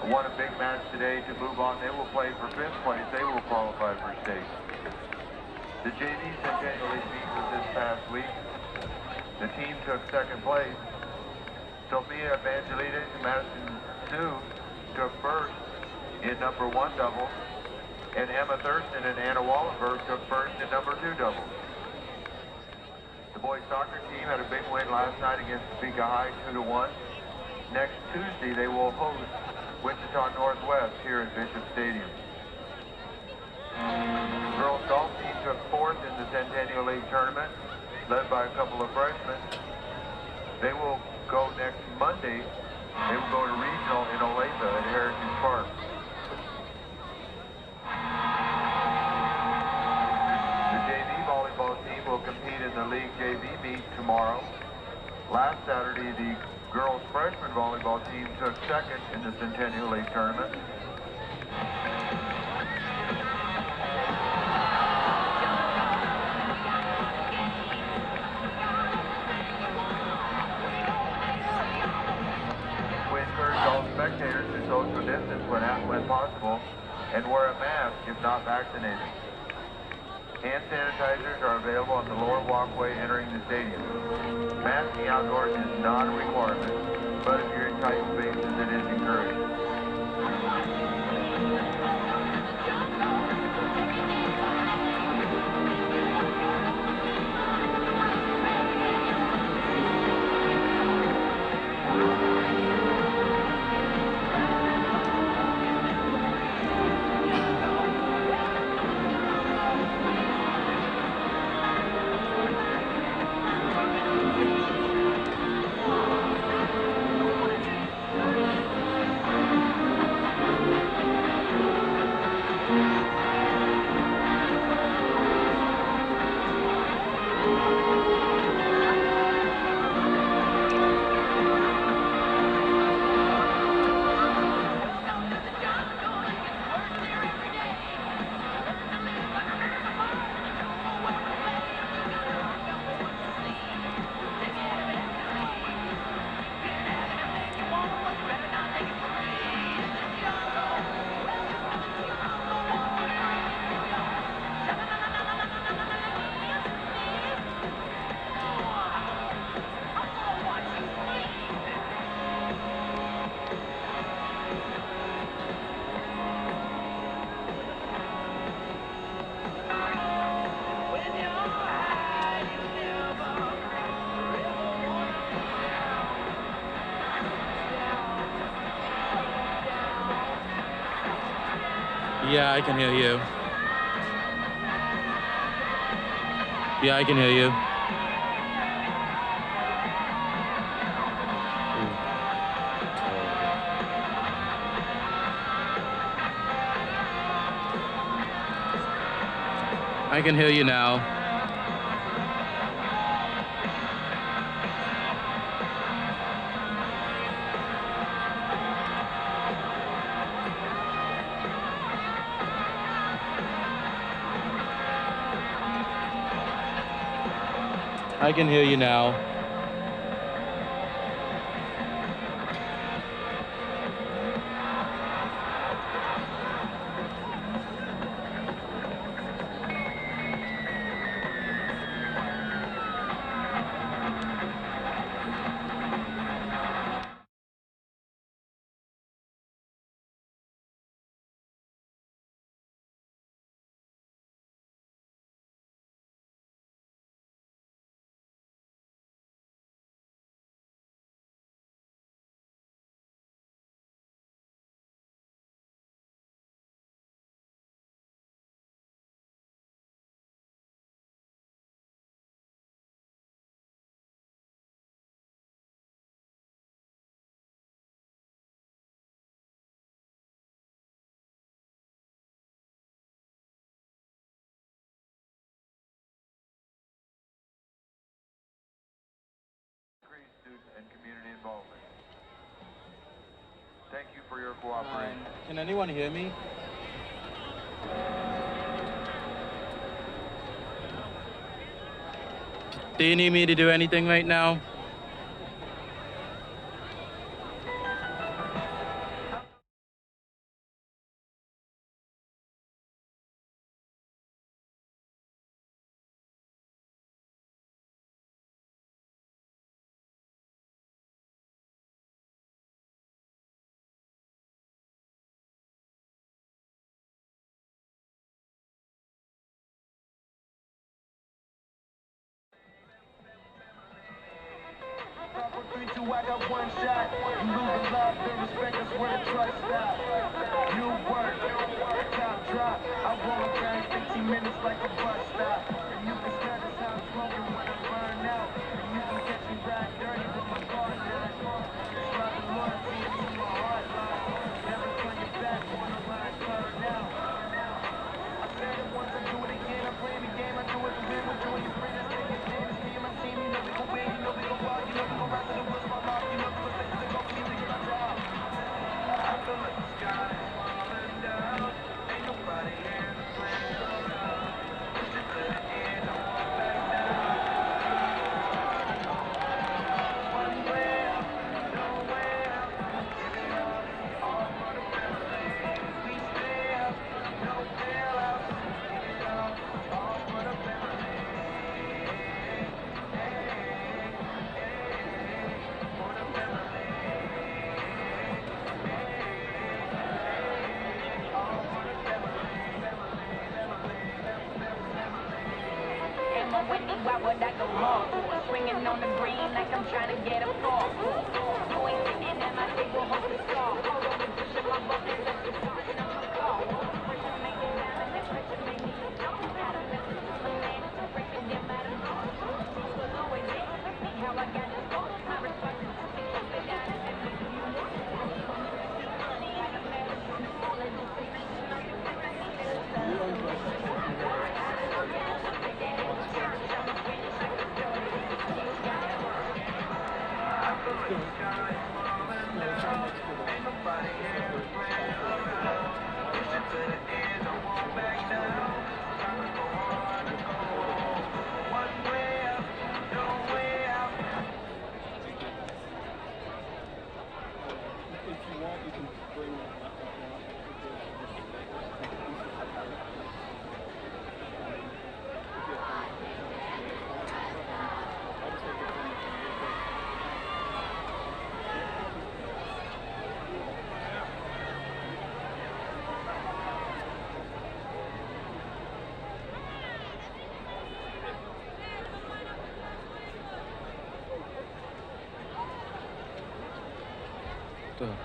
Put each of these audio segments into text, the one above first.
won a big match today to move on. They will play for 5th place. They will qualify for state. The JV Centennial League meet was this past week. The team took 2nd place. Sophia Evangelides and Madison Sue took 1st in number 1 doubles. And Emma Thurston and Anna Wallenberg took 1st in number 2 doubles. The boys soccer team had a big win last night against Topeka High, 2-1. Next Tuesday, they will host Wichita Northwest here at Bishop Stadium. The girls golf team took 4th in the Centennial League tournament, led by a couple of freshmen. They will go next Monday. They will go to regional in Olathe at Heritage Park. The JV volleyball team will compete in the league JV meet tomorrow. Last Saturday, the girls freshman volleyball team took 2nd in the Centennial League tournament. We encourage all spectators to social distance when possible and wear a mask if not vaccinated. Hand sanitizers are available on the lower walkway entering the stadium. Masking outdoors is not a requirement, but if you're in tight spaces, it is encouraged. Yeah, I can hear you. Yeah, I can hear you. I can hear you now. I can hear you now. Student and community involvement. Thank you for your cooperation. Can anyone hear me? Do you need me to do anything right now? I got one shot. You lose the love and respect, that's where the trust stop. New work, top drop. I roll around 15 minutes like a bus stop. And you can smell this how I'm smoking when I burn out. And you can catch me ride dirty with my car down. Driving loyalty into my heart line. Never turn your back on the line, turn out. I said it once, I do it again. I'm playing the game, I do it to win. With you and your friends, that's taking chances. Me and my team, you know we gon' win, you know we gon' rock, you know we gon' rise to the woods, my life, you know we gon' take it, go, we need to get our job. I feel like the sky is falling down. Ain't nobody here to play around. Push it to the end, I won't back down. One way out, no way out. Give it all for the family. We stay up, no bailout. Give it all for the family. Hey, for the family. Am I winning? Why would I go wrong? Swinging on the green like I'm trying to get a fall. You ain't sitting at my table, hope to stall. Hold on, pushing my buttons, that's the start and I'm a call. Pressure make me down and that pressure make me jump. Out of the man, breaking them out of the She was always there. See how I got this goal. My responsibility to put it down and then make you want it. Money, I got mad at you. All of this is Ain't nobody here to play around. Push it to the end, I won't back down. Time to go hard and go home. One way out, no way out. If you want, you can bring that back up now. Tuh.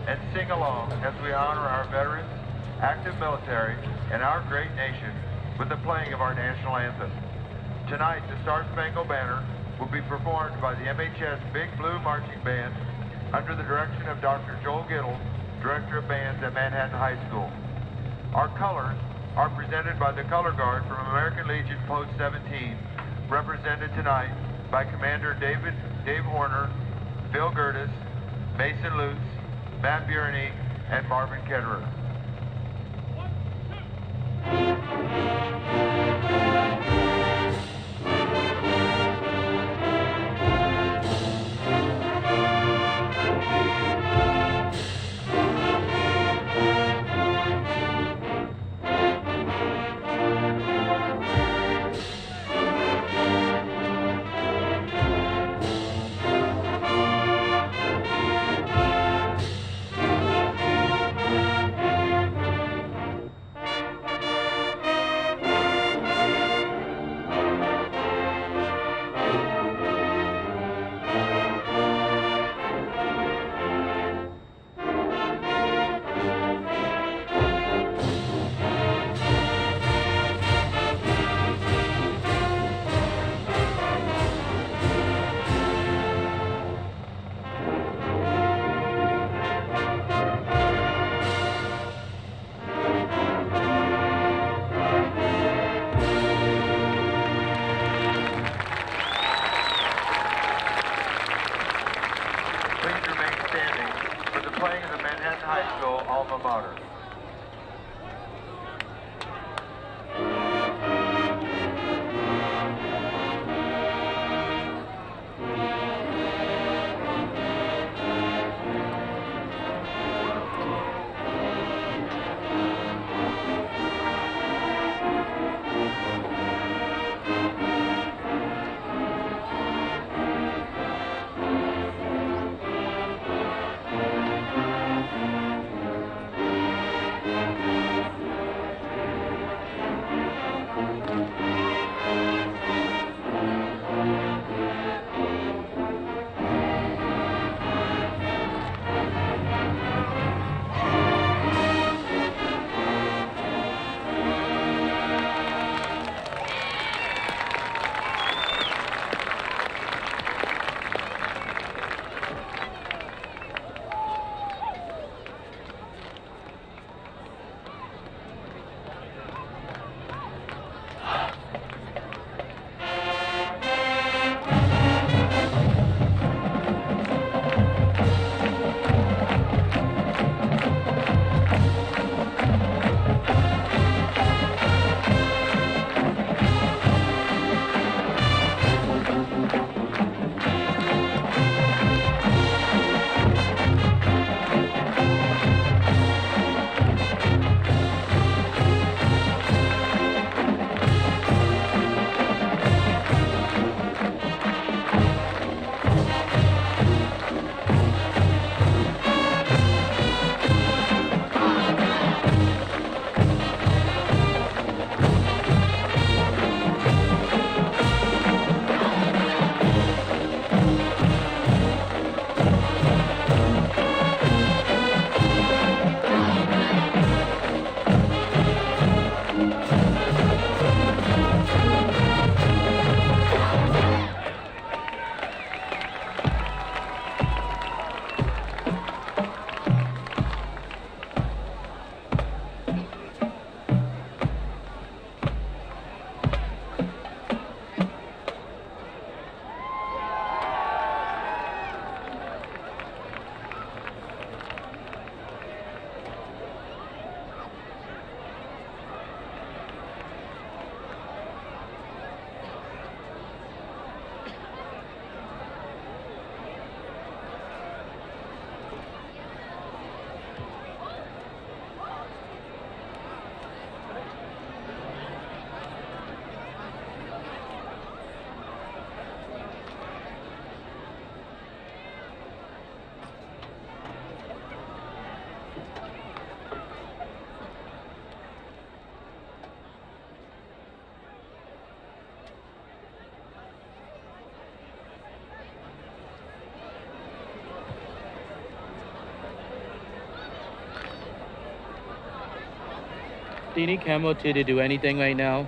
and sing along as we honor our veterans, active military, and our great nation with the playing of our national anthem. Tonight, the Star Spangled Banner will be performed by the MHS Big Blue Marching Band under the direction of Dr. Joel Gittles, Director of Bands at Manhattan High School. Our colors are presented by the Color Guard from American Legion Post 17, represented tonight by Commander Dave Horner, Phil Gertis, Mason Lutz, Matt Bierny, and Marvin Ketterer. Playing in the Manhattan High School alma mater. Do you need camo to do anything right now?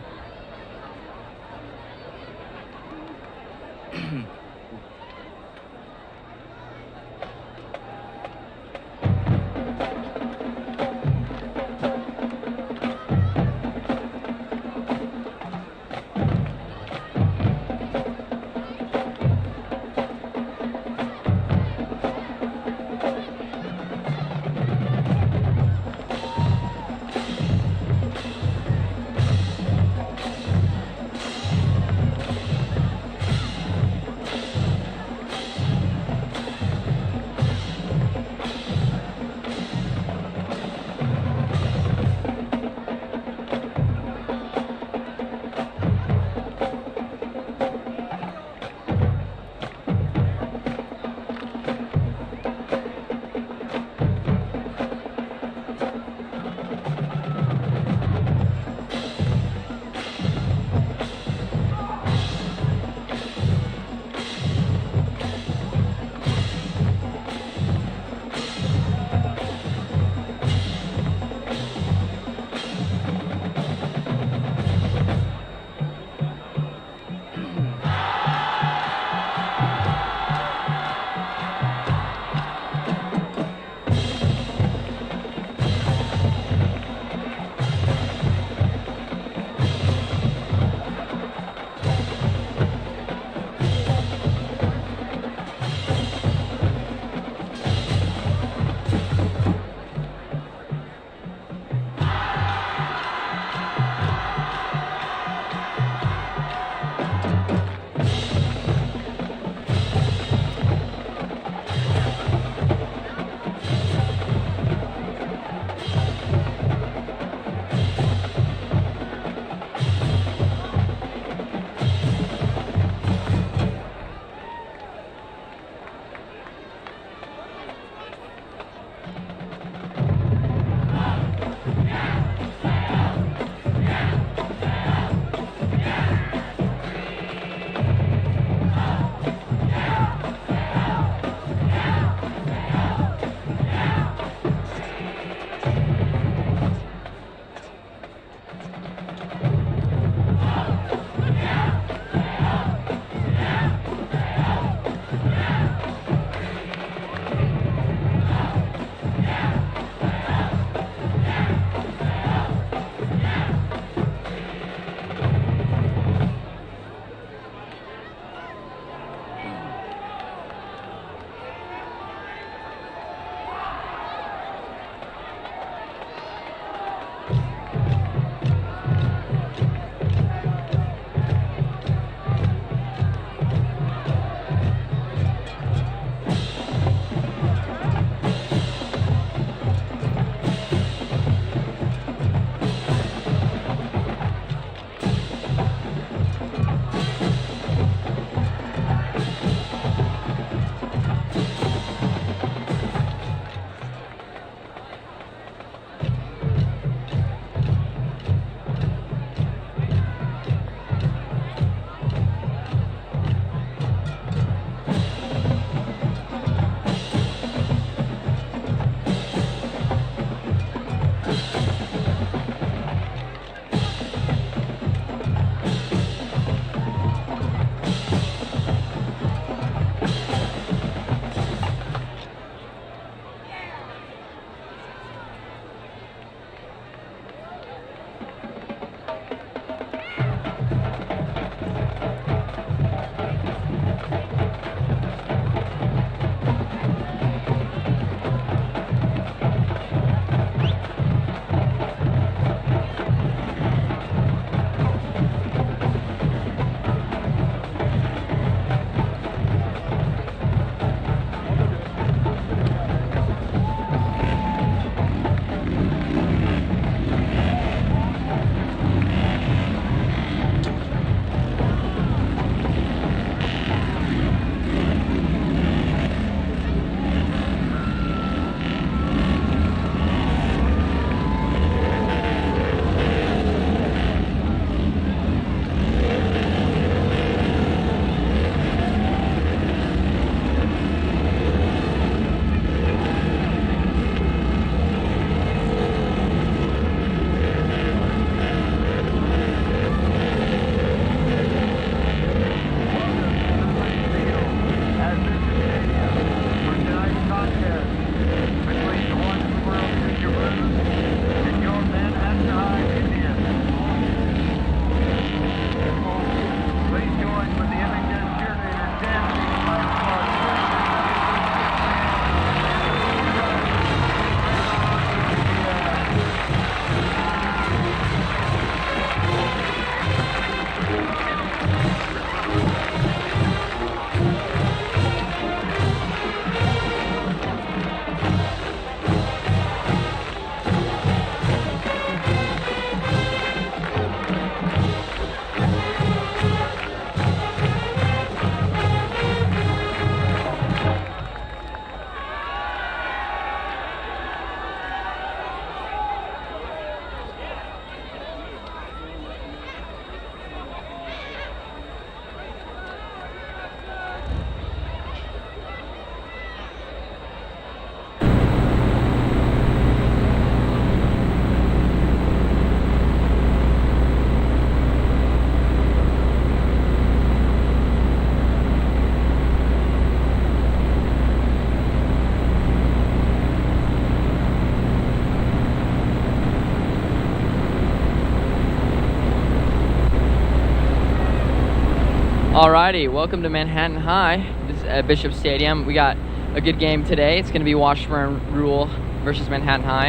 Alrighty, welcome to Manhattan High. This is at Bishop Stadium. We got a good game today. It's going to be Washburn Rule versus Manhattan High.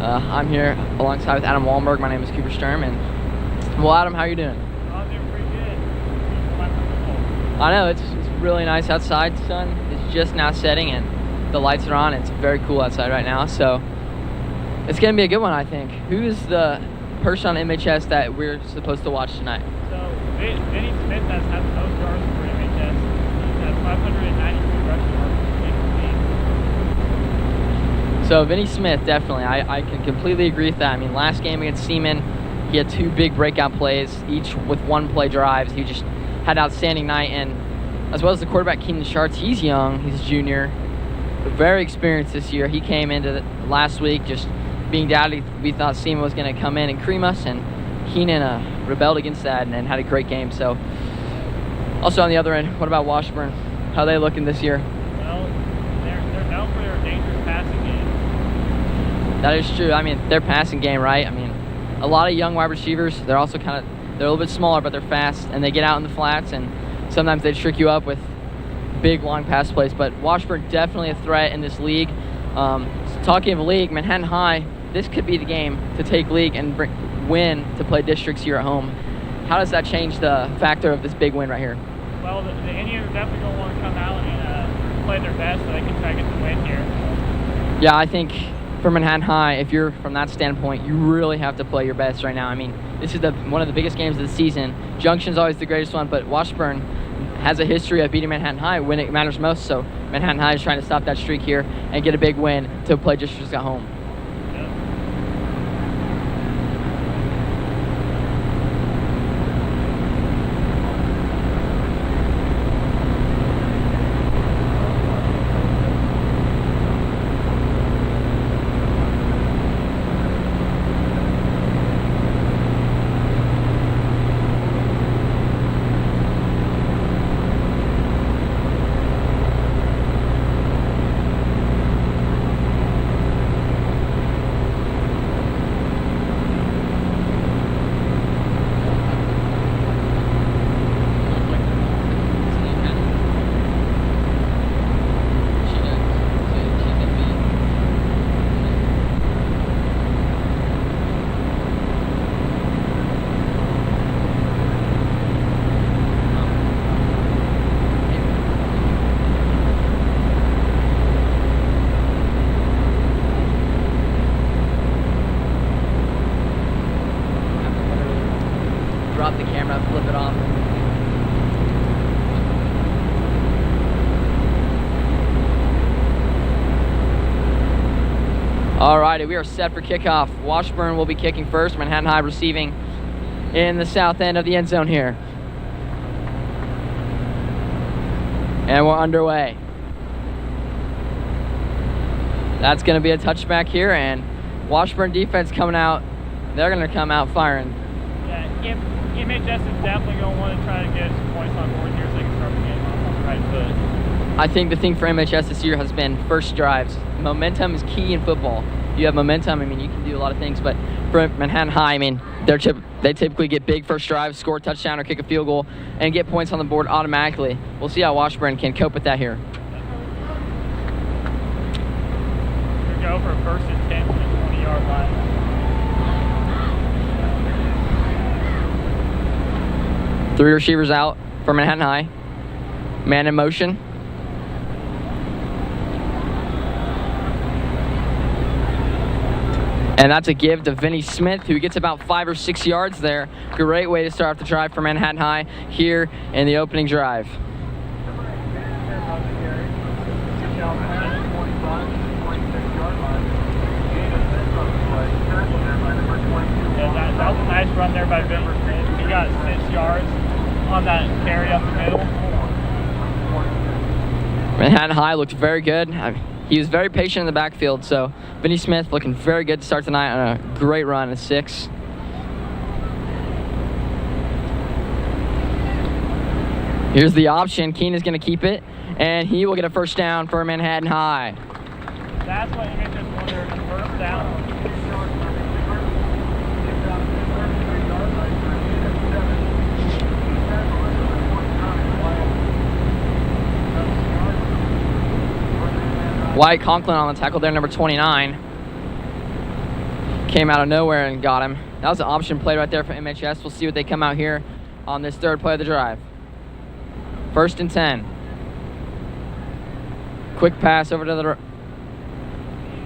I'm here alongside with Adam Wallenberg. My name is Cooper Sturm. And well, Adam, how are you doing? I'm doing pretty good. I know, it's really nice outside. The sun is just now setting and the lights are on. It's very cool outside right now. So it's going to be a good one, I think. Who's the person on MHS that we're supposed to watch tonight? So, Vinny Smith has had the most yards for MHS. He's at 593 rushing yards. So Vinny Smith, definitely. I can completely agree with that. I mean, last game against Seaman, he had 2 big breakout plays, each with 1-play drives. He just had an outstanding night. And as well as the quarterback, Keenan Sharts, he's young. He's a junior. But very experienced this year. He came into last week just being doubted. We thought Seaman was going to come in and cream us, and Keenan rebelled against that and had a great game. So, also on the other end, what about Washburn? How are they looking this year? Well, they're known for their dangerous passing game. That is true. I mean, their passing game, right? I mean, a lot of young wide receivers. They're also they're a little bit smaller, but they're fast, and they get out in the flats, and sometimes they trick you up with big, long pass plays. But Washburn definitely a threat in this league. Talking of a league, Manhattan High, this could be the game to take league and win to play districts here at home. How does that change the factor of this big win right here? Well, the Indians are definitely going to want to come out and play their best so they can try to get the win here. Yeah, I think for Manhattan High, if you're from that standpoint, you really have to play your best right now. I mean, this is one of the biggest games of the season. Junction's always the greatest one, but Washburn has a history of beating Manhattan High when it matters most. So Manhattan High is trying to stop that streak here and get a big win to play districts at home. Drop the camera, flip it off. Alrighty, we are set for kickoff. Washburn will be kicking first. Manhattan High receiving in the south end of the end zone here. And we're underway. That's going to be a touchback here, and Washburn defense coming out. They're going to come out firing. Yeah, MHS is definitely going to want to try to get some points on board here so they can start the game off on the right foot. I think the thing for MHS this year has been first drives. Momentum is key in football. You have momentum, I mean, you can do a lot of things, but for Manhattan High, I mean, they typically get big first drives, score a touchdown or kick a field goal, and get points on the board automatically. We'll see how Washburn can cope with that here. Here we go for a 1st and 10 from the 20-yard line. Three receivers out for Manhattan High. Man in motion. And that's a give to Vinny Smith, who gets about 5 or 6 yards there. Great way to start off the drive for Manhattan High here in the opening drive. Yeah, that was a nice run there by Vinny Smith. He got 6 yards on that carry up the middle. Manhattan High looked very good. He was very patient in the backfield, so Vinny Smith looking very good to start tonight on a great run at 6. Here's the option. Keenan's going to keep it, and he will get a first down for Manhattan High. That's what you just wondered, first down. Wyatt Conklin on the tackle there, number 29. Came out of nowhere and got him. That was an option play right there for MHS. We'll see what they come out here on this third play of the drive. 1st and 10. Quick pass over to the...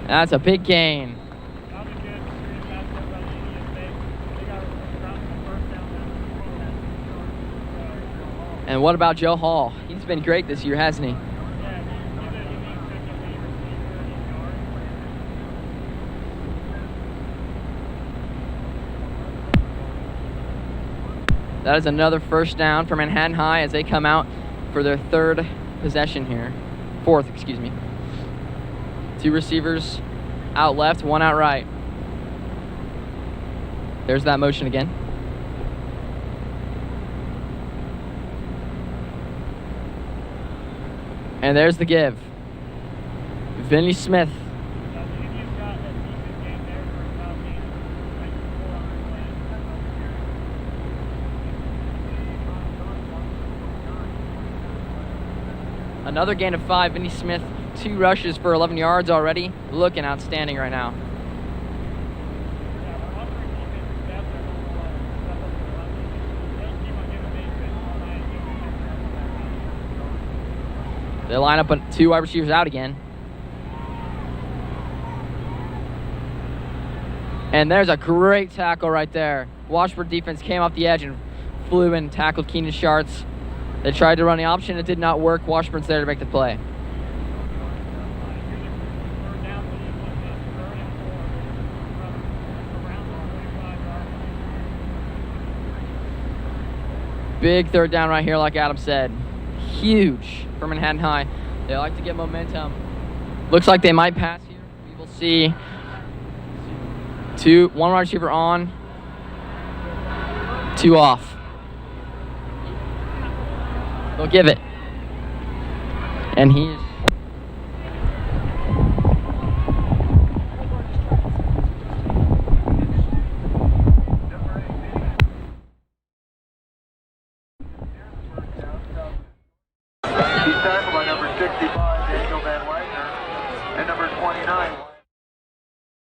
That's a big gain. And what about Joe Hall? He's been great this year, hasn't he? That is another first down for Manhattan High as they come out for their third possession here. Fourth, excuse me. 2 receivers out left, 1 out right. There's that motion again. And there's the give. Vinny Smith. Another gain of 5. Vinny Smith, 2 rushes for 11 yards already. Looking outstanding right now. They line up 2 wide receivers out again. And there's a great tackle right there. Washburn defense came off the edge and flew and tackled Keenan Schartz. They tried to run the option. It did not work. Washburn's there to make the play. Big third down right here, like Adam said. Huge for Manhattan High. They like to get momentum. Looks like they might pass here. We will see. 1 wide receiver on, 2 off. They'll give it. And he is... He's tackled by number 65, Daniel Van Wagner, and number 29.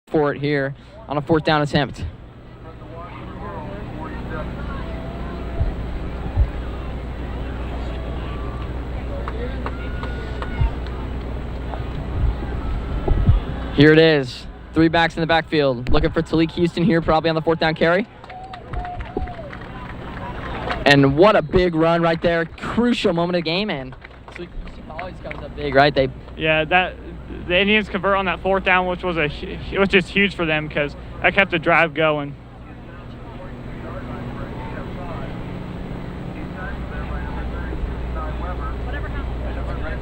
For it here on a 4th down attempt. Here it is. 3 backs in the backfield. Looking for Talik Houston here, probably on the 4th down carry. And what a big run right there. Crucial moment of the game, and Talik Houston always comes up big, right? Yeah, the Indians convert on that 4th down, which was just huge for them because that kept the drive going.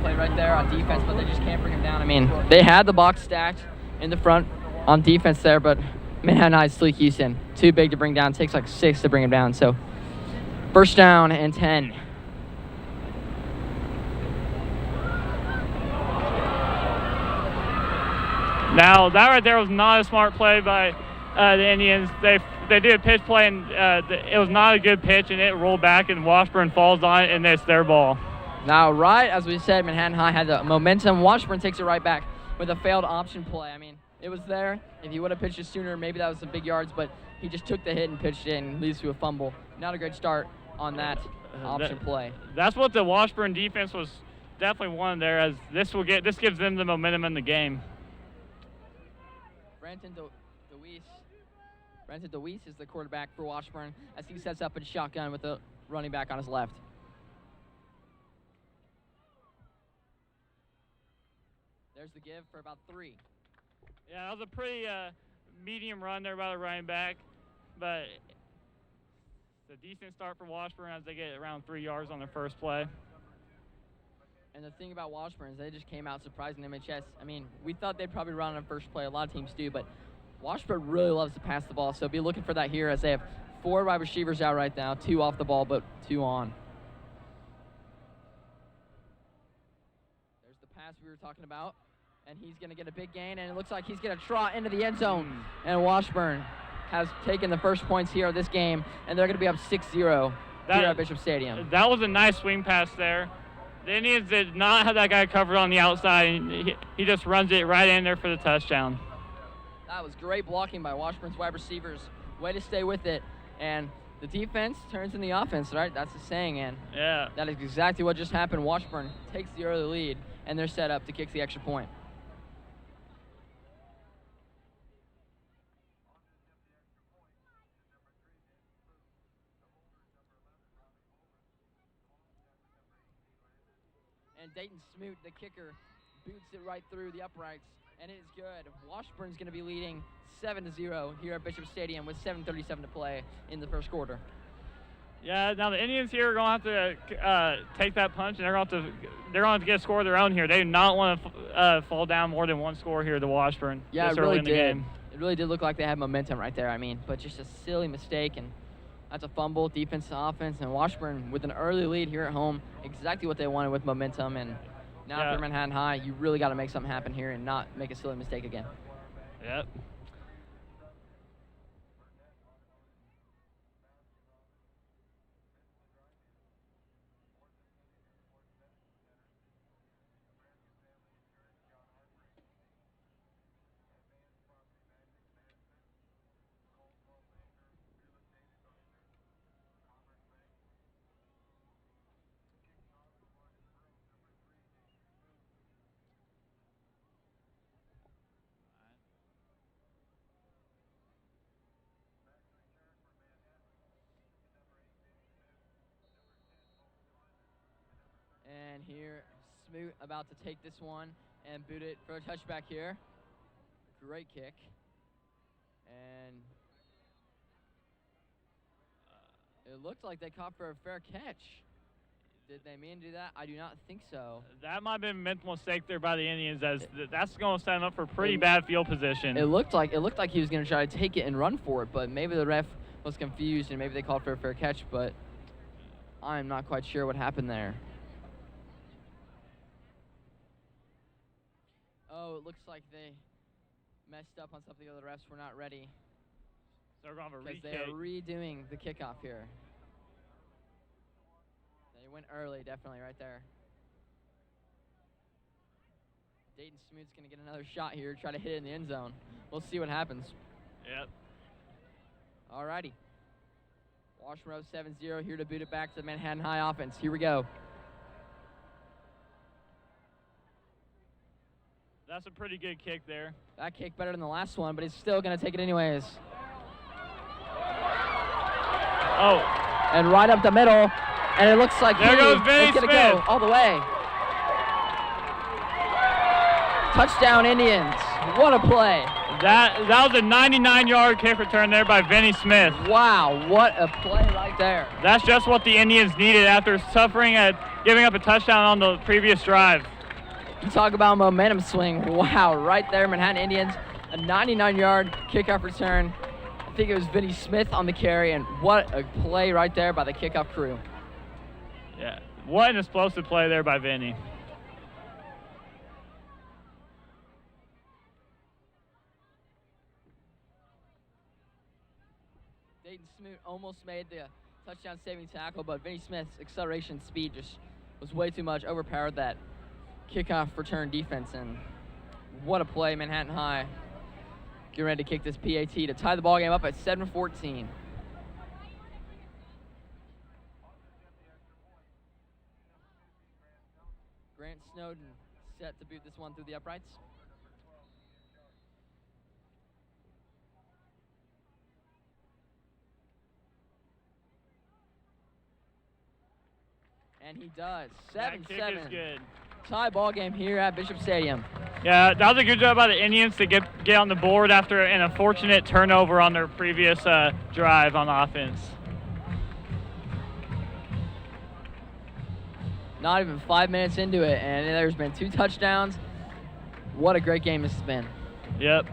Play right there on defense, but they just can't bring him down. I mean, they had the box stacked in the front on defense there, but Manhattan High's Talik Houston, too big to bring down. It takes like 6 to bring him down. So 1st down and 10. Now that right there was not a smart play by the Indians. They did a pitch play and it was not a good pitch, and it rolled back and Washburn falls on it, and it's their ball. Now, right as we said, Manhattan High had the momentum. Washburn takes it right back with a failed option play. I mean, it was there. If he would have pitched it sooner, maybe that was some big yards, but he just took the hit and pitched it and leads to a fumble. Not a great start on that option play. That's what the Washburn defense was definitely wanted there, as this gives them the momentum in the game. Brenton DeWeese is the quarterback for Washburn as he sets up in shotgun with the running back on his left. There's the give for about 3. Yeah, that was a pretty medium run there by the running back, but it's a decent start for Washburn as they get around 3 yards on their first play. And the thing about Washburn is they just came out surprising MHS. I mean, we thought they'd probably run on the first play. A lot of teams do, but Washburn really loves to pass the ball, so be looking for that here as they have 4 wide receivers out right now, 2 off the ball, but 2 on. There's the pass we were talking about, and he's going to get a big gain, and it looks like he's going to trot into the end zone. And Washburn has taken the first points here of this game, and they're going to be up 6-0 here at Bishop Stadium. That was a nice swing pass there. The Indians did not have that guy covered on the outside, and he just runs it right in there for the touchdown. That was great blocking by Washburn's wide receivers. Way to stay with it. And the defense turns in the offense, right? That's the saying, and Yeah. that is exactly what just happened. Washburn takes the early lead, and they're set up to kick the extra point. And Dayton Smoot, the kicker, boots it right through the uprights, and it is good. Washburn's going to be leading 7-0 here at Bishop Stadium with 7:37 to play in the first quarter. Yeah, now the Indians here are going to have to take that punch, and they're going to have to get a score of their own here. They do not want to fall down more than one score here to Washburn. Yeah, this it early really in the did. game. It really did look like they had momentum right there. I mean, but just a silly mistake, and that's a fumble, defense to offense, and Washburn with an early lead here at home, exactly what they wanted with momentum. And now Yeah. for Manhattan High, you really got to make something happen here and not make a silly mistake again. Yep. And here, Smoot about to take this one and boot it for a touchback here. Great kick. And it looked like they caught for a fair catch. Did they mean to do that? I do not think so. That might have been a mental mistake there by the Indians, as that's going to set them up for pretty bad field position. It looked like he was going to try to take it and run for it, but maybe the ref was confused and maybe they called for a fair catch, but I'm not quite sure what happened there. Oh, it looks like they messed up on something. The refs were not ready So we're going to have a because they are redoing the kickoff here. They went early, definitely, right there. Dayton Smoot's going to get another shot here, try to hit it in the end zone. We'll see what happens. Yep. Alrighty. Washburn Rose 7-0 here to boot it back to the Manhattan High offense. Here we go. That's a pretty good kick there. That kick better than the last one, but he's still going to take it anyways. Oh. And right up the middle, and it looks like There goes Vinny he's going to Smith. go all the way. Touchdown Indians. What a play. That was a 99-yard kick return there by Vinny Smith. Wow, what a play right there. That's just what the Indians needed after giving up a touchdown on the previous drive. You talk about momentum swing. Wow, right there, Manhattan Indians. A 99-yard kickoff return. I think it was Vinny Smith on the carry, and what a play right there by the kickoff crew. Yeah, what an explosive play there by Vinny. Dayton Smoot almost made the touchdown-saving tackle, but Vinny Smith's acceleration speed just was way too much, overpowered that kickoff return defense, and what a play, Manhattan High. Getting ready to kick this PAT to tie the ball game up at 7-14. Grant Snowden set to boot this one through the uprights. And he does. 7-7. That kick is good. Tie ball game here at Bishop Stadium. Yeah, that was a good job by the Indians to get on the board after an unfortunate turnover on their previous drive on offense. Not even 5 minutes into it, and there's been 2 touchdowns. What a great game this has been. Yep.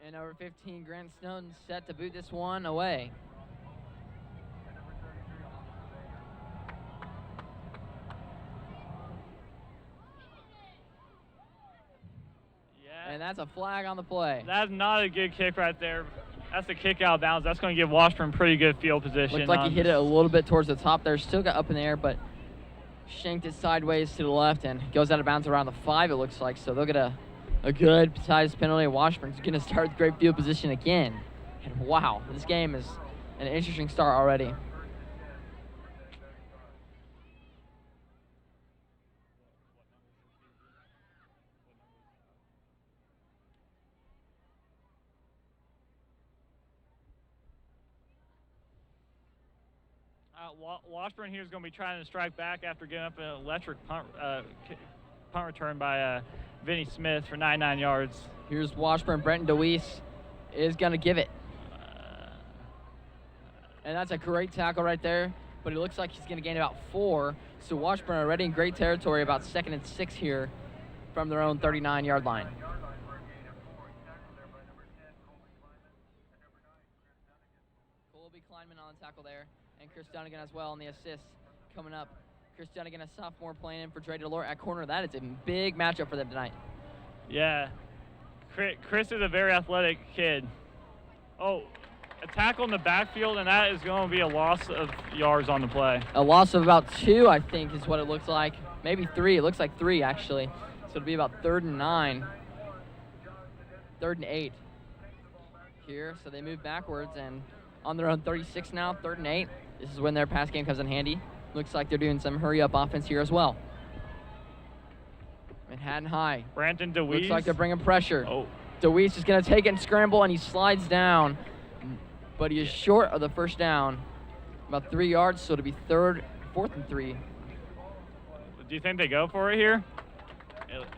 And number 15, Grant Stone, set to boot this one away. Yeah. And that's a flag on the play. That's not a good kick right there. That's a kick out of bounds. That's going to give Washburn pretty good field position. Looked like he hit it a little bit towards the top there. Still got up in the air, but shanked it sideways to the left and goes out of bounds around the 5, it looks like. So they'll get a good size penalty. Washburn's going to start with great field position again. And wow, this game is an interesting start already. Washburn here is going to be trying to strike back after getting up an electric punt return by Vinny Smith for 99 yards. Here's Washburn. Brenton DeWeese is going to give it. And that's a great tackle right there, but it looks like he's going to gain about 4. So Washburn already in great territory, about 2nd and 6 here from their own 39-yard line. Colby Kleinman on the tackle there, and Chris Dunnigan as well on the assist coming up. Chris Dunnigan, a sophomore, playing in for Dre DeLore at corner. That is a big matchup for them tonight. Yeah. Chris is a very athletic kid. Oh, a tackle in the backfield, and that is going to be a loss of yards on the play. A loss of about 2, I think, is what it looks like. Maybe 3. It looks like 3, actually. So it'll be about 3rd and 9. 3rd and 8 here. So they move backwards, and on their own 36 now, 3rd and 8. This is when their pass game comes in handy. Looks like they're doing some hurry-up offense here as well. Manhattan High. Brandon DeWeese. Looks like they're bringing pressure. Oh. DeWeese is going to take it and scramble, and he slides down. But he is short of the first down. About 3 yards, so it'll be 4th and 3. Do you think they go for it here?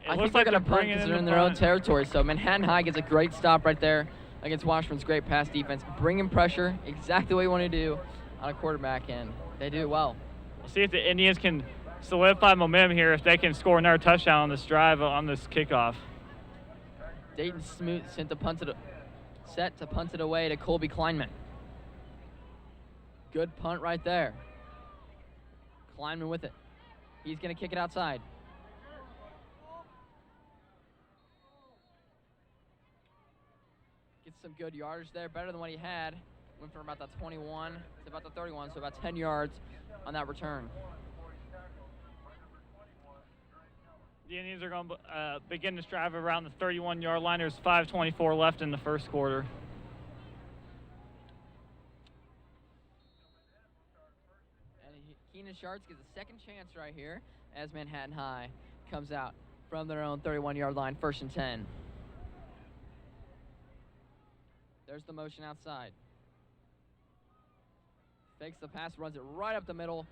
I think they're going to punt because they're in their own territory. So Manhattan High gets a great stop right there against Washburn's great pass defense. Bringing pressure, exactly what you want to do on a quarterback, and they do it well. We'll see if the Indians can solidify momentum here, if they can score another touchdown on this drive, on this kickoff. Dayton Smoot set to punt it away to Colby Kleinman. Good punt right there. Kleinman with it. He's going to kick it outside. Gets some good yardage there, better than what he had. Went from about the 21 to about the 31, so about 10 yards on that return. The Indians are going to begin this drive around the 31-yard line. There's 5:24 left in the first quarter. And Keenan Sharts gets a second chance right here as Manhattan High comes out from their own 31-yard line, 1st and 10. There's the motion outside. Fakes the pass, runs it right up the middle.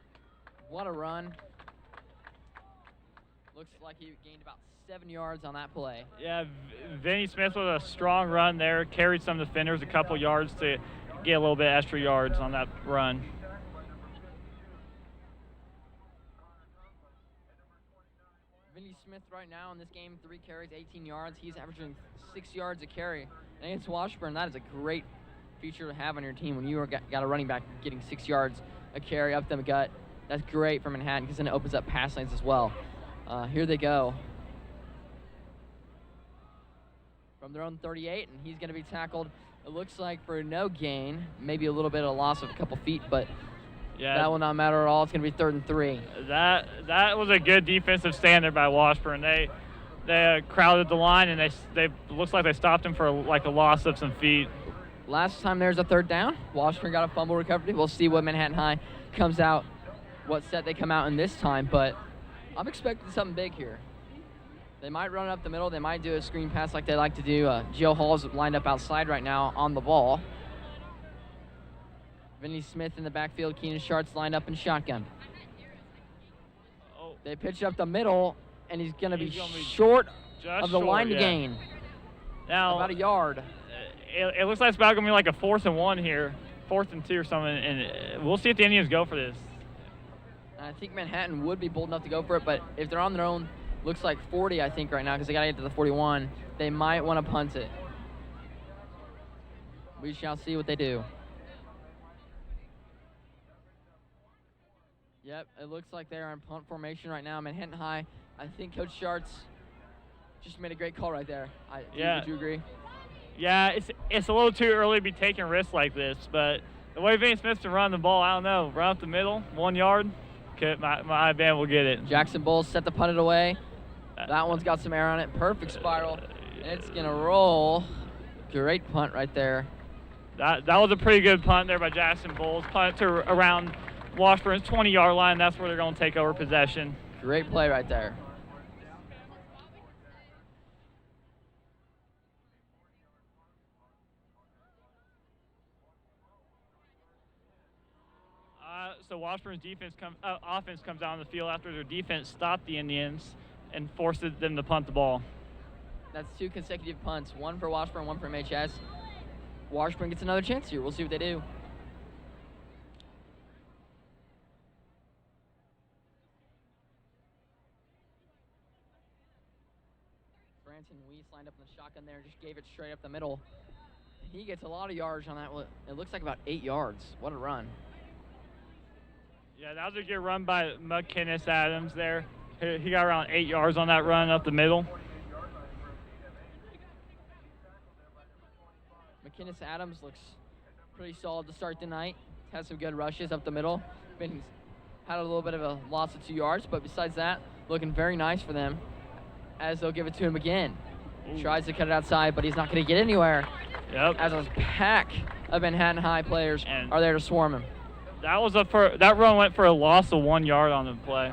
What a run. Looks like he gained about 7 yards on that play. Yeah, Vinny Smith with a strong run there. Carried some defenders a couple yards to get a little bit extra yards on that run. Vinny Smith right now in this game, 3 carries, 18 yards. He's averaging 6 yards a carry. And against Washburn, that is a great feature to have on your team when you got a running back getting 6 yards a carry up the gut. That's great for Manhattan because then it opens up pass lanes as well. Here they go. From their own 38, and he's going to be tackled, it looks like, for no gain. Maybe a little bit of a loss of a couple feet, but yeah, that will not matter at all. It's going to be 3rd and 3. That was a good defensive stand there by Washburn. They crowded the line, and they looks like they stopped him for like a loss of some feet. Last time there's a 3rd down, Washburn got a fumble recovery. We'll see what Manhattan High comes out, what set they come out in this time, but I'm expecting something big here. They might run it up the middle. They might do a screen pass like they like to do. Joe Hall's lined up outside right now on the ball. Vinny Smith in the backfield. Keenan Sharts lined up in shotgun. Oh. They pitch up the middle, and he's going to be short of the line to gain. Now, about a yard. It looks like it's about going to be like a 4th and 1 here, 4th and 2 or something, and we'll see if the Indians go for this. I think Manhattan would be bold enough to go for it, but if they're on their own, looks like 40, I think, right now, because they got to get to the 41, they might want to punt it. We shall see what they do. Yep, it looks like they're in punt formation right now. Manhattan High. I think Coach Schartz just made a great call right there. Would you agree? Yeah, it's a little too early to be taking risks like this, but the way Vinny Smith's been running the ball, I don't know. Run up the middle, 1 yard. Okay, my band will get it. Jackson Bowles set the punt it away. That one's got some air on it. Perfect spiral. And it's going to roll. Great punt right there. That was a pretty good punt there by Jackson Bowles. Punt to around Washburn's 20-yard line. That's where they're going to take over possession. Great play right there. So Washburn's offense comes out on the field after their defense stopped the Indians and forced them to punt the ball. That's 2 consecutive punts, one for Washburn, one for MHS. Washburn gets another chance here. We'll see what they do. Branton Weiss lined up in the shotgun there, just gave it straight up the middle. He gets a lot of yards on that. It looks like about 8 yards. What a run. Yeah, that was a good run by McKinnis Adams there. He got around 8 yards on that run up the middle. McKinnis Adams looks pretty solid to start tonight. Has some good rushes up the middle. Had a little bit of a loss of 2 yards, but besides that, looking very nice for them as they'll give it to him again. He tries to cut it outside, but he's not going to get anywhere. Yep. As a pack of Manhattan High players are there to swarm him. That run went for a loss of 1 yard on the play.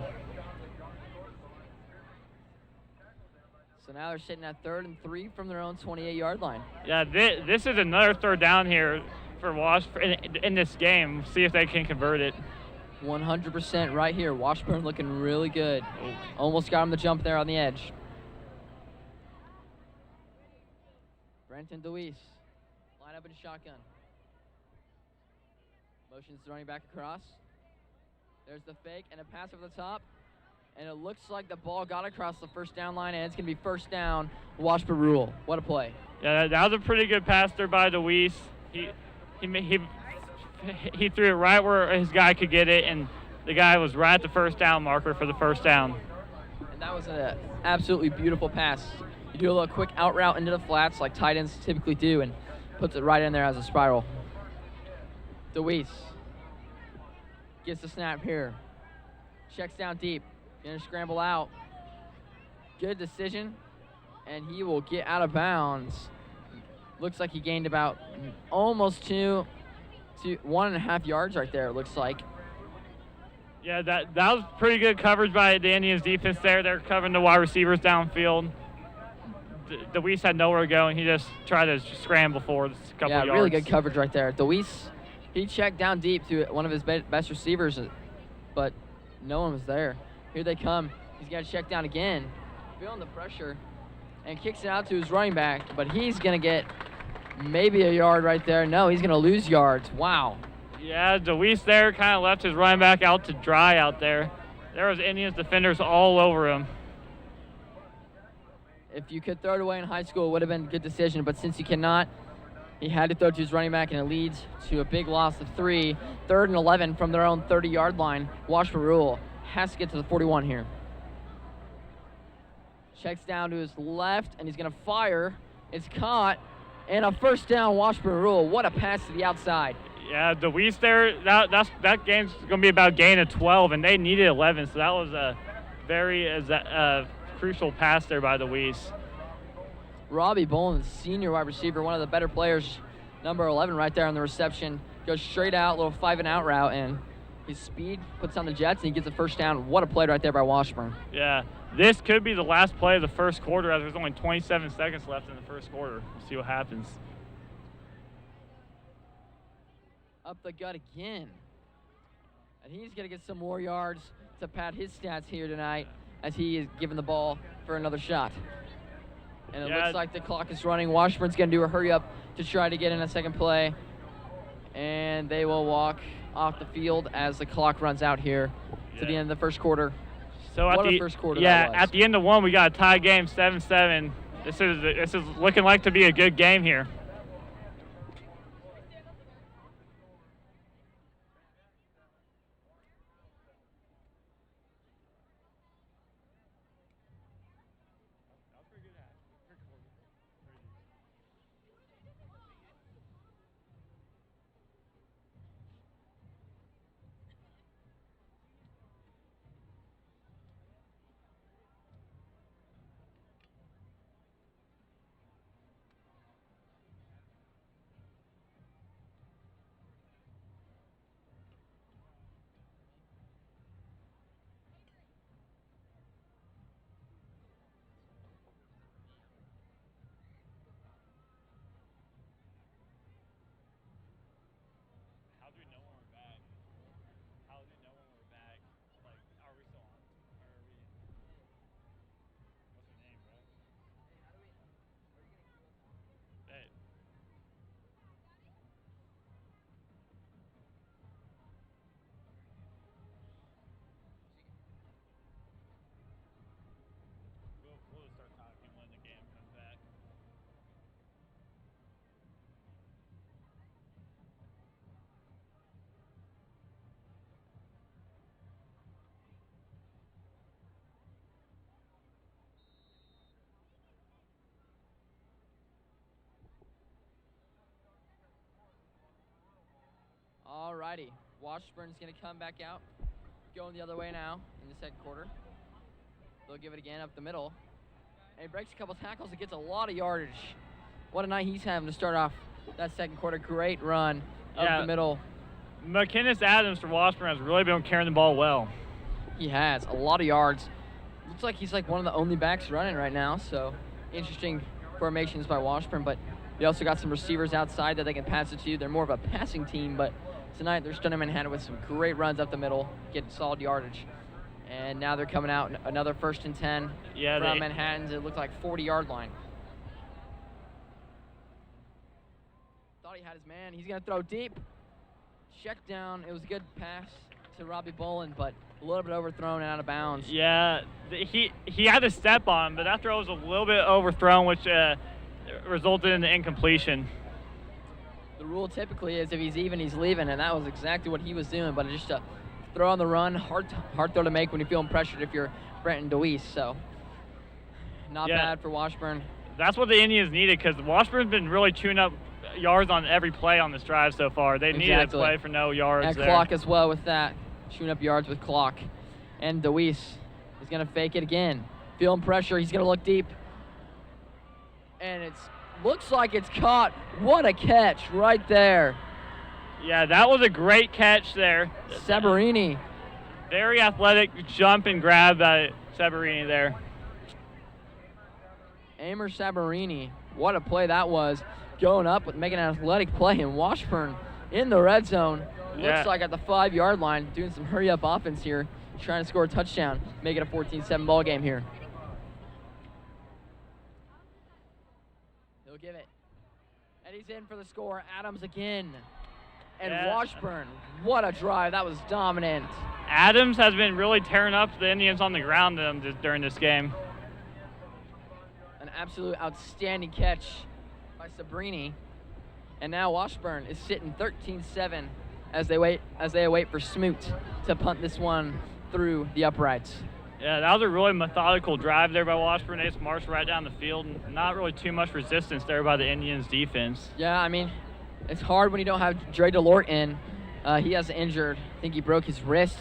So now they're sitting at 3rd and 3 from their own 28-yard line. Yeah, this is another 3rd down here for Washburn in this game. See if they can convert it. 100% right here. Washburn looking really good. Almost got him the jump there on the edge. Brenton DeWeese, line up in shotgun. Motions running back across. There's the fake and a pass over the top. And it looks like the ball got across the 1st down line, and it's going to be 1st down, Washburn rule. What a play. Yeah, that was a pretty good pass there by DeWeese. He threw it right where his guy could get it, and the guy was right at the 1st down marker for the 1st down. And that was an absolutely beautiful pass. You do a little quick out route into the flats like tight ends typically do, and puts it right in there as a spiral. DeWeese gets the snap here. Checks down deep. Gonna scramble out. Good decision. And he will get out of bounds. Looks like he gained about almost 1.5 yards right there, it looks like. Yeah, that was pretty good coverage by the Indians defense there. They're covering the wide receivers downfield. DeWeese had nowhere to go, and he just tried to scramble forward a couple yards. Yeah, really good coverage right there. DeWeese, he checked down deep to one of his best receivers, but no one was there. Here they come. He's got to check down again, feeling the pressure, and kicks it out to his running back, but he's going to get maybe a yard right there. No, he's going to lose yards. Wow. Yeah, DeWeese there kind of left his running back out to dry out there. There was Indians defenders all over him. If you could throw it away in high school, it would have been a good decision, but since you cannot, he had to throw to his running back, and it leads to a big loss of 3. 3rd and 11 from their own 30-yard line. Washburn rule has to get to the 41 here. Checks down to his left, and he's going to fire. It's caught, and a 1st down, Washburn rule. What a pass to the outside. Yeah, DeWeese there, that game's going to be about gain of 12, and they needed 11, so that was a very crucial pass there by DeWeese. Robbie Boland, senior wide receiver, one of the better players, number 11 right there on the reception, goes straight out, little 5-and-out route, and his speed puts on the Jets, and he gets a 1st down. What a play right there by Washburn. Yeah, this could be the last play of the 1st quarter, as there's only 27 seconds left in the 1st quarter. We'll see what happens. Up the gut again. And he's going to get some more yards to pad his stats here tonight as he is given the ball for another shot. And it looks like the clock is running. Washburn's going to do a hurry-up to try to get in a second play. And they will walk off the field as the clock runs out here to the end of the 1st quarter. So what a 1st quarter that was. At the end of 1, we got a tie game, 7-7. This is looking like to be a good game here. Alrighty, Washburn's going to come back out, going the other way now in the second quarter. They'll give it again up the middle. And he breaks a couple tackles and gets a lot of yardage. What a night he's having to start off that second quarter. Great run up the middle. McKinnis Adams for Washburn has really been carrying the ball well. He has a lot of yards. Looks like he's like one of the only backs running right now, so interesting formations by Washburn, but they also got some receivers outside that they can pass it to. They're more of a passing team, but tonight they're stunning Manhattan with some great runs up the middle, getting solid yardage. And now they're coming out another 1st and 10 from Manhattan's. It looked like 40-yard line. Thought he had his man. He's going to throw deep. Check down. It was a good pass to Robbie Bolin, but a little bit overthrown and out of bounds. Yeah, he had to step on him, but that throw was a little bit overthrown, which resulted in the incompletion. The rule typically is if he's even, he's leaving, and that was exactly what he was doing, but just a throw on the run, hard throw to make when you're feeling pressured if you're Brenton DeWeese, so not bad for Washburn. That's what the Indians needed, because Washburn's been really chewing up yards on every play on this drive so far. They needed a play for no yards and there. Clock as well with that, chewing up yards with Clock. And DeWeese is going to fake it again. Feeling pressure, he's going to look deep. And it looks like it's caught. What a catch right there. Yeah, that was a great catch there. Sabarini. Very athletic jump and grab by Sabarini there. Amer Sabarini. What a play that was. Going up with making an athletic play, and Washburn in the red zone. Looks like at the 5-yard line, doing some hurry-up offense here, trying to score a touchdown, make it a 14-7 ball game here. He'll give it. And he's in for the score. Adams again. And Washburn, what a drive. That was dominant. Adams has been really tearing up the Indians on the ground during this game. An absolute outstanding catch by Sabrini. And now Washburn is sitting 13-7 as they await for Smoot to punt this one through the uprights. Yeah, that was a really methodical drive there by Washburn. They just marched right down the field. Not really too much resistance there by the Indians' defense. Yeah, I mean, it's hard when you don't have Dre DeLort in. He has injured. I think he broke his wrist.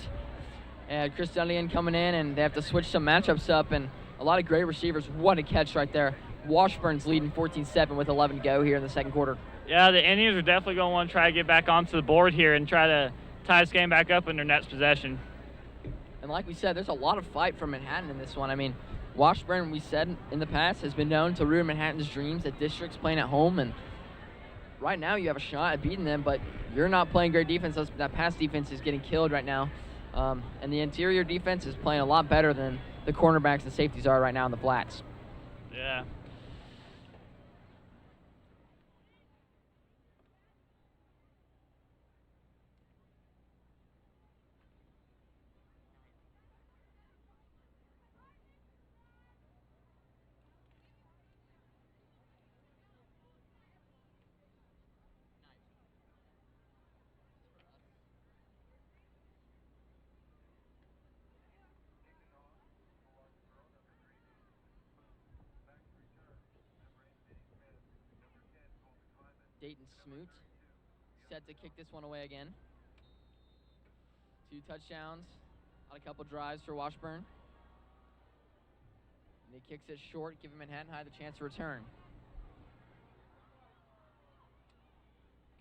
And Chris Dunlean coming in, and they have to switch some matchups up. And a lot of great receivers. What a catch right there. Washburn's leading 14-7 with 11 to go here in the second quarter. Yeah, the Indians are definitely going to want to try to get back onto the board here and try to tie this game back up in their next possession. And like we said, there's a lot of fight from Manhattan in this one. I mean, Washburn, we said in the past, has been known to ruin Manhattan's dreams at districts playing at home. And right now you have a shot at beating them, but you're not playing great defense. That pass defense is getting killed right now. And the interior defense is playing a lot better than the cornerbacks and safeties are right now in the flats. Yeah. Dayton Smoot set to kick this one away again. 2 touchdowns on a couple drives for Washburn. And he kicks it short, giving Manhattan High the chance to return.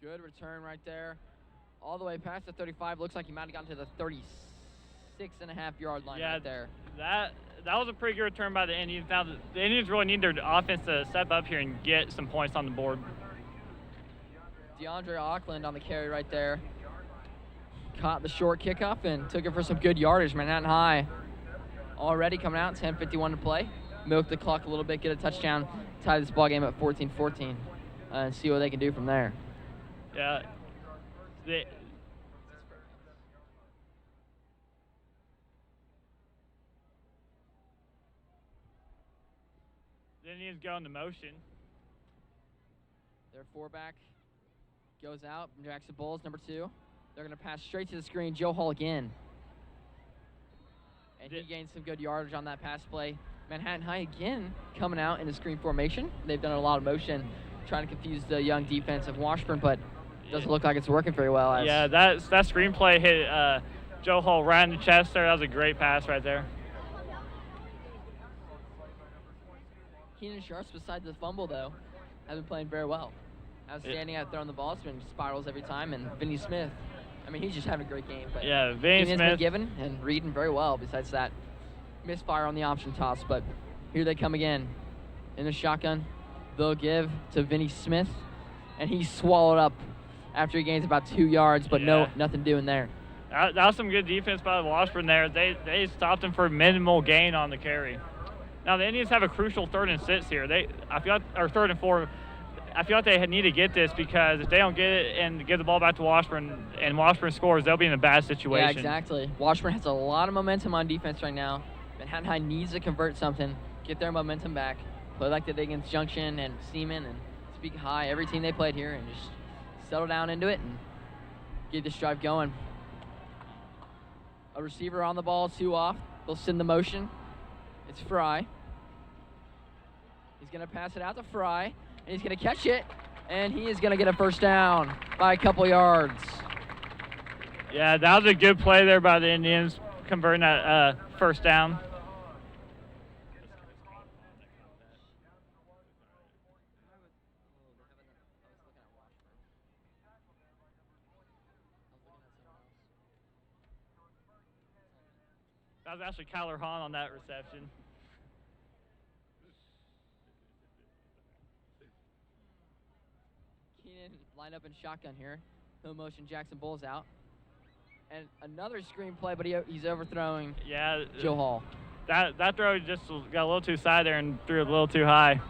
Good return right there. All the way past the 35. Looks like he might have gotten to the 36.5-yard line right there. That was a pretty good return by the Indians. Now, the Indians really need their offense to step up here and get some points on the board. DeAndre Auckland on the carry right there. Caught the short kickoff and took it for some good yardage. Manhattan High already coming out, 10:51 to play. Milk the clock a little bit, get a touchdown, tie this ball game at 14-14, and see what they can do from there. Yeah. The Indians go into motion. Their 4-back goes out. Jackson Bulls, number 2. They're going to pass straight to the screen. Joe Hall again. And he gained some good yardage on that pass play. Manhattan High again coming out in a screen formation. They've done a lot of motion trying to confuse the young defense of Washburn, but doesn't look like it's working very well. Yeah, that screenplay hit Joe Hall right in the chest there. That was a great pass right there. Keenan Sharps, besides the fumble, though, has been playing very well. Outstanding at throwing the ball. It's been spirals every time. And Vinny Smith, I mean, he's just having a great game. But yeah, Vinny Keenan's Smith. been given and reading very well, besides that misfire on the option toss. But here they come again in the shotgun. They'll give to Vinny Smith, and he's swallowed up after he gains about 2 yards, but nothing doing there. That was some good defense by Washburn there. They stopped him for minimal gain on the carry. Now the Indians have a crucial 3rd and 6 here. Or 3rd and 4. I feel like they need to get this, because if they don't get it and give the ball back to Washburn and Washburn scores, they'll be in a bad situation. Yeah, exactly. Washburn has a lot of momentum on defense right now. Manhattan High needs to convert something, get their momentum back, play like they did against Junction and Seaman and Speak High, every team they played here, and just settle down into it and get this drive going. A receiver on the ball, 2 off. They'll send the motion. It's Fry. He's going to pass it out to Fry, and he's going to catch it, and he is going to get a first down by a couple yards. Yeah, that was a good play there by the Indians, converting that first down. That was actually Kyler Hahn on that reception. Keenan lined up in shotgun here. No motion, Jackson Bull's out. And another screen play, but he's overthrowing Joe Hall. That throw just got a little too side there and threw it a little too high.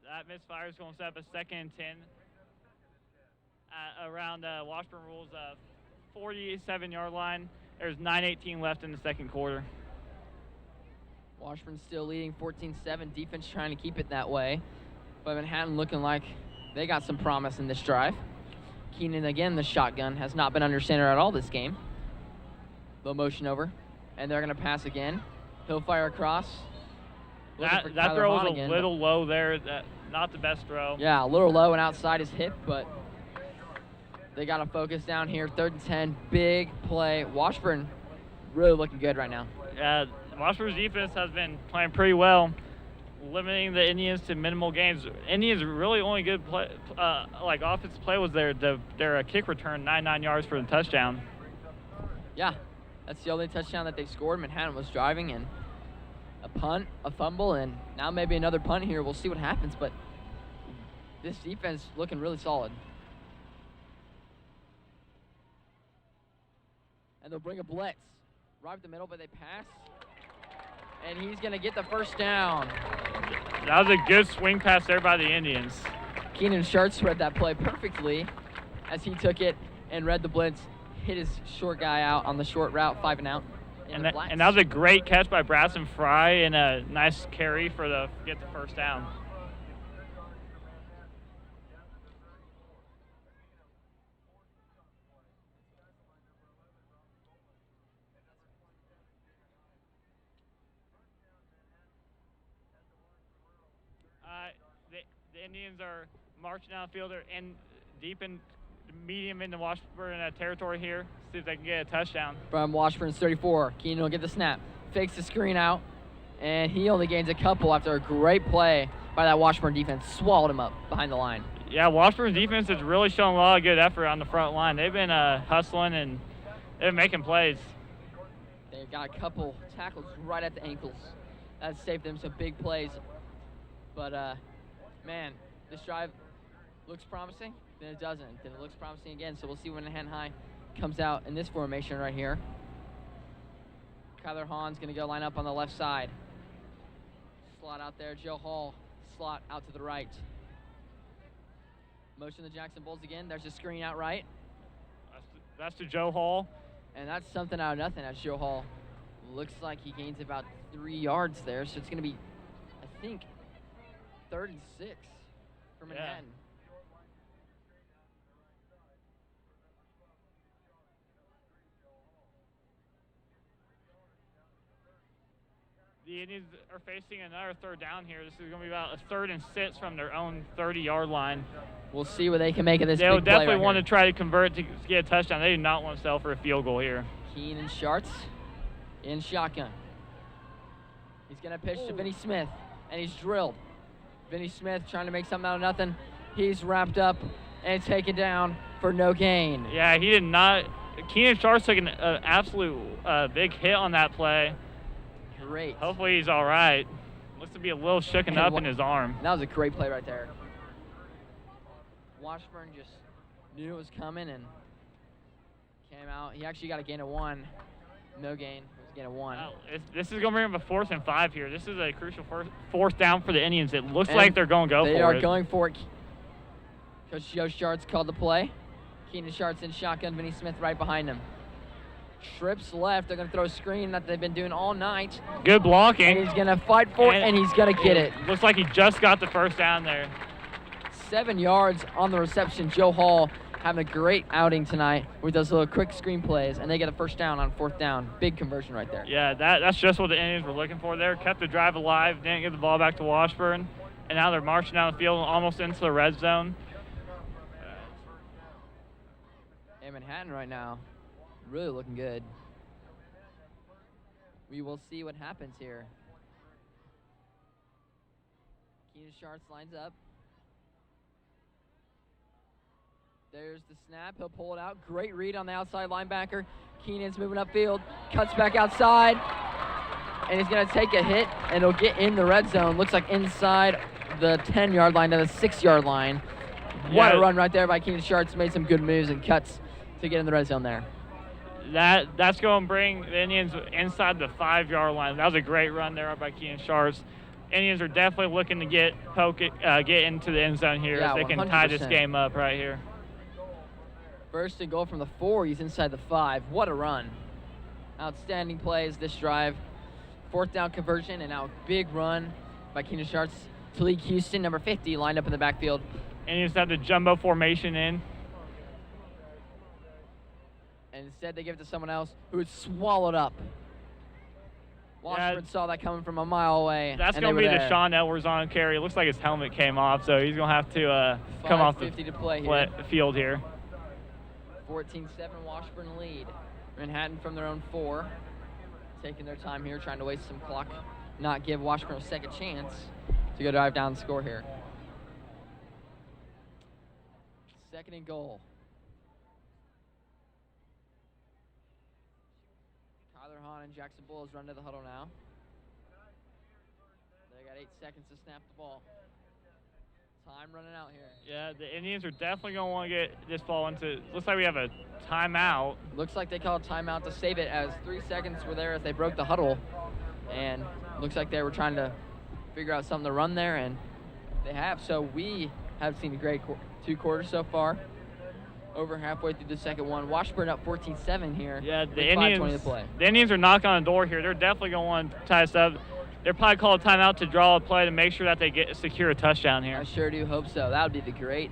That misfire is going to set up a 2nd and 10 around Washburn rules 47-yard line. There's 9:18 left in the second quarter. Washburn still leading 14-7. Defense trying to keep it that way. But Manhattan looking like they got some promise in this drive. Keenan, again, the shotgun, has not been under center at all this game. Low motion over. And they're going to pass again. He'll fire across. That throw was a little low there. Not the best throw. Yeah, a little low and outside his hip, but they got to focus down here. 3rd and 10, big play. Washburn really looking good right now. Yeah, Washburn's defense has been playing pretty well, limiting the Indians to minimal gains. Indians really only good play, offensive play was their kick return, 99 yards for the touchdown. Yeah, that's the only touchdown that they scored. Manhattan was driving, and a punt, a fumble, and now maybe another punt here. We'll see what happens, but this defense looking really solid. And they'll bring a blitz. Right up the middle, but they pass. And he's going to get the first down. That was a good swing pass there by the Indians. Keenan Sharts read that play perfectly as he took it and read the blitz, hit his short guy out on the short route, 5 and out. And that was a great catch by Braxton Fry and a nice carry for get the first down. The Indians are marching downfield. They're deep in medium into Washburn territory here. See if they can get a touchdown. From Washburn's 34, Keenan will get the snap. Fakes the screen out, and he only gains a couple after a great play by that Washburn defense. Swallowed him up behind the line. Yeah, Washburn's defense has really shown a lot of good effort on the front line. They've been hustling and they've been making plays. They've got a couple tackles right at the ankles. That saved them some big plays. But, man, this drive looks promising, then it doesn't. Then it looks promising again, so we'll see when Manhattan High comes out in this formation right here. Kyler Hahn's going to go line up on the left side. Slot out there. Joe Hall, slot out to the right. Motion the Jackson Bulls again. There's a screen out right. That's to Joe Hall. And that's something out of nothing as Joe Hall looks like he gains about 3 yards there. So it's going to be, I think, 3rd and 6 for Manhattan. The Indians are facing another third down here. This is going to be about a 3rd and 6 from their own 30-yard line. We'll see what they can make of this. They'll big play definitely right want here. to try to convert to get a touchdown. They do not want to settle for a field goal here. Keenan Schartz in shotgun. He's going to pitch to Vinny Smith, and he's drilled. Vinny Smith trying to make something out of nothing. He's wrapped up and taken down for no gain. Yeah, he did not. Keenan Schartz took an absolute big hit on that play. Great. Hopefully he's all right. Looks to be a little shooken up in his arm. That was a great play right there. Washburn just knew it was coming and came out. He actually got a gain of 1. No gain. It was a gain of 1. This is going to bring him a 4th and 5 here. This is a crucial 4th down for the Indians. It looks And like they're going to go for it. They are going for it. Coach Joe Schartz called the play. Keenan Schartz in shotgun. Vinny Smith right behind him. Trips left. They're going to throw a screen that they've been doing all night. Good blocking. And he's going to fight for it, and he's going to get it. Looks like he just got the 1st down there. 7 yards on the reception. Joe Hall having a great outing tonight with those little quick screen plays, and they get a 1st down on 4th down. Big conversion right there. Yeah, that's just what the Indians were looking for there. Kept the drive alive, didn't get the ball back to Washburn, and now they're marching down the field almost into the red zone. And Manhattan right now, really looking good. We will see what happens here. Keenan Schartz lines up. There's the snap. He'll pull it out. Great read on the outside linebacker. Keenan's moving upfield. Cuts back outside. And he's going to take a hit, and it'll get in the red zone. Looks like inside the 10-yard line to the 6-yard line. What a run right there by Keenan Schartz. Made some good moves and cuts to get in the red zone there. That's going to bring the Indians inside the 5-yard line. That was a great run there by Keenan Schartz. Indians are definitely looking to get into the end zone here. Yeah, if they can 100%. tie this game up right here. 1st and goal from the 4. He's inside the 5. What a run. Outstanding plays this drive. 4th down conversion, and now a big run by Keenan Schartz. Talik Houston, number 50, lined up in the backfield. Indians have the jumbo formation in. And instead they give it to someone else who is swallowed up. Washburn saw that coming from a mile away. That's going to be the Sean Edwards on carry. It looks like his helmet came off, so he's going to have to come off the field here. 14-7 Washburn lead. Manhattan from their own 4. Taking their time here, trying to waste some clock. Not give Washburn a second chance to go drive down the score here. 2nd and goal. Tyler Hahn and Jackson Bulls run to the huddle now. They got 8 seconds to snap the ball. Time running out here. Yeah, the Indians are definitely going to want to get this ball into. Looks like we have a timeout. Looks like they called timeout to save it, as 3 seconds were there as they broke the huddle. And looks like they were trying to figure out something to run there, and they have. So we have seen a great 2 quarters so far. Over halfway through the second one. Washburn up 14-7 here. Yeah, the Indians are knocking on the door here. They're definitely going to want to tie us up. They'll probably call a timeout to draw a play to make sure that they secure a touchdown here. I sure do hope so. That would be the great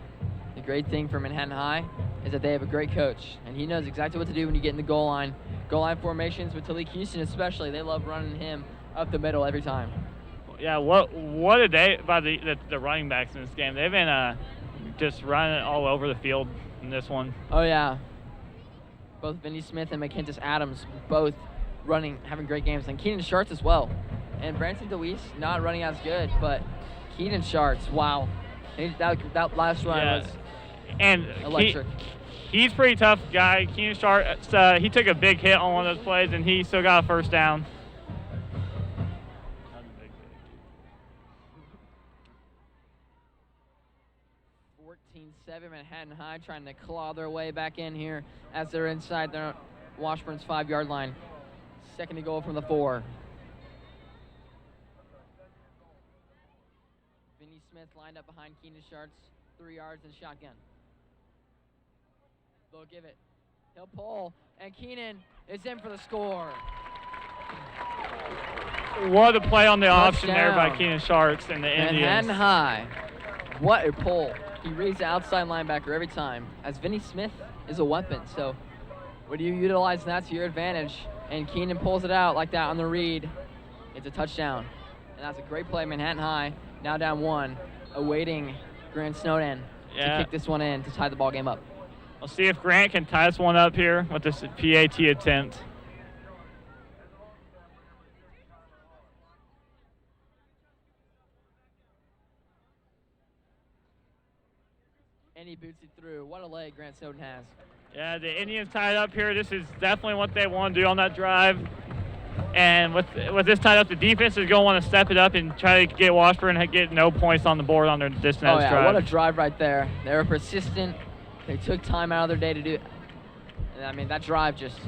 thing for Manhattan High is that they have a great coach, and he knows exactly what to do when you get in the goal line. Goal line formations with Talik Houston especially. They love running him up the middle every time. Yeah, what a day by the running backs in this game. They've been just running all over the field in this one. Oh, yeah. Both Vinny Smith and McKintis Adams both having great games, and Keenan Schartz as well. And Branson DeWeese not running as good, but Keenan Schartz, wow. That last run was electric. He's a pretty tough guy. Keenan Schartz, he took a big hit on one of those plays, and he still got a 1st down. 14-7 Manhattan High trying to claw their way back in here as they're inside their Washburn's 5-yard line. 2nd and goal from the 4. Vinny Smith lined up behind Keenan Schartz, 3 yards and shotgun. They'll give it. He'll pull, and Keenan is in for the score. What a play on the option there by Keenan Schartz and the Indians. Manhattan High. What a pull. He reads the outside linebacker every time, as Vinny Smith is a weapon. So when you utilize that to your advantage, and Keenan pulls it out like that on the read, It's a touchdown. And that's a great play. Manhattan High now down 1, awaiting Grant Snowden to kick this one in to tie the ball game up. We'll see if Grant can tie this one up here with this PAT attempt. And he boots it through. What a leg Grant Snowden has. Yeah, the Indians tied up here. This is definitely what they want to do on that drive. And with this tied up, the defense is going to want to step it up and try to get Washburn and get no points on the board on their this next drive. What a drive right there. They were persistent. They took time out of their day to do it. And, I mean, that drive just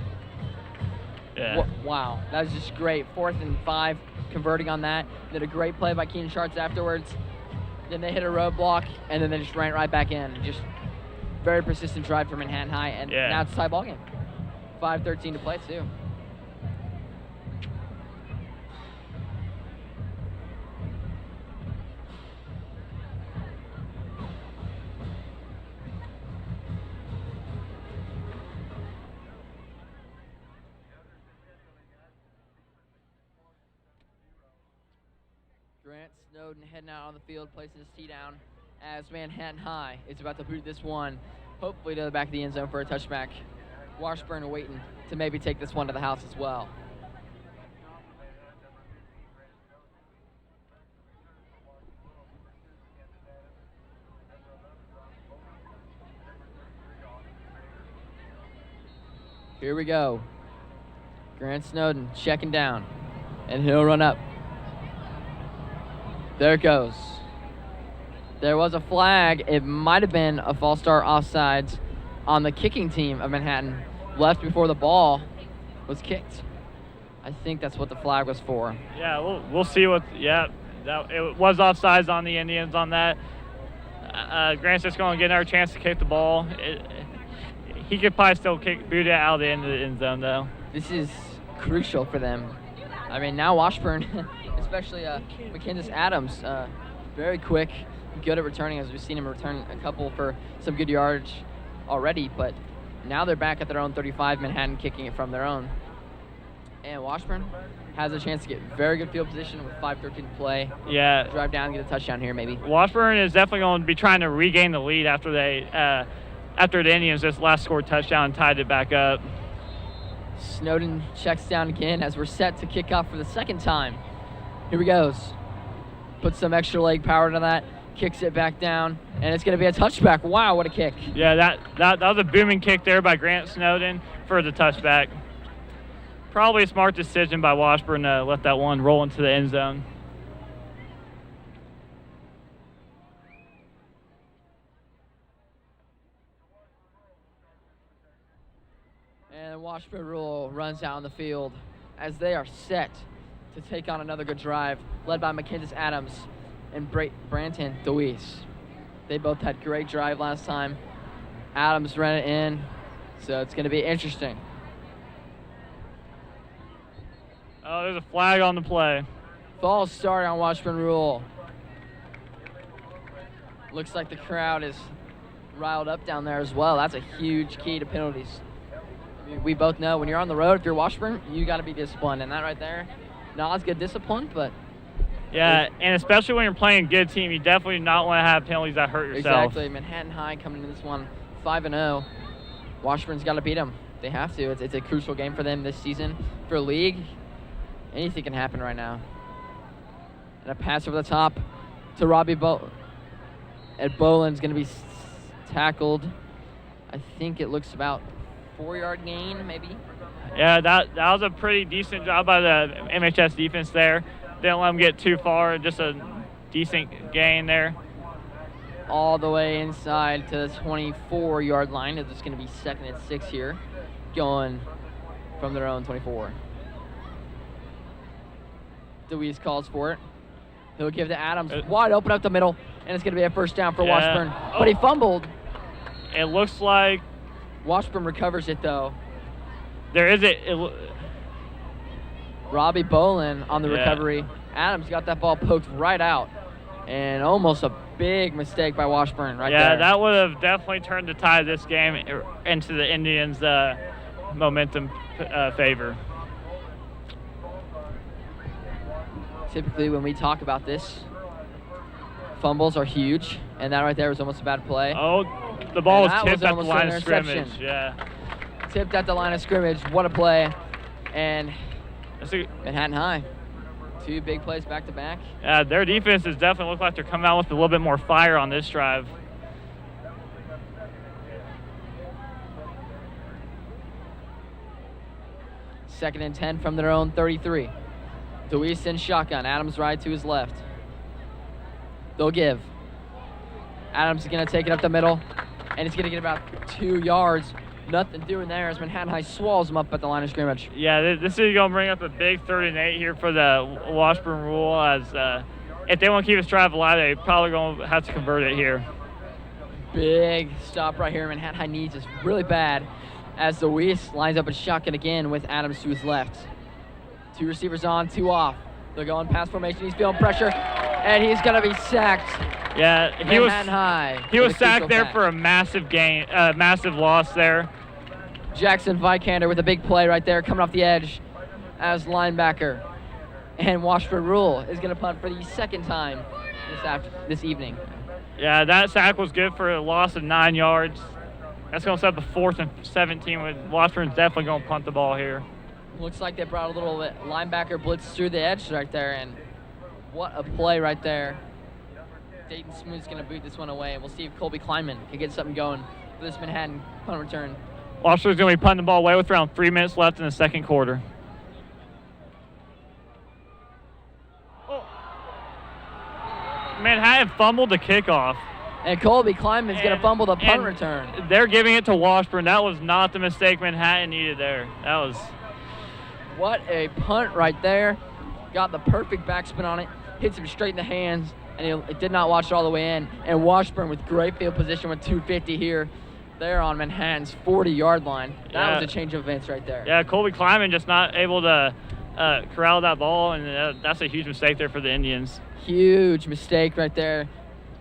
wow. That was just great. 4th and 5, converting on that. Did a great play by Keenan Sharts afterwards. Then they hit a roadblock, and then they just ran right back in. Just very persistent drive for Manhattan High, and now it's a tie ball game. 5:13 to play, too. Grant Snowden heading out on the field, placing his tee down as Manhattan High is about to boot this one, hopefully to the back of the end zone for a touchback. Washburn waiting to maybe take this one to the house as well. Here we go. Grant Snowden checking down, and he'll run up. There it goes. There was a flag. It might have been a false start offsides on the kicking team of Manhattan. Left before the ball was kicked. I think that's what the flag was for. Yeah, we'll see what. Yeah, it was offsides on the Indians on that. Grant's just going to get another chance to kick the ball. He could probably still boot it out of the end zone though. This is crucial for them. I mean, now Washburn, especially Mackenzie Adams, very quick, good at returning, as we've seen him return a couple for some good yardage already, but now they're back at their own 35, Manhattan kicking it from their own. And Washburn has a chance to get very good field position with 5:13 to play. Yeah. Drive down and get a touchdown here maybe. Washburn is definitely going to be trying to regain the lead after after the Indians just last scored touchdown and tied it back up. Snowden checks down again as we're set to kick off for the second time. Here he goes. Put some extra leg power to that. Kicks it back down, and it's going to be a touchback. Wow, what a kick. Yeah, that was a booming kick there by Grant Snowden for the touchback. Probably a smart decision by Washburn to let that one roll into the end zone. And Washburn Rule runs out on the field as they are set to take on another good drive, led by Mackenzie Adams and Branton DeWeese. They both had great drive last time. Adams ran it in, so it's going to be interesting. Oh, there's a flag on the play. False start on Washburn Rule. Looks like the crowd is riled up down there as well. That's a huge key to penalties. We both know when you're on the road, if you're Washburn, you got to be disciplined. And that right there, not as good discipline, but... Yeah, and especially when you're playing a good team, you definitely do not want to have penalties that hurt yourself. Exactly. Manhattan High coming into this one 5-0. Washburn's got to beat them. They have to. It's a crucial game for them this season. For league, anything can happen right now. And a pass over the top to Robbie and Boland's going to be tackled. I think it looks about 4-yard gain, maybe. Yeah, that was a pretty decent job by the MHS defense there. Didn't let them get too far, just a decent gain there. All the way inside to the 24-yard line. It's going to be 2nd and 6 here, going from their own 24. DeWeese calls for it. He'll give to Adams, wide open up the middle, and it's going to be a first down for Washburn. But he fumbled. It looks like Washburn recovers it, though. There is Robbie Boland on the recovery. Adams got that ball poked right out. And almost a big mistake by Washburn right there. Yeah, that would have definitely turned the tide of this game into the Indians' momentum favor. Typically, when we talk about this, fumbles are huge, and that right there was almost a bad play. Oh, the ball And was that tipped was at the almost line an of scrimmage. interception. Yeah. Tipped at the line of scrimmage. What a play. And That's a, Manhattan High. 2 big plays back to back. their defense has definitely looked like they're coming out with a little bit more fire on this drive. Second and 10 from their own 33. Deweese in shotgun. Adams right to his left. They'll give. Adams is going to take it up the middle, and he's going to get about 2 yards. Nothing doing there as Manhattan High swallows him up at the line of scrimmage. Yeah, this is going to bring up a big 3rd and 8 here for the Washburn rule, as if they want to keep this drive alive, they're probably going to have to convert it here. Big stop right here. Manhattan High needs this really bad as Deweese lines up in shotgun again with Adams to his left. 2 receivers on, 2 off. They're going pass formation. He's feeling pressure, and he's going to be sacked. Yeah, Manhattan High. He was sacked there sack. for a massive gain, massive loss there. Jackson Vikander with a big play right there coming off the edge as linebacker. And Washburn Rule is going to punt for the 2nd time this evening. Yeah, that sack was good for a loss of 9 yards. That's going to set up a 4th and 17. With Washburn's definitely going to punt the ball here. Looks like they brought a little bit linebacker blitz through the edge right there, and what a play right there. Dayton Smoot's going to boot this one away, and we'll see if Colby Kleinman can get something going for this Manhattan punt return. Washburn's going to be punting the ball away with around 3 minutes left in the 2nd quarter. Oh. Manhattan fumbled the kickoff. And Colby Kleinman's going to fumble the punt return. They're giving it to Washburn. That was not the mistake Manhattan needed there. That was... What a punt right there. Got the perfect backspin on it. Hits him straight in the hands, and it did not watch it all the way in. And Washburn with great field position with 250 here. They're on Manhattan's 40-yard line. That was a change of events right there. Yeah, Colby Kleinman just not able to corral that ball, and that's a huge mistake there for the Indians. Huge mistake right there.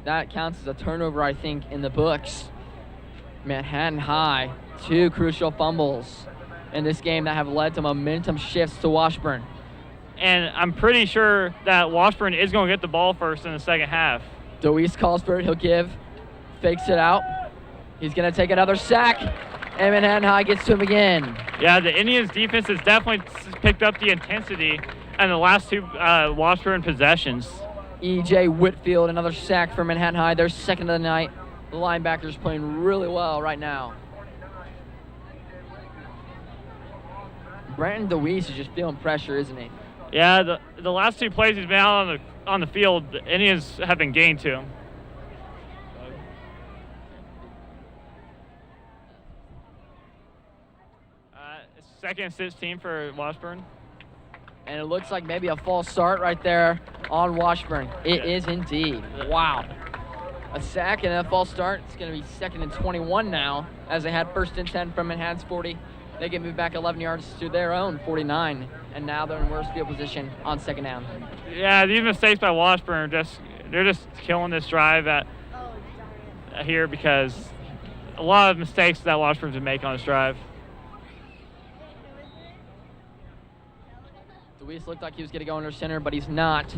That counts as a turnover, I think, in the books. Manhattan High, 2 crucial fumbles in this game that have led to momentum shifts to Washburn. And I'm pretty sure that Washburn is going to get the ball first in the 2nd half. Deweese calls for it. He'll give. Fakes it out. He's going to take another sack. And Manhattan High gets to him again. Yeah, the Indians' defense has definitely picked up the intensity in the last 2 Washburn possessions. E.J. Whitfield, another sack for Manhattan High. Their 2nd of the night. The linebacker's playing really well right now. Brandon Deweese is just feeling pressure, isn't he? Yeah, the last 2 plays he's been out on the field, the Indians have been gained to him. It's 2nd and 16 for Washburn. And it looks like maybe a false start right there on Washburn. It is indeed. Wow. A sack and a false start. It's going to be 2nd and 21 now, as they had 1st and 10 from Manhattan's 40. They get moved back 11 yards to their own 49, and now they're in worse field position on 2nd down. Yeah, these mistakes by Washburn they're just killing this drive here, because a lot of mistakes that Washburn's been making on this drive. Deweese looked like he was going to go under center, but he's not.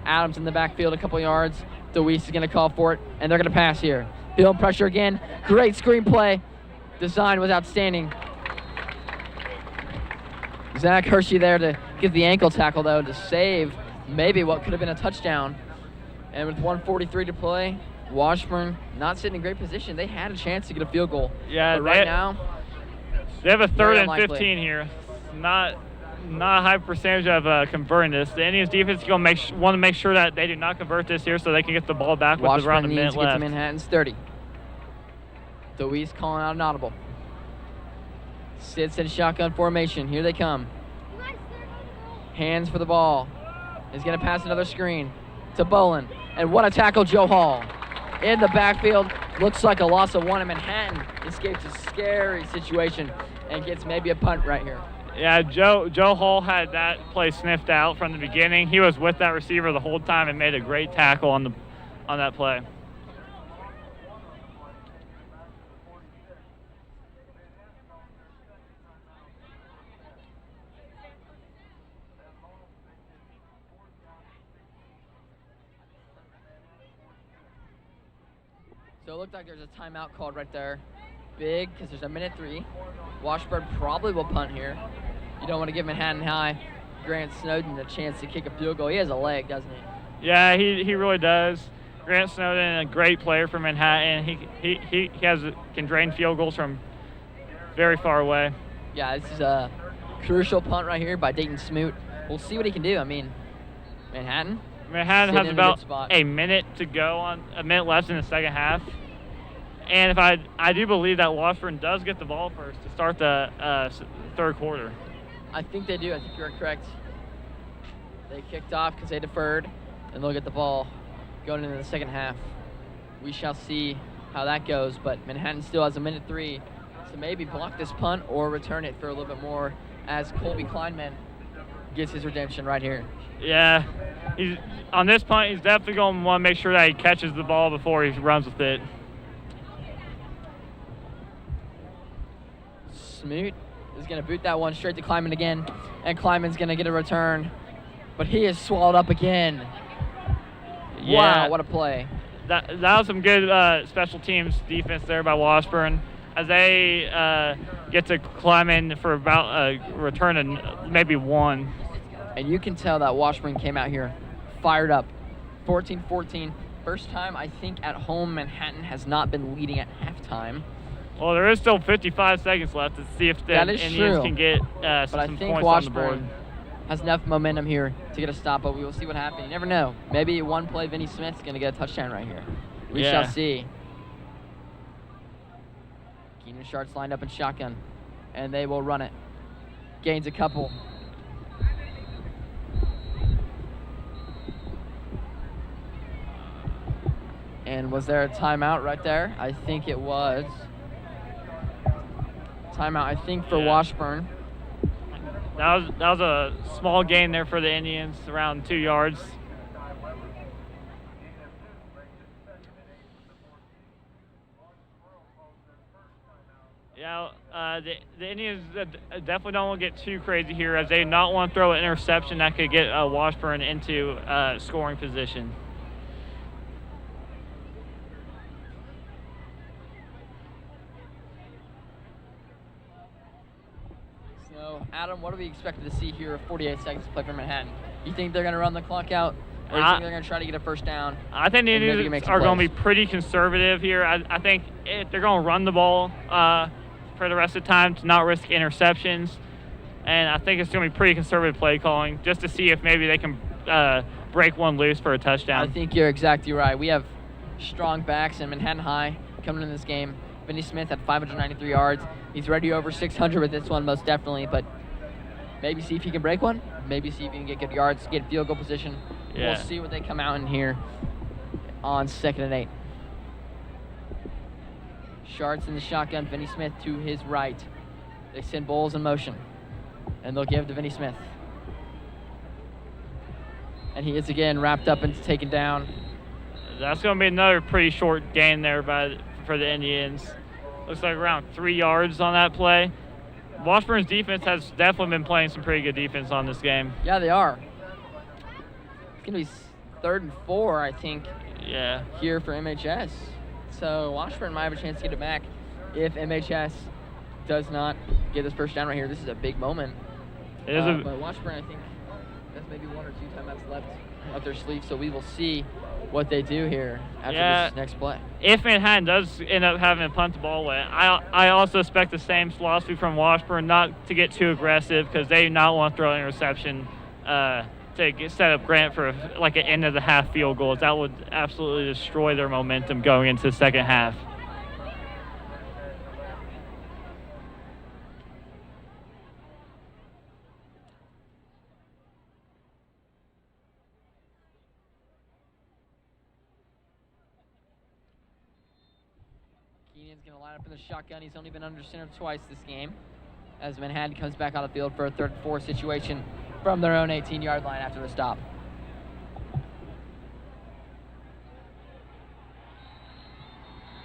Adams in the backfield a couple yards. Deweese is going to call for it, and they're going to pass here. Field pressure again. Great screenplay. Design was outstanding. Zach Hershey there to get the ankle tackle, though, to save maybe what could have been a touchdown. And with 1:43 to play, Washburn not sitting in great position. They had a chance to get a field goal. Yeah, but right now, they have a 3rd very and unlikely. 15 here. Not a high percentage of converting this. The Indians defense is going to want to make sure that they do not convert this here, so they can get the ball back with around a Washburn needs minute to get left. to Manhattan's 30. Deweese calling out an audible. Sits in shotgun formation. Here they come. Hands for the ball. He's going to pass another screen to Bolin. And what a tackle, Joe Hall. In the backfield. Looks like a loss of 1, and Manhattan escapes a scary situation and gets maybe a punt right here. Yeah, Joe Hall had that play sniffed out from the beginning. He was with that receiver the whole time and made a great tackle on that play. it looked like there's a timeout called right there. Big, because there's a minute 3. Washburn probably will punt here. You don't want to give Manhattan High Grant Snowden a chance to kick a field goal. He has a leg, doesn't he? Yeah, he really does. Grant Snowden, a great player for Manhattan. He can drain field goals from very far away. Yeah, this is a crucial punt right here by Dayton Smoot. We'll see what he can do. I mean, Manhattan has about a minute to go, on a minute left in the second half. And if I do believe that Washburn does get the ball first to start the third quarter. I think they do. I think you're correct. They kicked off because they deferred, and they'll get the ball going into the second half. We shall see how that goes, but Manhattan still has a minute 3 to maybe block this punt or return it for a little bit more as Colby Kleinman gets his redemption right here. Yeah, on this punt, he's definitely going to want to make sure that he catches the ball before he runs with it. Smoot is going to boot that one straight to Kleinman again, and Kleinman's going to get a return, but he is swallowed up again. Yeah. Wow, what a play. That was some good special teams defense there by Washburn, as they get to Kleinman for about a return of maybe 1. And you can tell that Washburn came out here fired up. 14-14. First time, I think, at home Manhattan has not been leading at halftime. Well, there is still 55 seconds left to see if the Indians can get some points on the board. Has enough momentum here to get a stop, but we will see what happens. You never know. Maybe one play, Vinny Smith's going to get a touchdown right here. We shall see. Keenan Shart's lined up in shotgun, and they will run it. Gains a couple. And was there a timeout right there? I think it was. Timeout, I think, for Washburn. That was a small gain there for the Indians, around 2 yards. Yeah, the Indians definitely don't want to get too crazy here, as they do not want to throw an interception that could get Washburn into scoring position. Adam, what are we expected to see here with 48 seconds to play for Manhattan? You think they're going to run the clock out, or do you think they're going to try to get a first down? I think the Indians are going to be pretty conservative here. I think they're going to run the ball for the rest of the time to not risk interceptions. And I think it's going to be pretty conservative play calling just to see if maybe they can break one loose for a touchdown. I think you're exactly right. We have strong backs in Manhattan High coming in this game. Vinny Smith had 593 yards. He's ready over 600 with this one, most definitely, but maybe see if he can break one. Maybe see if he can get good yards, get field goal position. Yeah. We'll see what they come out in here on 2nd and 8. Sharts in the shotgun, Vinny Smith to his right. They send Bowles in motion, and they'll give to Vinny Smith. And he is again wrapped up and taken down. That's going to be another pretty short gain there for the Indians. Looks like around 3 yards on that play. Washburn's defense has definitely been playing some pretty good defense on this game. Yeah, they are. It's going to be 3rd and 4, I think, here for MHS. So Washburn might have a chance to get it back if MHS does not get this first down right here. This is a big moment. It is but Washburn, I think, has maybe 1 or 2 timeouts left up their sleeve, so we will see what they do here after this next play. If Manhattan does end up having to punt the ball away, I also expect the same philosophy from Washburn, not to get too aggressive, because they do not want to throw an interception to set up Grant for like an end of the half field goal. That would absolutely destroy their momentum going into the second half. Keenan's going to line up in the shotgun. He's only been under center twice this game, as Manhattan comes back on the field for a 3rd and 4 situation from their own 18-yard line after the stop.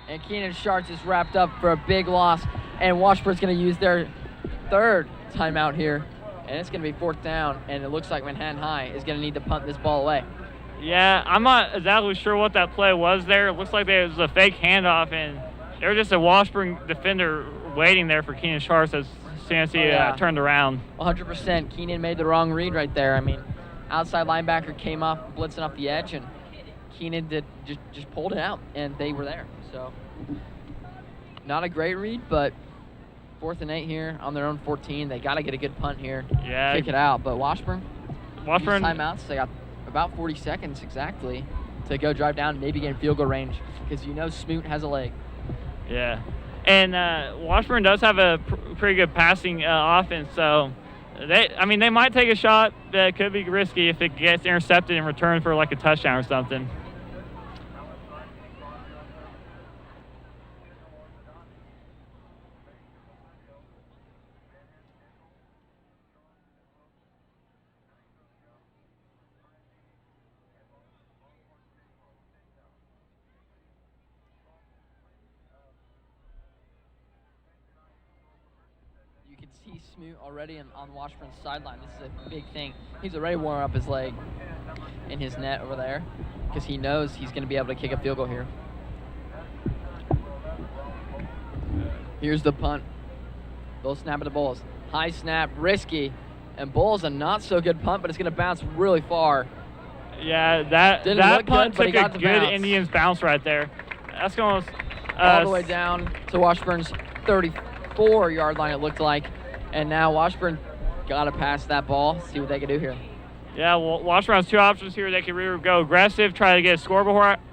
And Keenan Sharts is wrapped up for a big loss, and Washburn's going to use their 3rd timeout here, and it's going to be 4th down, and it looks like Manhattan High is going to need to punt this ball away. Yeah, I'm not exactly sure what that play was there. It looks like it was a fake handoff, and there was just a Washburn defender waiting there for Keenan Sharps as soon as he turned around. 100%. Keenan made the wrong read right there. I mean, outside linebacker came off, blitzing off the edge, and Keenan just pulled it out, and they were there. So, not a great read, but 4th and 8 here on their own 14. They got to get a good punt here. Yeah. Kick it out. But Washburn timeouts. They got about 40 seconds exactly to go drive down, maybe get in field goal range, because Smoot has a leg. Yeah. And Washburn does have a pretty good passing offense, so they might take a shot that could be risky if it gets intercepted in return for like a touchdown or something. You can see Smoot already on Washburn's sideline. This is a big thing. He's already warming up his leg in his net over there because he knows he's going to be able to kick a field goal here. Here's the punt. They'll snap at the Bulls. High snap, risky. And Bulls a not so good punt, but it's going to bounce really far. Yeah, that punt took a good Indians bounce right there. That's going all the way down to Washburn's 34-yard line, it looked like. And now Washburn got to pass that ball, see what they can do here. Yeah, well, Washburn has two options here. They can either go aggressive, try to get a score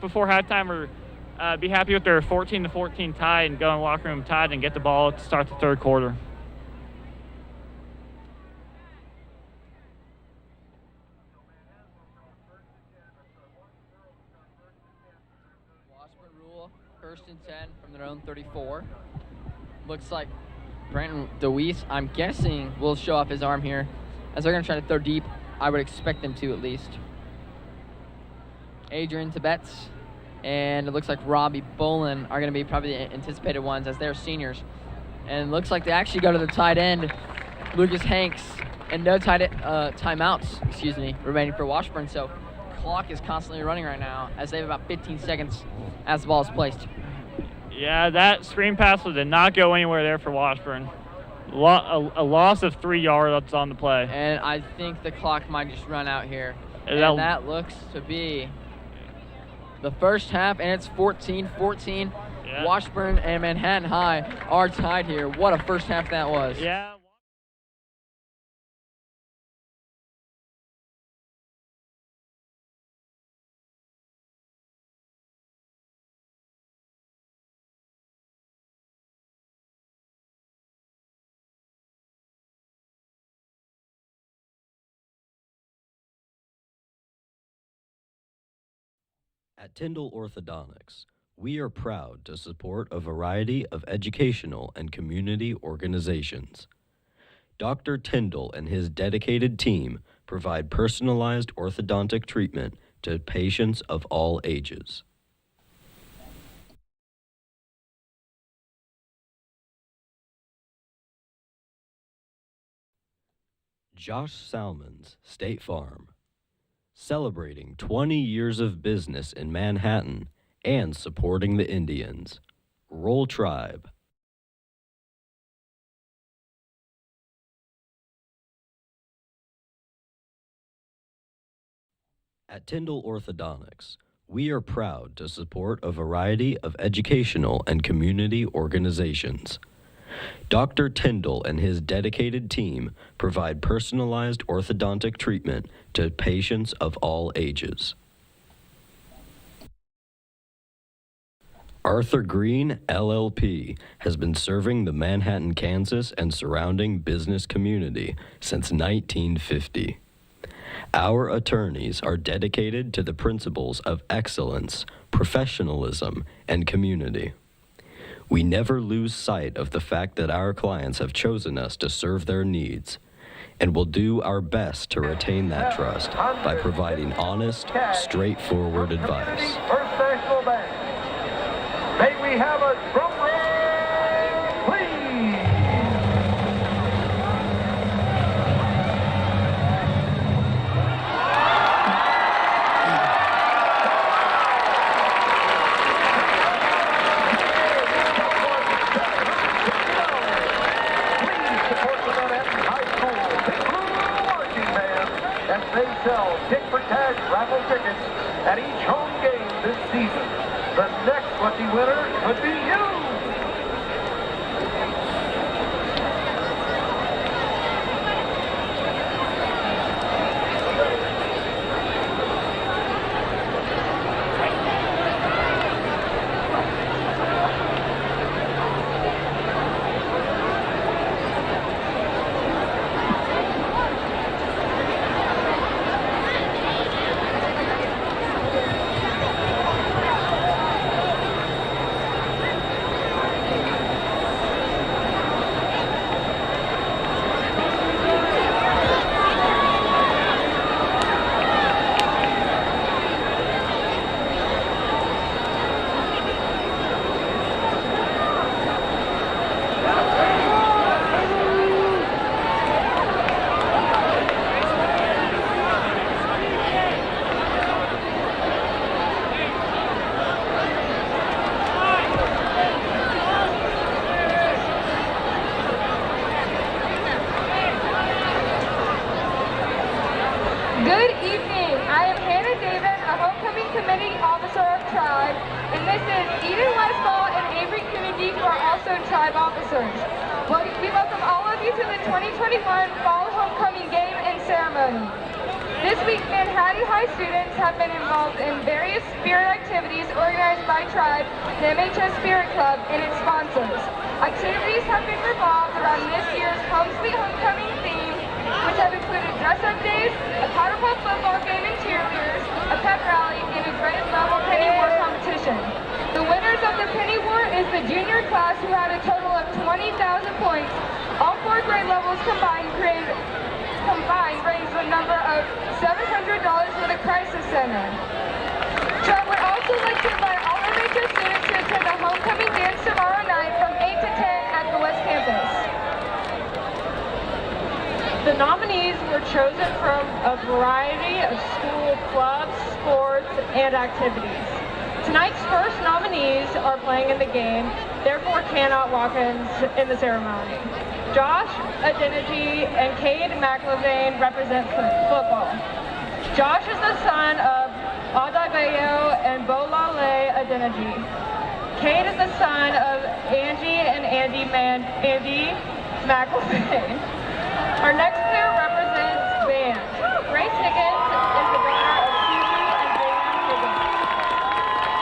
before halftime, or be happy with their 14-14 tie and go in the locker room tied and get the ball to start the third quarter. Washburn rule, 1st and 10 from their own 34. Looks like Brandon DeWeese, I'm guessing, will show off his arm here. As they're going to try to throw deep, I would expect them to at least. Adrian Tibbetts and it looks like Robbie Bolin are going to be probably the anticipated ones as they're seniors. And it looks like they actually go to the tight end, Lucas Hanks, and no timeouts, remaining for Washburn. So clock is constantly running right now as they have about 15 seconds as the ball is placed. Yeah, that screen pass did not go anywhere there for Washburn. A loss of 3 yards on the play. And I think the clock might just run out here. And that looks to be the first half, and it's 14-14. Yeah. Washburn and Manhattan High are tied here. What a first half that was. Yeah. At Tyndall Orthodontics, we are proud to support a variety of educational and community organizations. Dr. Tyndall and his dedicated team provide personalized orthodontic treatment to patients of all ages. Josh Salmons, State Farm. Celebrating 20 years of business in Manhattan and supporting the Indians. Roll Tribe. At Tyndall Orthodontics, we are proud to support a variety of educational and community organizations. Dr. Tyndall and his dedicated team provide personalized orthodontic treatment to patients of all ages. Arthur Green, LLP, has been serving the Manhattan, Kansas, and surrounding business community since 1950. Our attorneys are dedicated to the principles of excellence, professionalism, and community. We never lose sight of the fact that our clients have chosen us to serve their needs, and will do our best to retain that trust by providing honest, straightforward advice. First National Bank. May we have a drum roll, please? they sell tick for tag raffle tickets at each home game this season. The next lucky winner could be you. Good evening. I am Hannah David, a homecoming committee officer of Tribe, and this is Eden Westfall and Avery Kennedy, who are also Tribe officers. Well, we welcome all of you to the 2021 Fall Homecoming Game and Ceremony. This week, Manhattan High students have been involved in various spirit activities organized by Tribe, the MHS Spirit Club, and its sponsors. Activities have been revolved around this year's Home Sweet Homecoming theme, which have included dress-up days, a powder puff football game and cheerleaders, a pep rally, and a grade level penny war competition. The winners of the penny war is the junior class, who had a total of 20,000 points. All 4 grade levels combined raised the number of $700 for the Crisis Center. Tribe would also like to invite all MHS students to attend the homecoming dance tomorrow night from 8 to 10 at the West Campus. The nominees were chosen from a variety of school clubs, sports, and activities. Tonight's first nominees are playing in the game, therefore cannot walk in the ceremony. Josh Adeniji and Cade McLevane represent football. Josh is the son of Adabayo and Bolale Adeniji. Cade is the son of Angie and Andy McLevane. Our next player represents band. Grace Higgins is the daughter of Susie and Jaden Higgins.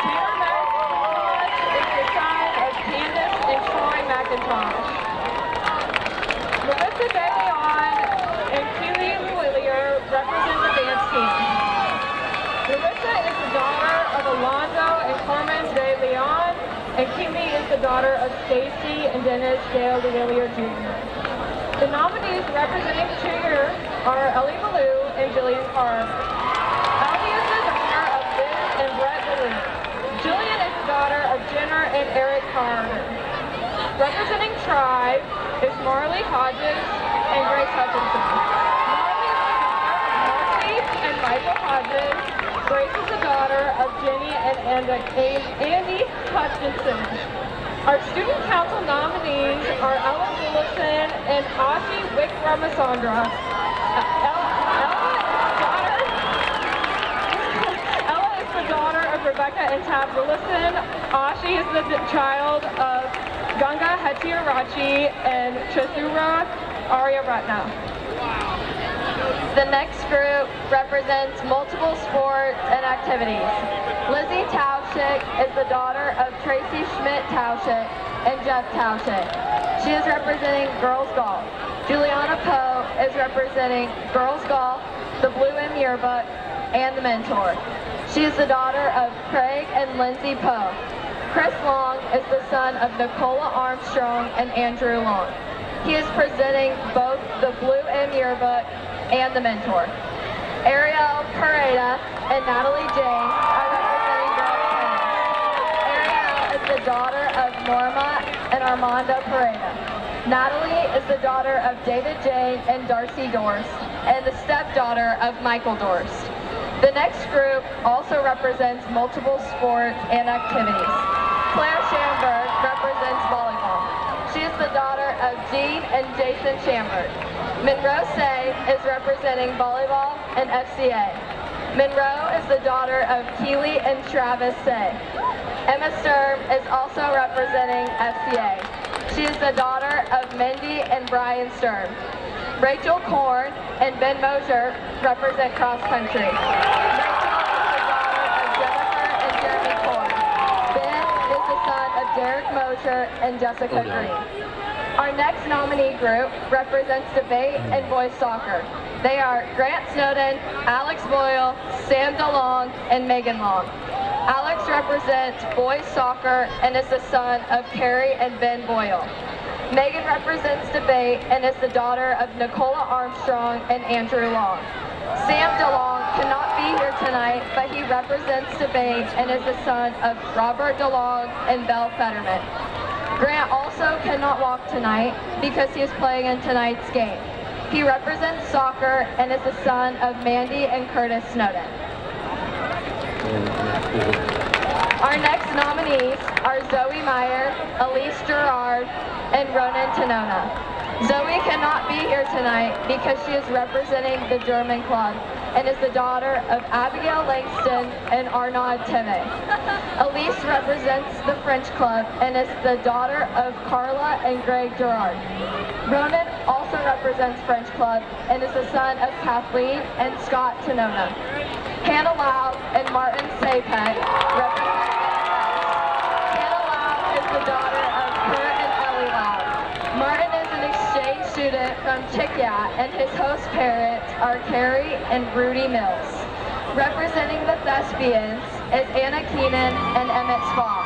Taylor McIntosh is the son of Candace and Troy McIntosh. Melissa De Leon and Keely Willier represent the dance team. Melissa is the daughter of Alonzo and Carmen De Leon, and Keely is the daughter of Stacy and Dennis De Willier Jr. The nominees representing cheer are Ellie Ballou and Jillian Carr. Ellie is the daughter of Liz and Brett Ballou. Jillian is the daughter of Jenner and Eric Carter. Representing Tribe is Marley Hodges and Grace Hutchinson. Marley is the daughter of Marcy and Michael Hodges. Grace is the daughter of Jenny and Andy Hutchinson. Our student council nominees are Ella Willison and Ashi Wickramasandra. Ella is the daughter of Rebecca and Tab Willison. Ashi is the child of Ganga Hetiarachi and Chathura Aryaratna. The next group represents multiple sports and activities. Lizzie Tauschik is the daughter of Tracy Schmidt Tauschik and Jeff Tauschik. She is representing girls golf. Juliana Poe is representing girls golf, the Blue M Yearbook, and the Mentor. She is the daughter of Craig and Lindsay Poe. Chris Long is the son of Nicola Armstrong and Andrew Long. He is presenting both the Blue M Yearbook and the Mentor. Ariel Pareda and Natalie Jane are representing girls tennis. Ariel is the daughter of Norma and Armando Pareda. Natalie is the daughter of David Jane and Darcy Dorst, and the stepdaughter of Michael Dorst. The next group also represents multiple sports and activities. Claire Schamberg represents volleyball. She She is the daughter of Jean and Jason Chambers. Monroe Say is representing volleyball and FCA. Monroe is the daughter of Keely and Travis Say. Emma Sturm is also representing FCA. She is the daughter of Mindy and Brian Sturm. Rachel Korn and Ben Mosier represent cross country. Rachel is the daughter of Jennifer and Jeremy Korn. Ben is the son of Derek Mosier and Jessica Green. Our next nominee group represents debate and boys soccer. They are Grant Snowden, Alex Boyle, Sam DeLong, and Megan Long. Alex represents boys soccer and is the son of Carrie and Ben Boyle. Megan represents debate and is the daughter of Nicola Armstrong and Andrew Long. Sam DeLong cannot be here tonight, but he represents debate and is the son of Robert DeLong and Belle Fetterman. Grant also cannot walk tonight because he is playing in tonight's game. He represents soccer and is the son of Mandy and Curtis Snowden. Our next nominees are Zoe Meyer, Elise Gerard, and Ronan Tanona. Zoe cannot be here tonight because she is representing the German club and is the daughter of Abigail Langston and Arnaud Teve. Elise represents the French club and is the daughter of Carla and Greg Gerard. Ronan also represents French club and is the son of Kathleen and Scott Tanona. Hannah Lau and Martin Sapek represent Hannah Lau is the daughter of Kurt and Ellie Lau. Martin is an exchange student from Chikyat, and his host parents are Carrie and Rudy Mills. Representing the Thespians is Anna Keenan and Emmett Spong.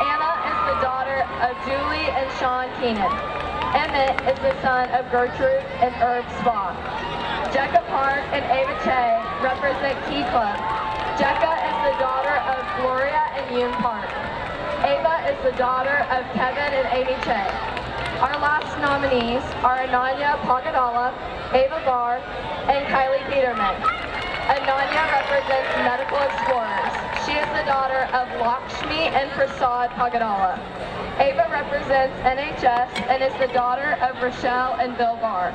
Anna is the daughter of Julie and Sean Keenan. Emmett is the son of Gertrude and Herb Spong. Jecca Park and Ava Che represent Key Club. Jecca is the daughter of Gloria and Yoon Park. Ava is the daughter of Kevin and Amy Che. Our last nominees are Ananya Pagadala, Ava Barr, and Kylie Peterman. Ananya represents Medical Explorers. She is the daughter of Lakshmi and Prasad Pagadala. Ava represents NHS and is the daughter of Rochelle and Bill Barr.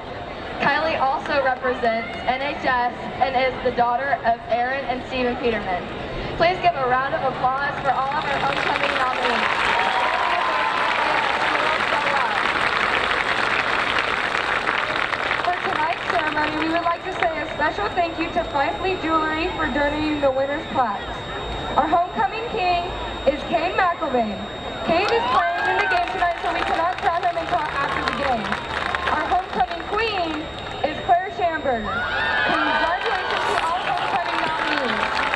Kylie also represents NHS and is the daughter of Aaron and Stephen Peterman. Please give a round of applause for all of our homecoming nominees. For tonight's ceremony, we would like to say a special thank you to Fifely Jewelry for donating the winner's plaques. Our homecoming king is Kane McElvain. Kane is playing in the game tonight, so we cannot crown him until after the game. Our homecoming queen is Claire Schamberger. Congratulations to all homecoming nominees.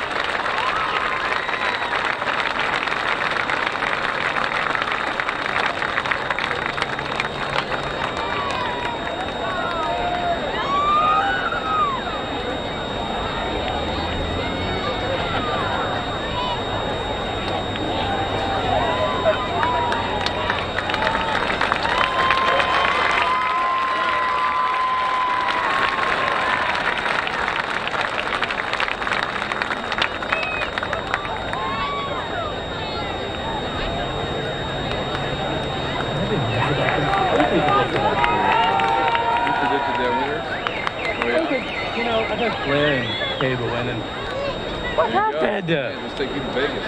What happened? Let's take you to Vegas.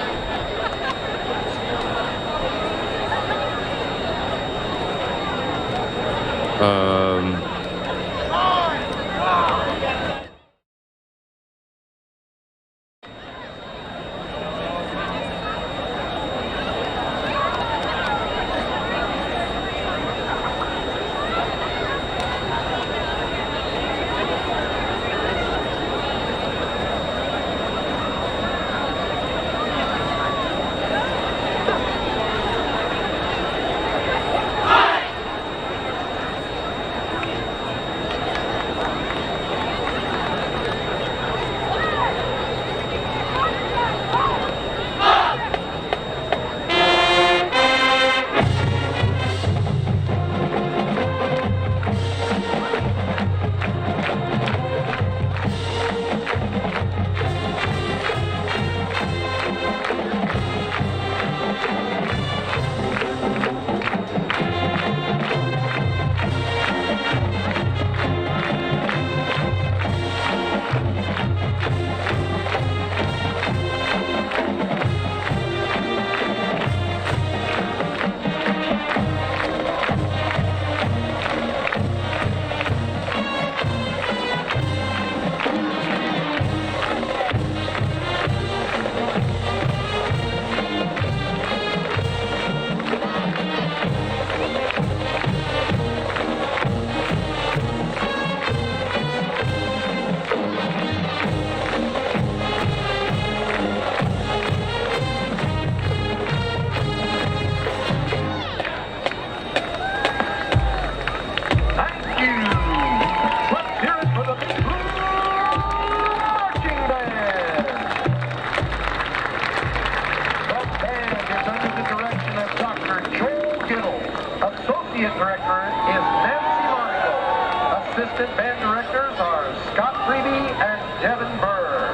Assistant band directors are Scott Freeby and Devin Burr.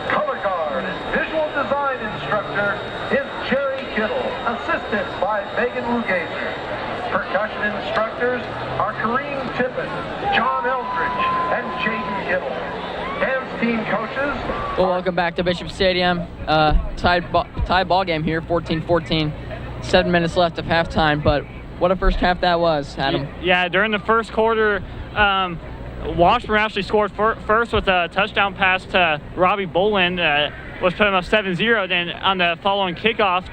Color guard and visual design instructor is Jerry Kittle, assisted by Megan Lugazer. Percussion instructors are Kareem Tippett, John Eldridge, and Jaden Kittle. Dance team coaches. Well, welcome back to Bishop Stadium. Tied ball game here, 14-14. 7 minutes left of halftime, but what a first half that was, Adam. Yeah, during the first quarter, Washburn actually scored first with a touchdown pass to Robbie Boland, was putting up 7-0. Then on the following kickoff,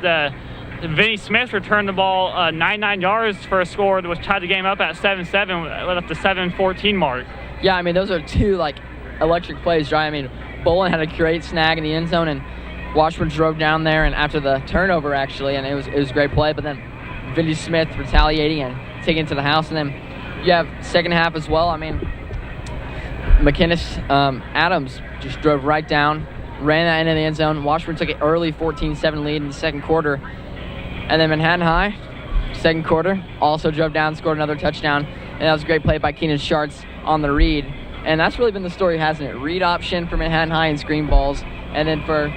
Vinny Smith returned the ball 99 yards for a score, which tied the game up at 7-7, led up the 7-14 mark. Yeah, I mean, those are two, electric plays, right? I mean, Boland had a great snag in the end zone, and Washburn drove down there, and after the turnover, actually, and it was a great play, but then Vinny Smith retaliating and taking it to the house, and then you have second half as well. I mean, McInnes Adams just drove right down, ran that into the end zone. Washburn took an early 14-7 lead in the second quarter. And then Manhattan High, second quarter, also drove down, scored another touchdown. And that was a great play by Keenan Schartz on the read. And that's really been the story, hasn't it? Read option for Manhattan High and screen balls. And then for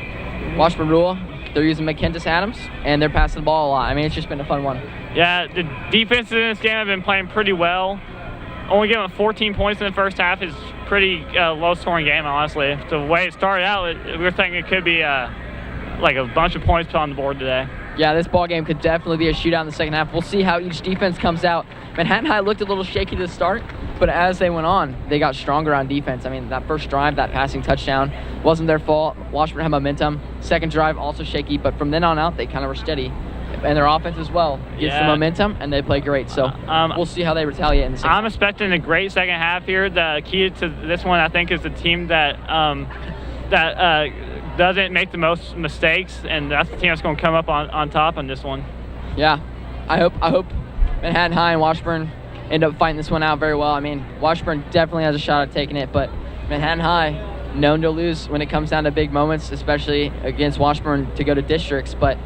Washburn Rule, they're using McInnes Adams, and they're passing the ball a lot. I mean, it's just been a fun one. Yeah, the defenses in this game have been playing pretty well. Only giving up 14 points in the first half is pretty low-scoring game, honestly. The way it started out, we were thinking it could be a bunch of points put on the board today. Yeah, this ball game could definitely be a shootout in the second half. We'll see how each defense comes out. Manhattan High looked a little shaky to start, but as they went on, they got stronger on defense. I mean, that first drive, that passing touchdown, wasn't their fault. Washburn had momentum. Second drive, also shaky, but from then on out, they kind of were steady. And their offense as well gets the momentum, and they play great. So we'll see how they retaliate in the second half. I'm expecting a great second half here. The key to this one, I think, is the team that doesn't make the most mistakes, and that's the team that's going to come up on top on this one. Yeah, I hope Manhattan High and Washburn end up fighting this one out very well. I mean, Washburn definitely has a shot at taking it, but Manhattan High, known to lose when it comes down to big moments, especially against Washburn to go to districts. But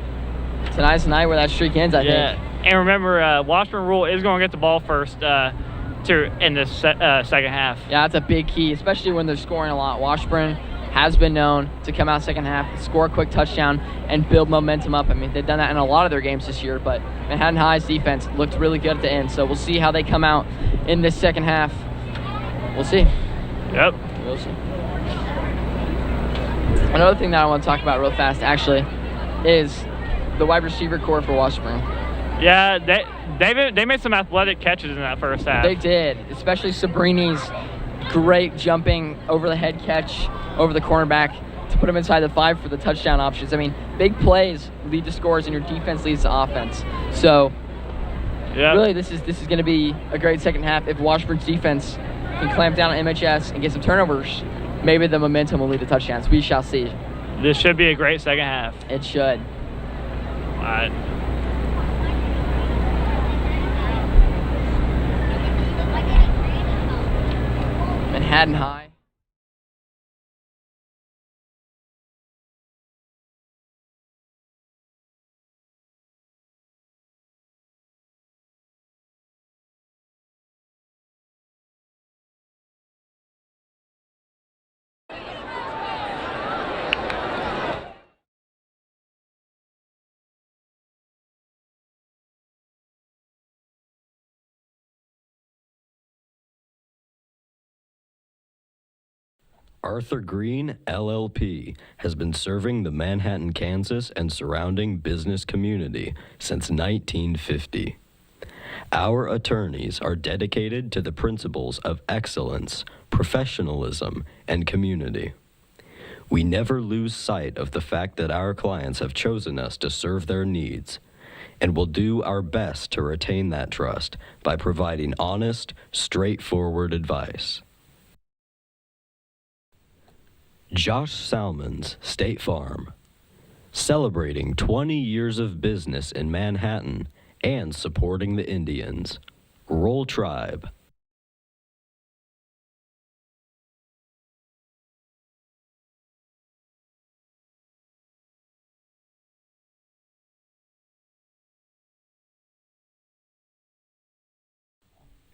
tonight's the night where that streak ends, I think. And remember, Washburn Rule is going to get the ball first in the second half. Yeah, that's a big key, especially when they're scoring a lot. Washburn has been known to come out second half, score a quick touchdown, and build momentum up. I mean, they've done that in a lot of their games this year, but Manhattan High's defense looked really good at the end, so we'll see how they come out in this second half. We'll see. Yep. We'll see. Another thing that I want to talk about real fast, actually, is the wide receiver core for Washburn. Yeah, they made some athletic catches in that first half. They did, especially Sabrini's great jumping over the head catch over the cornerback to put him inside the 5 for the touchdown options. I mean, big plays lead to scores, and your defense leads to offense. So, really, this is going to be a great second half. If Washburn's defense can clamp down on MHS and get some turnovers, maybe the momentum will lead to touchdowns. We shall see. This should be a great second half. It should. All right. Manhattan High. Arthur Green, LLP, has been serving the Manhattan, Kansas and surrounding business community since 1950. Our attorneys are dedicated to the principles of excellence, professionalism, and community. We never lose sight of the fact that our clients have chosen us to serve their needs, and will do our best to retain that trust by providing honest, straightforward advice. Josh Salmons, State Farm, celebrating 20 years of business in Manhattan and supporting the Indians. Roll Tribe.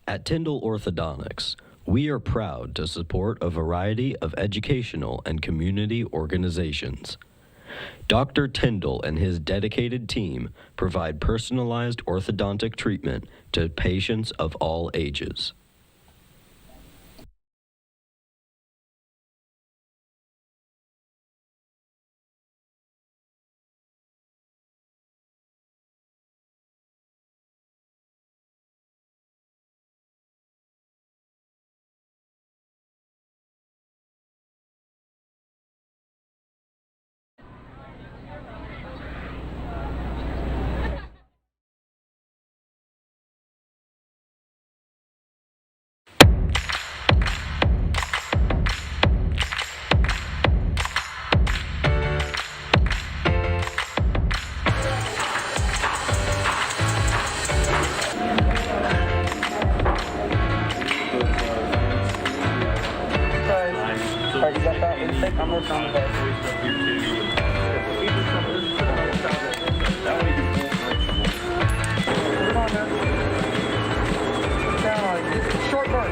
At Tyndall Orthodontics, We are proud to support a variety of educational and community organizations. Dr. Tyndall and his dedicated team provide personalized orthodontic treatment to patients of all ages. Short burn.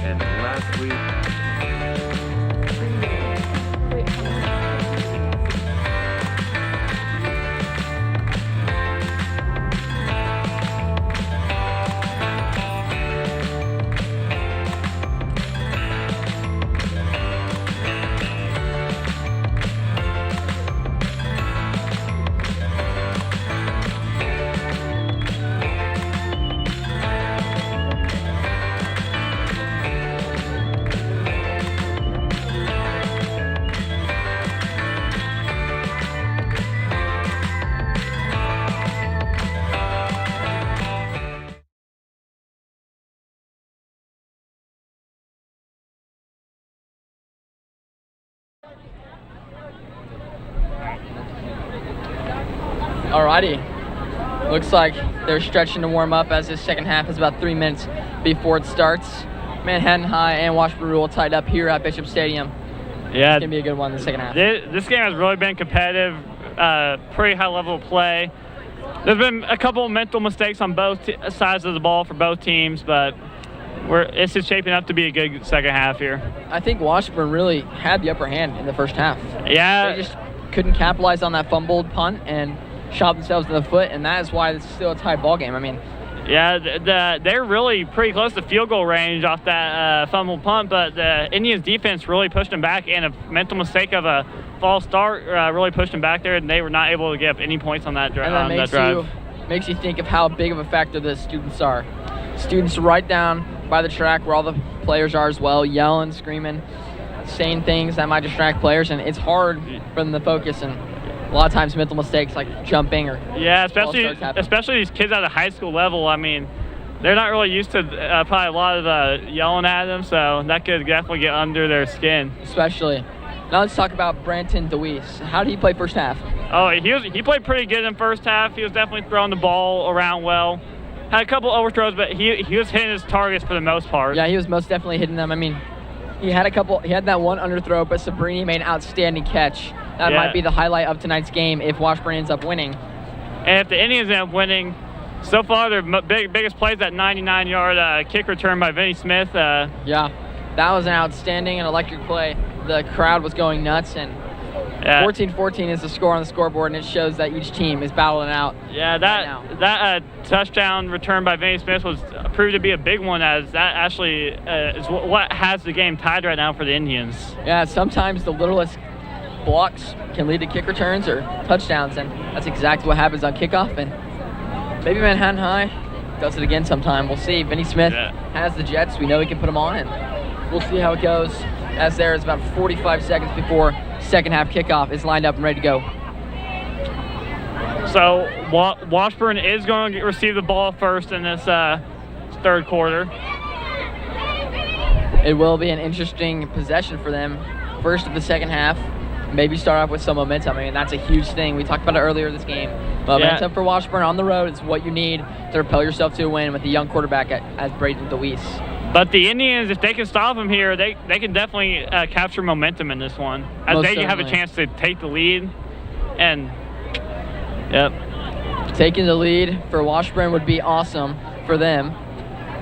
And last week, Alrighty. Looks like they're stretching to warm up as this second half is about 3 minutes before it starts. Manhattan High and Washburn all tied up here at Bishop Stadium. Yeah, It's going to be a good one in the second half. This game has really been competitive, pretty high level of play. There's been a couple of mental mistakes on both sides of the ball for both teams, but it's just shaping up to be a good second half here. I think Washburn really had the upper hand in the first half. Yeah. They just couldn't capitalize on that fumbled punt and shot themselves in the foot, and that is why it's still a tight ball game. I mean, yeah, they're really pretty close to field goal range off that fumbled punt, but the Indians defense really pushed them back, and a mental mistake of a false start really pushed them back there, and they were not able to get up any points on that, and that drive. Makes you think of how big of a factor the students are. Students right down by the track where all the players are as well, yelling, screaming, saying things that might distract players, and it's hard for them to focus, and a lot of times mental mistakes like jumping or especially these kids at the high school level. I mean, they're not really used to probably a lot of yelling at them, so that could definitely get under their skin. Especially. Now let's talk about Branton DeWeese. How did he play first half? Oh, he played pretty good in first half. He was definitely throwing the ball around well. Had a couple overthrows, but he was hitting his targets for the most part. Yeah, he was most definitely hitting them. I mean, he had that one underthrow, but Sabrini made an outstanding catch. That might be the highlight of tonight's game if Washburn ends up winning. And if the Indians end up winning, so far their biggest play is that 99-yard kick return by Vinny Smith. Yeah, that was an outstanding and electric play. The crowd was going nuts, and 14-14 is the score on the scoreboard, and it shows that each team is battling out. Yeah, that touchdown return by Vinny Smith was proved to be a big one, as that actually is what has the game tied right now for the Indians. Yeah, sometimes the littlest blocks can lead to kick returns or touchdowns, and that's exactly what happens on kickoff, and maybe Manhattan High does it again sometime. We'll see. Vinny Smith has the Jets. We know he can put them on, and we'll see how it goes, as there is about 45 seconds before second half kickoff is lined up and ready to go. So Washburn is going to receive the ball first in this third quarter. It will be an interesting possession for them. First of the second half. Maybe start off with some momentum. I mean, that's a huge thing. We talked about it earlier this game. Momentum for Washburn on the road is what you need to propel yourself to a win with a young quarterback as Braden DeWeese. But the Indians, if they can stop them here, they can definitely capture momentum in this one. As Most they have a certainly. chance to take the lead. And, yep. Taking the lead for Washburn would be awesome for them.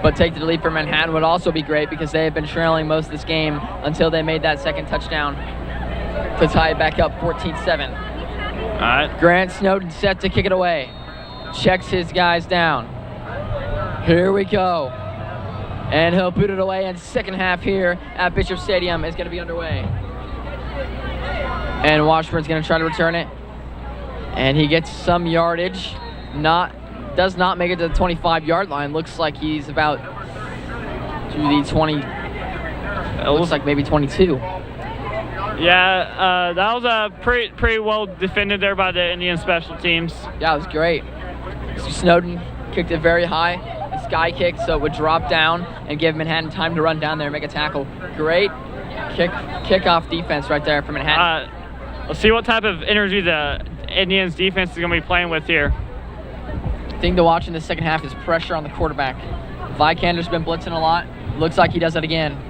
But taking the lead for Manhattan would also be great because they have been trailing most of this game until they made that second touchdown to tie it back up 14-7. All right. Grant Snowden set to kick it away. Checks his guys down. Here we go. And he'll boot it away, and second half here at Bishop Stadium is going to be underway. And Washburn's going to try to return it. And he gets some yardage. Does not make it to the 25-yard line. Looks like he's about to the 20. It looks like maybe 22. Yeah, that was pretty well defended there by the Indian special teams. Yeah, it was great. Snowden kicked it very high. A sky kick, so it would drop down and give Manhattan time to run down there and make a tackle. Great kickoff defense right there for Manhattan. Let's see what type of energy the Indians defense is going to be playing with here. Thing to watch in the second half is pressure on the quarterback. Vikander's been blitzing a lot. Looks like he does it again.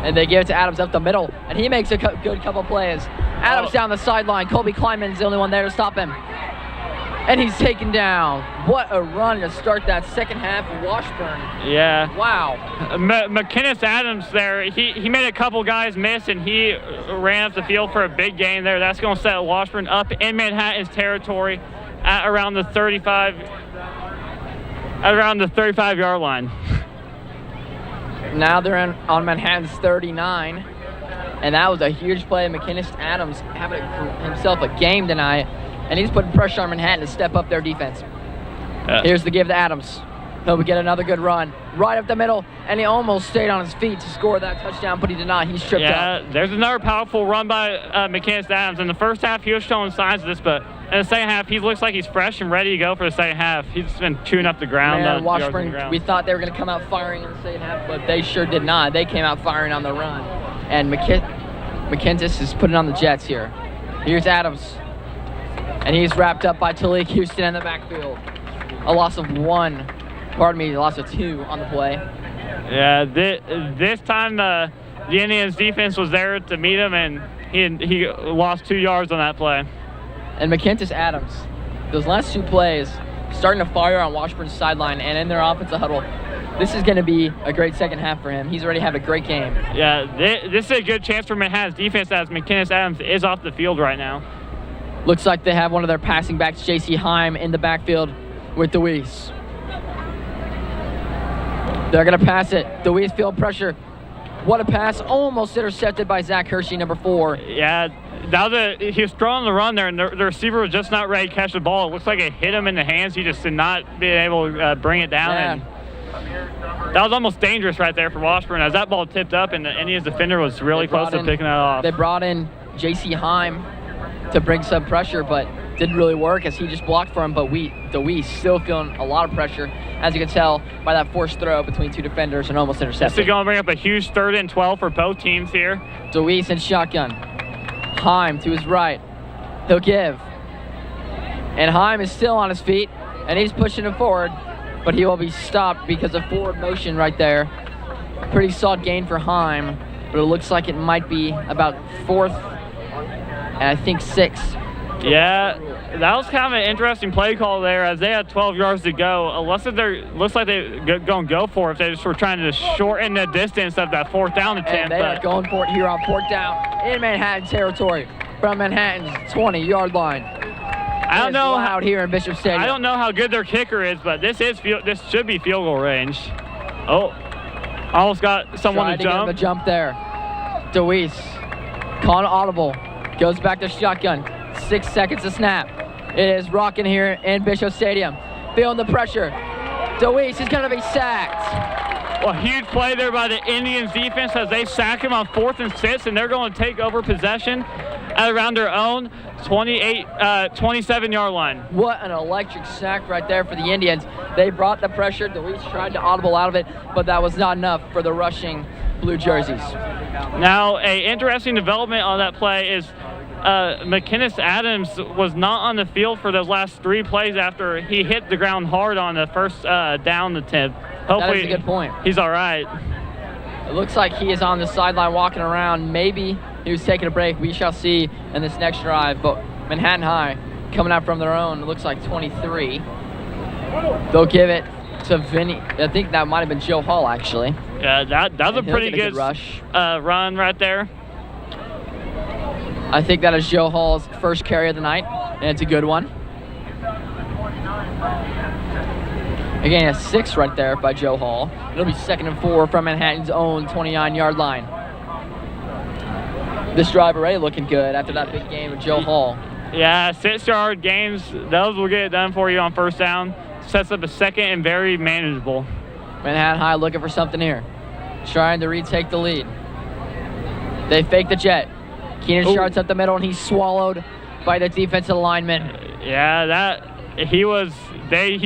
And they give it to Adams up the middle, and he makes a good couple plays. Adams down the sideline. Colby Kleinman's the only one there to stop him. And he's taken down. What a run to start that second half of Washburn. Yeah. Wow. McKinnis Adams there, he made a couple guys miss, and he ran up the field for a big gain there. That's going to set Washburn up in Manhattan's territory at around the 35-yard line. Now they're on Manhattan's 39, and that was a huge play. McKinnis Adams having himself a game tonight, and he's putting pressure on Manhattan to step up their defense. Here's the give to Adams. He'll get another good run right up the middle, and he almost stayed on his feet to score that touchdown, but he did not. He's tripped up. Yeah, there's another powerful run by McKinnis Adams. In the first half, he was showing signs of this, but in the second half, he looks like he's fresh and ready to go for the second half. He's been chewing up the ground. Man, Washburn, we thought they were going to come out firing in the second half, but they sure did not. They came out firing on the run. And McKintis is putting on the Jets here. Here's Adams. And he's wrapped up by Talik Houston in the backfield. A loss of a loss of 2 on the play. Yeah, this time the Indians defense was there to meet him, and he lost 2 yards on that play. And McKintis Adams, those last 2 plays, starting to fire on Washburn's sideline and in their offensive huddle. This is going to be a great second half for him. He's already had a great game. Yeah, this is a good chance for Manhattan's defense as McKinnis Adams is off the field right now. Looks like they have one of their passing backs, J.C. Heim, in the backfield with DeWeese. They're going to pass it. DeWeese field pressure. What a pass. Almost intercepted by Zach Hershey, number 4. Yeah, he was throwing the run there, and the receiver was just not ready to catch the ball. It looks like it hit him in the hands. He just did not be able to bring it down. Yeah. And that was almost dangerous right there for Washburn as that ball tipped up, and the Indians defender was really close to picking that off. They brought in J.C. Heim to bring some pressure, but didn't really work as he just blocked for him. But DeWeese still feeling a lot of pressure, as you can tell by that forced throw between 2 defenders and almost intercepted. This is going to bring up a huge 3rd and 12 for both teams here. DeWeese in shotgun. Heim to his right. He'll give. And Heim is still on his feet, and he's pushing him forward, but he will be stopped because of forward motion right there. Pretty solid gain for Heim, but it looks like it might be about 4th and I think 6th. Yeah, that was kind of an interesting play call there as they had 12 yards to go. Looks like they're going to go for it if they just were trying to shorten the distance of that 4th down attempt. And they are going for it here on 4th down in Manhattan territory from Manhattan's 20-yard line. I don't know out here in Bishop Stadium. I don't know how good their kicker is, but this should be field goal range. Oh, almost got someone to jump. Get him to jump there. DeWeese, calling audible, goes back to shotgun. 6 seconds to snap. It is rocking here in Bishop Stadium. Feeling the pressure. DeWeese is going to be sacked. Well, huge play there by the Indians defense as they sack him on 4th and 6, and they're going to take over possession. at around their own 27-yard line. What an electric sack right there for the Indians. They brought the pressure. DeWeese tried to audible out of it, but that was not enough for the rushing blue jerseys. Now, a interesting development on that play is McKinnis Adams was not on the field for those last 3 plays after he hit the ground hard on the first down attempt. Hopefully, that is a good point. He's all right. It looks like he is on the sideline walking around. Maybe he was taking a break. We shall see in this next drive. But Manhattan High coming out from their own. It looks like 23. They'll give it to Vinny. I think that might have been Joe Hall, actually. Yeah, that was a pretty good rush. Run right there. I think that is Joe Hall's first carry of the night, and it's a good one. Again, a 6 right there by Joe Hall. It'll be 2nd and 4 from Manhattan's own 29-yard line. This drive already looking good after that big game of Joe Hall. Yeah, 6-yard gains, those will get it done for you on first down. Sets up a second and very manageable. Manhattan High looking for something here. Trying to retake the lead. They fake the jet. Keenan Shart's up the middle, and he's swallowed by the defensive lineman. Yeah, he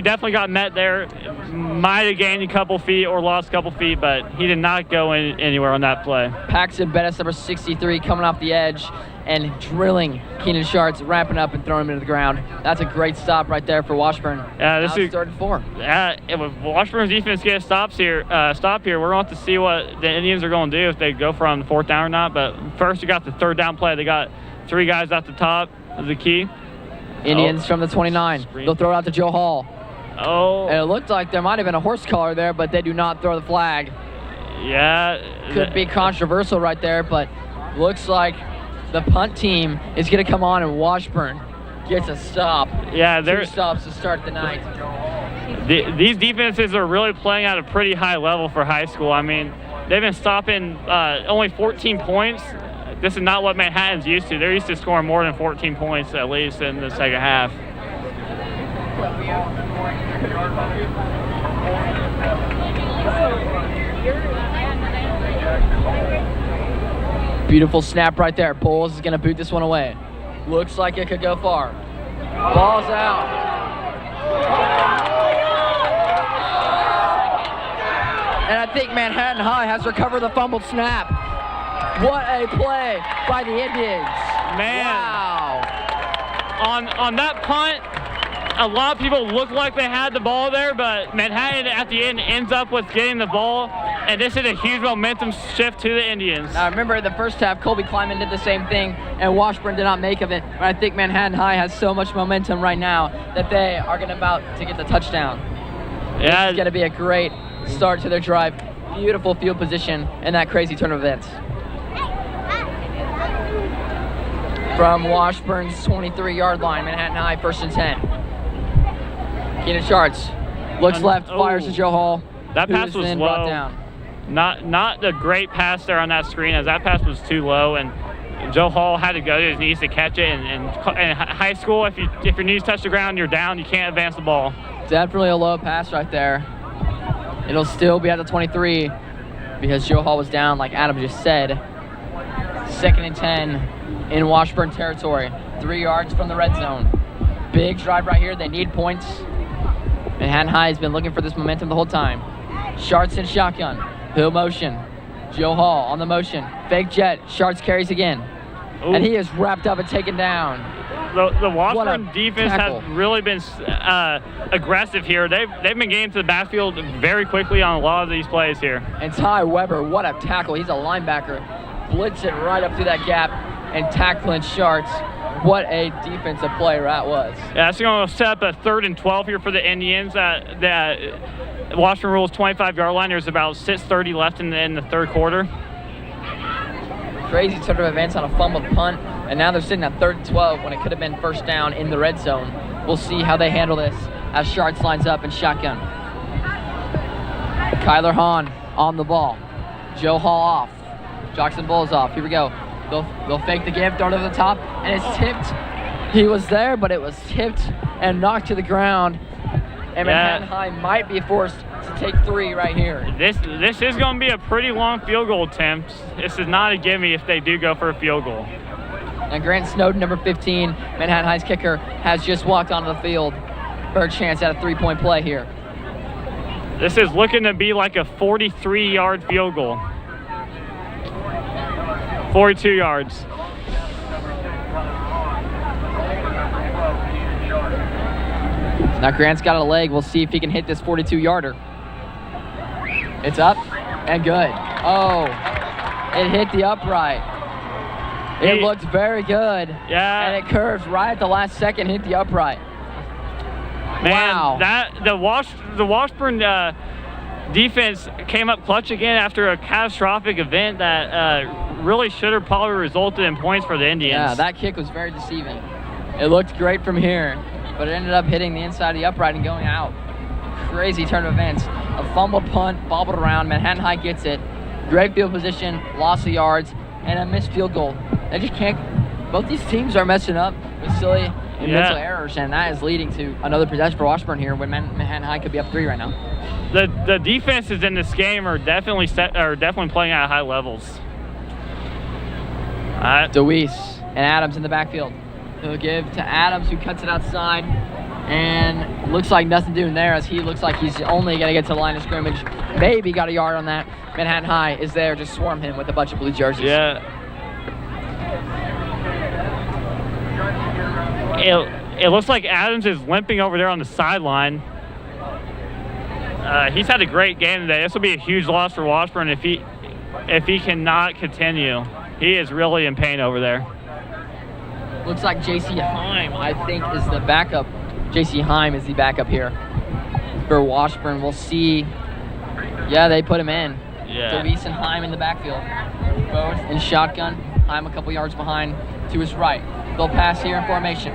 definitely got met there. Might have gained a couple feet or lost a couple feet, but he did not go anywhere on that play. Paxton Bettis, number 63, coming off the edge and drilling Keenan Shart's, wrapping up and throwing him into the ground. That's a great stop right there for Washburn. Yeah, this is 3rd and 4. Yeah, if Washburn's defense gets stop here, we're going to have to see what the Indians are going to do if they go for on the 4th down or not. But first, you got the 3rd down play. They got 3 guys at the top of the key. Indians from the 29. They'll throw it out to Joe Hall. Oh. And it looked like there might have been a horse collar there, but they do not throw the flag. Yeah. Could be controversial right there, but looks like the punt team is going to come on, and Washburn gets a stop. Yeah, 2 stops to start the night. These defenses are really playing at a pretty high level for high school. I mean, they've been stopping only 14 points. This is not what Manhattan's used to. They're used to scoring more than 14 points at least in the second half. Beautiful snap right there. Bowles is going to boot this one away. Looks like it could go far. Ball's out. And I think Manhattan High has recovered the fumbled snap. What a play by the Indians. Man. Wow. On that punt, a lot of people look like they had the ball there, but Manhattan at the end ends up with getting the ball, and this is a huge momentum shift to the Indians. Now remember, in the first half, Colby Kleiman did the same thing, and Washburn did not make of it. But I think Manhattan High has so much momentum right now that they are about to get the touchdown. Yeah. This is going to be a great start to their drive. Beautiful field position in that crazy turn of events. From Washburn's 23-yard line, Manhattan High, 1st and 10. Keenan Sharts looks left, fires to Joe Hall. That pass was low. Brought down. Not a great pass there on that screen, as that pass was too low, and Joe Hall had to go to his knees to catch it. And high school, if your knees touch the ground, you're down. You can't advance the ball. Definitely a low pass right there. It'll still be at the 23 because Joe Hall was down, like Adam just said. 2nd and 10 in Washburn territory. 3 yards from the red zone. Big drive right here. They need points. Manhattan High has been looking for this momentum the whole time. Sharts in shotgun. Hill motion. Joe Hall on the motion. Fake jet. Sharts carries again. Ooh. And he is wrapped up and taken down. The Washburn defense has really been aggressive here. They've been getting to the backfield very quickly on a lot of these plays here. And Ty Weber, what a tackle. He's a linebacker. Blitzing right up through that gap and tackling Sharts. What a defensive play that was. Yeah, it's going to set up a 3rd and 12 here for the Indians. Washburn rules 25-yard line. There's about 6:30 left in the 3rd quarter. Crazy sort of advance on a fumbled punt, and now they're sitting at 3rd and 12 when it could have been 1st down in the red zone. We'll see how they handle this as Sharts lines up in shotgun. Kyler Hahn on the ball. Joe Hall off. Jackson Bowles off. Here we go. They'll fake the give, throw it over the top, and it's tipped. He was there, but it was tipped and knocked to the ground. And Manhattan High might be forced to take 3 right here. This is going to be a pretty long field goal attempt. This is not a gimme if they do go for a field goal. And Grant Snowden, number 15, Manhattan High's kicker, has just walked onto the field for a chance at a 3-point play here. This is looking to be like a 43-yard field goal. 42 yards. Now Grant's got a leg. We'll see if he can hit this 42-yarder. It's up and good. Oh, it hit the upright. It looked very good. Yeah. And it curves right at the last second, hit the upright. Man, wow. The Washburn defense came up clutch again after a catastrophic event that really should have probably resulted in points for the Indians. Yeah, that kick was very deceiving. It looked great from here, but it ended up hitting the inside of the upright and going out. Crazy turn of events. A fumbled punt, bobbled around. Manhattan High gets it. Great field position, loss of yards, and a missed field goal. They just can't. Both these teams are messing up with silly and mental errors, and that is leading to another possession for Washburn here when Manhattan High could be up 3 right now. The defenses in this game are definitely playing at high levels. DeWeese and Adams in the backfield. He'll give to Adams, who cuts it outside, and looks like nothing doing there, as he looks like he's only going to get to the line of scrimmage. Maybe got a yard on that. Manhattan High is there to swarm him with a bunch of blue jerseys. Yeah. It looks like Adams is limping over there on the sideline. He's had a great game today. This will be a huge loss for Washburn if he cannot continue. He is really in pain over there. Looks like J.C. Heim, I think, is the backup. J.C. Heim is the backup here for Washburn. We'll see. Yeah, they put him in. Yeah. DeWeese and Heim in the backfield. Both in shotgun. Heim a couple yards behind to his right. They'll pass here in formation.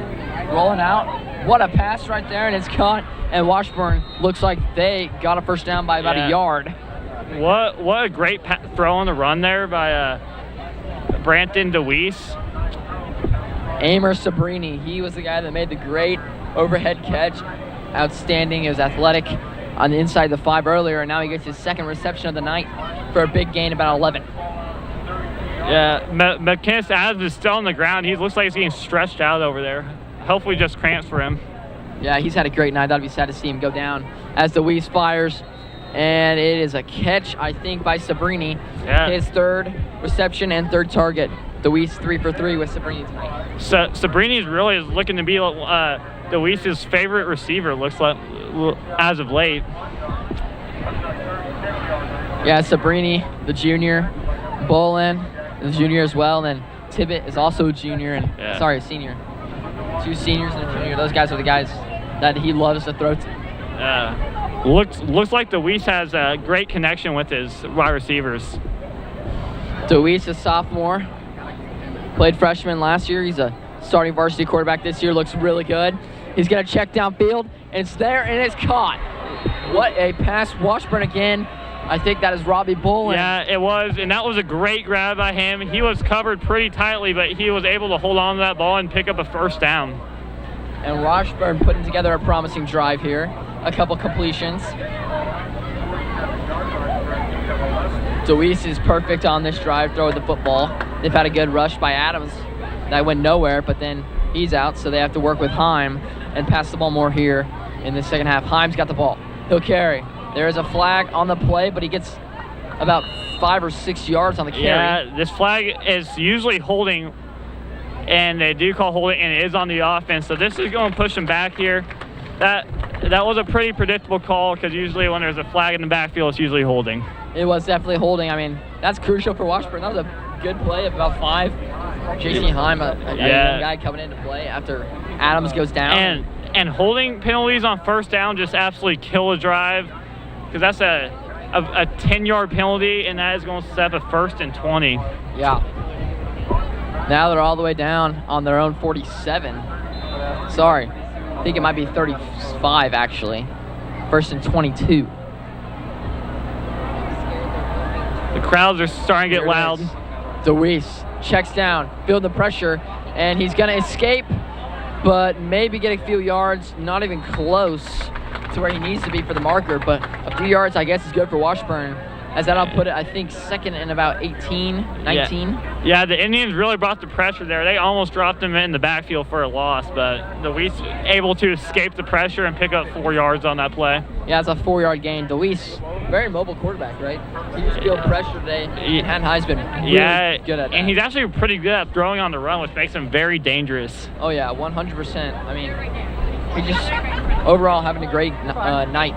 Rolling out. What a pass right there, and it's caught. And Washburn looks like they got a first down by about a yard. What a great throw on the run there by Branton DeWeese. Amer Sabrini, he was the guy that made the great overhead catch. Outstanding. It was athletic on the inside of the 5 earlier, and now he gets his second reception of the night for a big gain, about 11. Yeah, McKinnis Adams is still on the ground. He looks like he's getting stretched out over there. Hopefully just cramps for him. Yeah, he's had a great night. That'd be sad to see him go down as DeWeese fires. And it is a catch, I think, by Sabrini. Yeah. His third reception and third target. DeWeese 3 for 3 with Sabrini tonight. So Sabrini's really is looking to be DeWeese's favorite receiver, looks like, as of late. Yeah, Sabrini, the junior. Bolin, the junior as well. And then Tibbet is also a junior. And sorry, a senior. 2 seniors and a junior. Those guys are the guys that he loves to throw to. Looks like DeWeese has a great connection with his wide receivers. DeWeese, a sophomore. Played freshman last year. He's a starting varsity quarterback this year. Looks really good. He's going to check downfield, and it's there, and it's caught. What a pass. Washburn again. I think that is Robbie Bolin. Yeah, it was, and that was a great grab by him. He was covered pretty tightly, but he was able to hold on to that ball and pick up a first down. And Washburn putting together a promising drive here. A couple completions. DeWeese is perfect on this drive, throwing the football. They've had a good rush by Adams. That went nowhere, but then he's out, so they have to work with Heim and pass the ball more here in the second half. Heim's got the ball. He'll carry. There is a flag on the play, but he gets about 5 or 6 yards on the carry. Yeah, this flag is usually holding, and they do call holding, and it is on the offense. So this is going to push him back here. That was a pretty predictable call, because usually when there's a flag in the backfield, it's usually holding. It was definitely holding. I mean, that's crucial for Washburn. That was a good play of about 5. J.C. Heim, a young guy coming into play after Adams goes down. And holding penalties on first down just absolutely kill a drive, because that's a 10-yard penalty, and that is going to set up a 1st and 20. Yeah. Now they're all the way down on their own 47. Sorry. I think it might be 35, actually. 1st and 22. The crowds are starting to get loud. DeWeese checks down, building the pressure, and he's going to escape, but maybe get a few yards, not even close to where he needs to be for the marker, but a few yards, I guess, is good for Washburn. as that'll put it, I think, second and about 18, 19. Yeah, the Indians really brought the pressure there. They almost dropped him in the backfield for a loss, but Deweese able to escape the pressure and pick up 4 yards on that play. Yeah, it's a 4-yard gain. Deweese, very mobile quarterback, right? He just feel pressure today. Manhattan's been really good at that. And he's actually pretty good at throwing on the run, which makes him very dangerous. Oh, yeah, 100%. I mean, he just overall having a great night.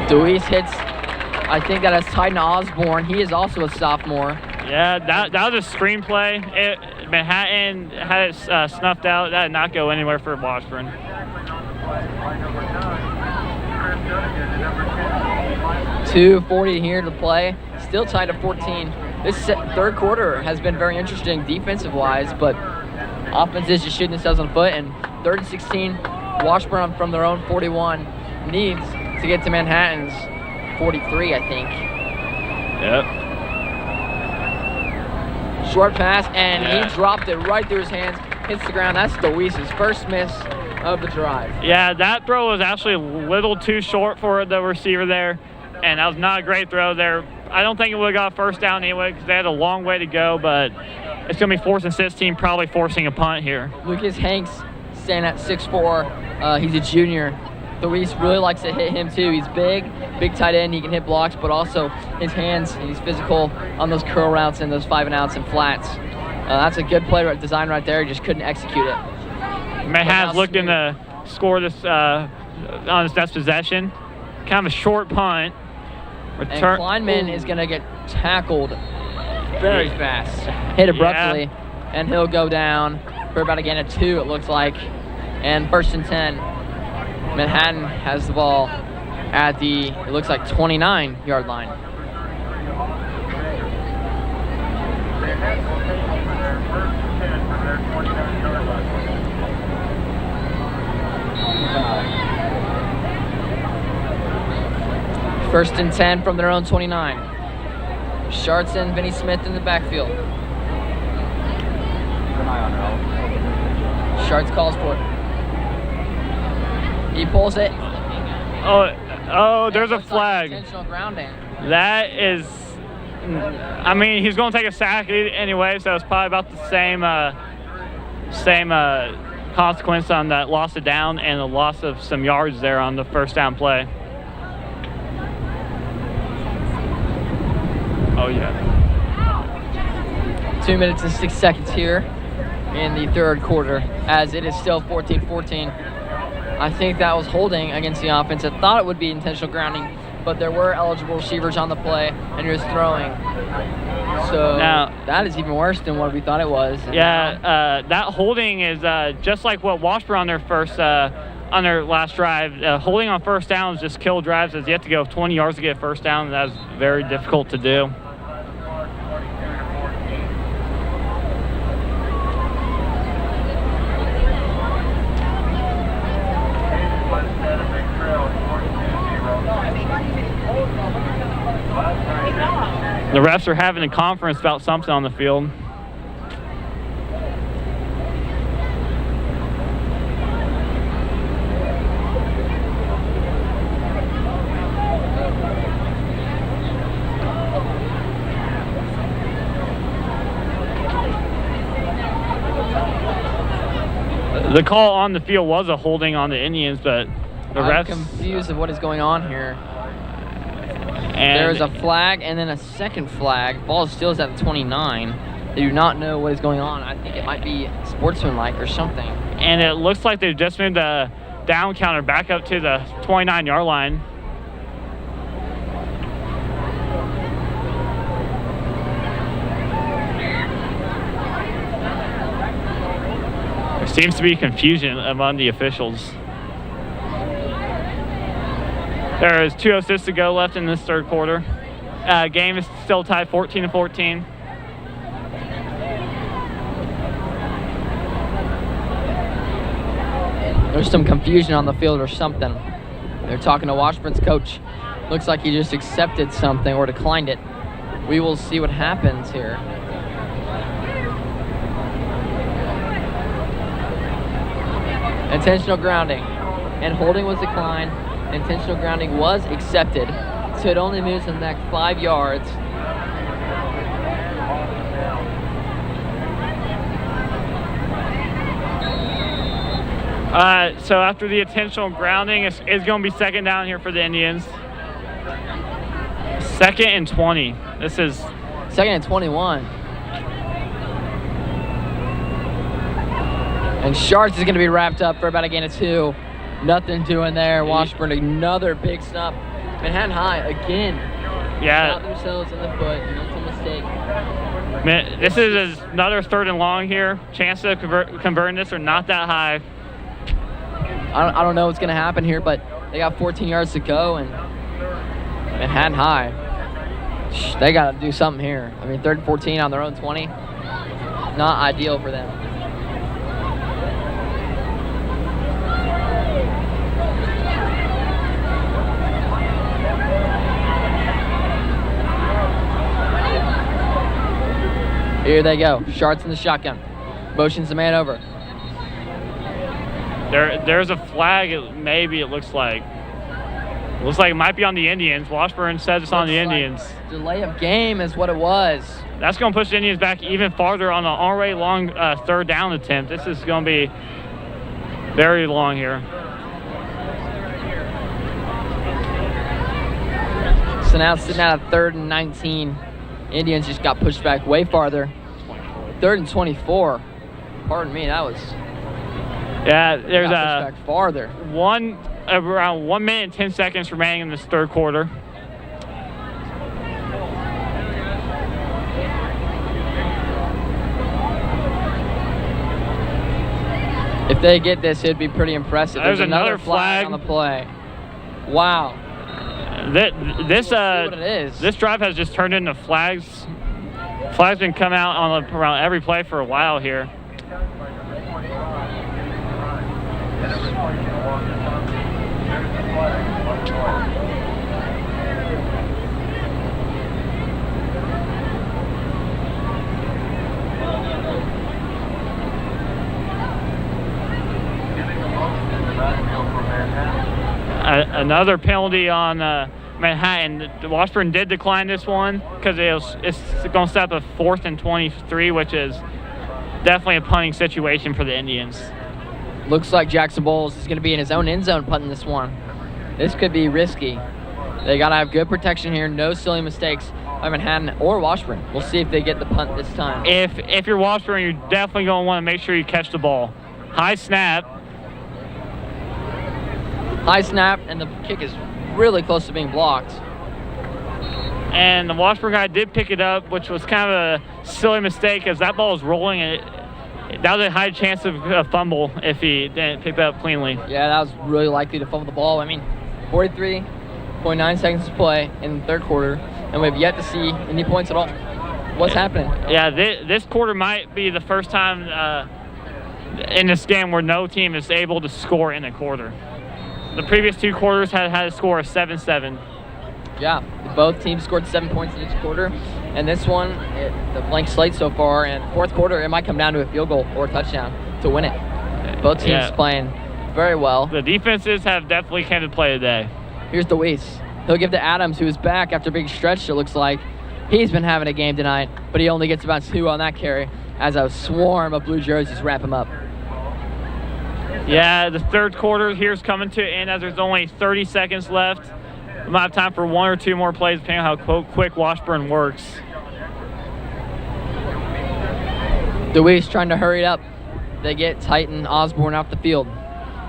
Deweese hits, I think that is Titan Osborne. He is also a sophomore. Yeah, that was a screenplay. Manhattan had it snuffed out. That did not go anywhere for Washburn. 2:40 here to play. Still tied at 14. This third quarter has been very interesting defensive-wise, but offense is just shooting themselves on the foot. And 3rd and 16, Washburn from their own 41 needs to get to Manhattan's 43, I think. Yep. Short pass, and he dropped it right through his hands, hits the ground. That's Deweese's first miss of the drive. Yeah, that throw was actually a little too short for the receiver there, and that was not a great throw there. I don't think it would have got first down anyway because they had a long way to go, but it's going to be 4th and 16, probably forcing a punt here. Lucas Hanks standing at 6'4". He's a junior. Deweese really likes to hit him too. He's big tight end. He can hit blocks, but also his hands. He's physical on those curl routes and those 5-and-outs and flats. That's a good play design right there. He just couldn't execute it. Manhattan's looking to score this on his next possession. Kind of a short punt. And Kleinman is going to get tackled very fast. Hit abruptly, and he'll go down for about a gain of 2, it looks like. And 1st and 10. Manhattan has the ball at the, it looks like, 29-yard line. First and 10 from their own 29. Sharts and Vinny Smith in the backfield. Sharts calls for it. He pulls it. Oh, there's a flag. Intentional grounding. That is, I mean, he's going to take a sack anyway, so it's probably about the same consequence on that loss of down and the loss of some yards there on the first down play. Oh, yeah. 2 minutes and 6 seconds here in the third quarter, as it is still 14-14. I think that was holding against the offense. I thought it would be intentional grounding, but there were eligible receivers on the play, and he was throwing. So now, that is even worse than what we thought it was. Yeah, that holding is just like what Washburn on their last drive. Holding on first down is just kill drives, as you have to go 20 yards to get a first down, and that's very difficult to do. The refs are having a conference about something on the field. The call on the field was a holding on the Indians, but the refs... I'm confused of what is going on here. And there is a flag and then a second flag. Ball still is at the 29. They do not know what is going on. I think it might be sportsmanlike or something. And it looks like they've just moved the down counter back up to the 29-yard line. There seems to be confusion among the officials. There is 2:06 to go left in this third quarter. Game is still tied 14-14. There's some confusion on the field or something. They're talking to Washburn's coach. Looks like he just accepted something or declined it. We will see what happens here. Intentional grounding. And holding was declined. Intentional grounding was accepted. So it only moves the next 5 yards. So after the intentional grounding, it's going to be second down here for the Indians. 2nd and 20. This is 2nd and 21. And Sharks is going to be wrapped up for about a gain of 2. Nothing doing there. Washburn, another big stop. Manhattan High again. Yeah. Shot themselves in the foot. Mental mistake. Man, this is another 3rd and long here. Chance of converting this are not that high. I don't know what's going to happen here, but they got 14 yards to go, and Manhattan High, they got to do something here. I mean, 3rd and 14 on their own 20, not ideal for them. Here they go. Sharts in the shotgun. Motions the man over. There's a flag, maybe it looks like. Looks like it might be on the Indians. Washburn says it's on the Indians. Delay of game is what it was. That's going to push the Indians back even farther on an already long 3rd down attempt. This is going to be very long here. So now sitting at a 3rd and 19. Indians just got pushed back way farther. 3rd and 24. Pardon me, that was... Yeah, there's back farther. Around 1 minute and 10 seconds remaining in this 3rd quarter. If they get this, it'd be pretty impressive. There's another flag on the play. Wow. This what it is. This drive has just turned into flags. Flags been coming out on around every play for a while here. Another penalty on Manhattan. Washburn did decline this one because it's going to stop a 4th and 23, which is definitely a punting situation for the Indians. Looks like Jackson Bowles is going to be in his own end zone punting this one. This could be risky. They got to have good protection here. No silly mistakes by Manhattan or Washburn. We'll see if they get the punt this time. If you're Washburn, you're definitely going to want to make sure you catch the ball. High snap. High snap, and the kick is really close to being blocked. And the Washburn guy did pick it up, which was kind of a silly mistake because that ball was rolling. And that was a high chance of a fumble if he didn't pick it up cleanly. Yeah, that was really likely to fumble the ball. I mean, 43.9 seconds to play in the 3rd quarter, and we've yet to see any points at all. What's happening? Yeah, this quarter might be the first time in this game where no team is able to score in a quarter. The previous 2 quarters had a score of 7-7. Yeah, both teams scored 7 points in each quarter. And this one, the blank slate so far. And 4th quarter, it might come down to a field goal or a touchdown to win it. Both teams playing very well. The defenses have definitely came to play today. Here's DeWeese. He'll give to Adams, who is back after a big stretch, it looks like. He's been having a game tonight, but he only gets about 2 on that carry as a swarm of blue jerseys wrap him up. Yeah, the 3rd quarter here's coming to an end as there's only 30 seconds left. We might have time for 1 or 2 more plays, depending on how quick Washburn works. DeWeese trying to hurry it up. They get Titan Osborne off the field.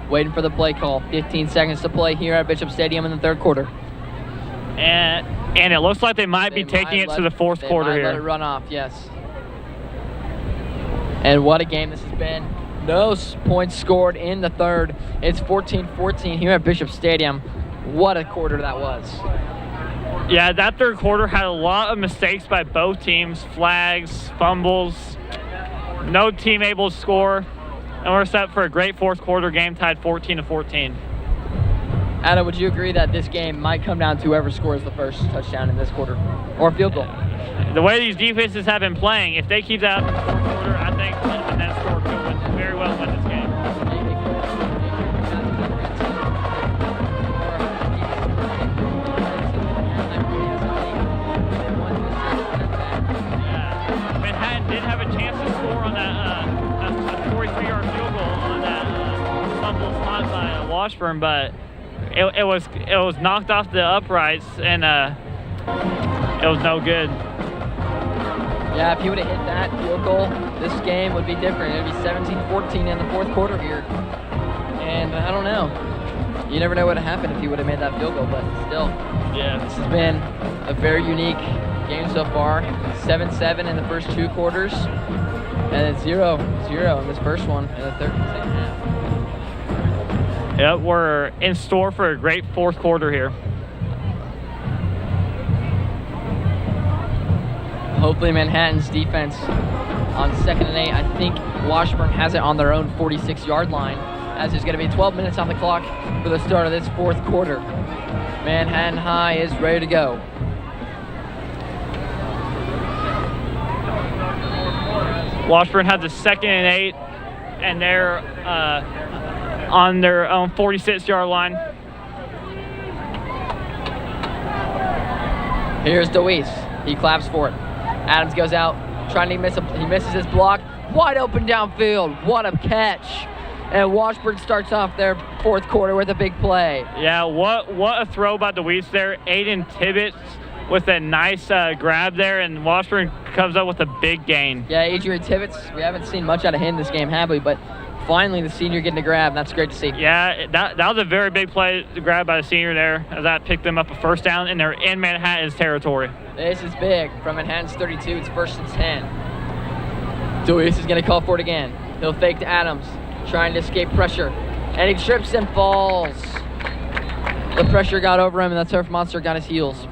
Waiting for the play call. 15 seconds to play here at Bishop Stadium in the 3rd quarter. And it looks like they might be taking it to the 4th quarter here. Let it run off, yes. And what a game this has been. No points scored in the 3rd. It's 14-14 here at Bishop Stadium. What a quarter that was. Yeah, that 3rd quarter had a lot of mistakes by both teams. Flags, fumbles. No team able to score. And we're set for a great 4th quarter game tied 14-14. Adam, would you agree that this game might come down to whoever scores the first touchdown in this quarter? Or field goal? The way these defenses have been playing, if they keep that up in the 4th quarter, I think the next score could very well win this game. that a 43-yard field goal on that fumble spot by Washburn, but it was knocked off the uprights and it was no good. Yeah, if he would have hit that field goal, this game would be different. It would be 17-14 in the fourth quarter here. And I don't know. You never know what would have happened if he would have made that field goal, but still. Yeah. This has been a very unique game so far. 7-7 in the first 2 quarters. And it's 0-0 in this first one in the second half. Yep, we're in store for a great fourth quarter here. Hopefully Manhattan's defense on 2nd and 8. I think Washburn has it on their own 46-yard line, as there's going to be 12 minutes on the clock for the start of this fourth quarter. Manhattan High is ready to go. Washburn has the 2nd and 8, and they're on their own 46-yard line. Here's DeWeese. He claps for it. Adams goes out, trying to he misses his block. Wide open downfield. What a catch. And Washburn starts off their fourth quarter with a big play. Yeah, what a throw by DeWeese there. Aiden Tibbetts with a nice grab there, and Washburn comes up with a big gain. Yeah, Adrian Tibbetts, we haven't seen much out of him this game, have we? But finally the senior getting a grab, and that's great to see. Yeah, that was a very big play to grab by the senior there, as that picked them up a first down, and they're in Manhattan's territory. This is big. From Manhattan's 32, it's 1st and 10. DeWeese is going to call for it again. He'll fake to Adams, trying to escape pressure. And he trips and falls. The pressure got over him, and the turf monster got his heels.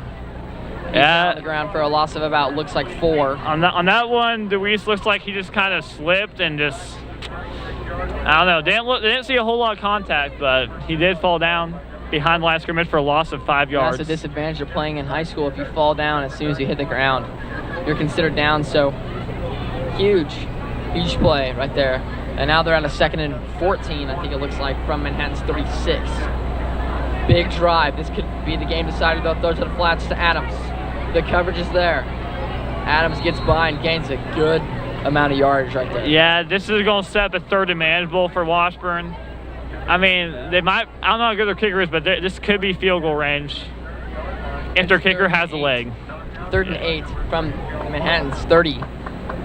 He's down on the ground for a loss of about, looks like 4. On that one, DeWeese looks like he just kind of slipped and just, I don't know, didn't see a whole lot of contact, but he did fall down behind the line of scrimmage for a loss of 5 yards. That's a disadvantage of playing in high school. If you fall down as soon as you hit the ground, you're considered down. So huge play right there. And now they're at a 2nd and 14, I think it looks like, from Manhattan's 36. Big drive. This could be the game decider. They'll throw to the flats to Adams. The coverage is there. Adams gets by and gains a good amount of yardage right there. Yeah, this is going to set up a 3rd and manageable for Washburn. I mean, they might, I don't know how good their kicker is, but this could be field goal range if their kicker has a leg. 3rd and 8 from Manhattan's 30.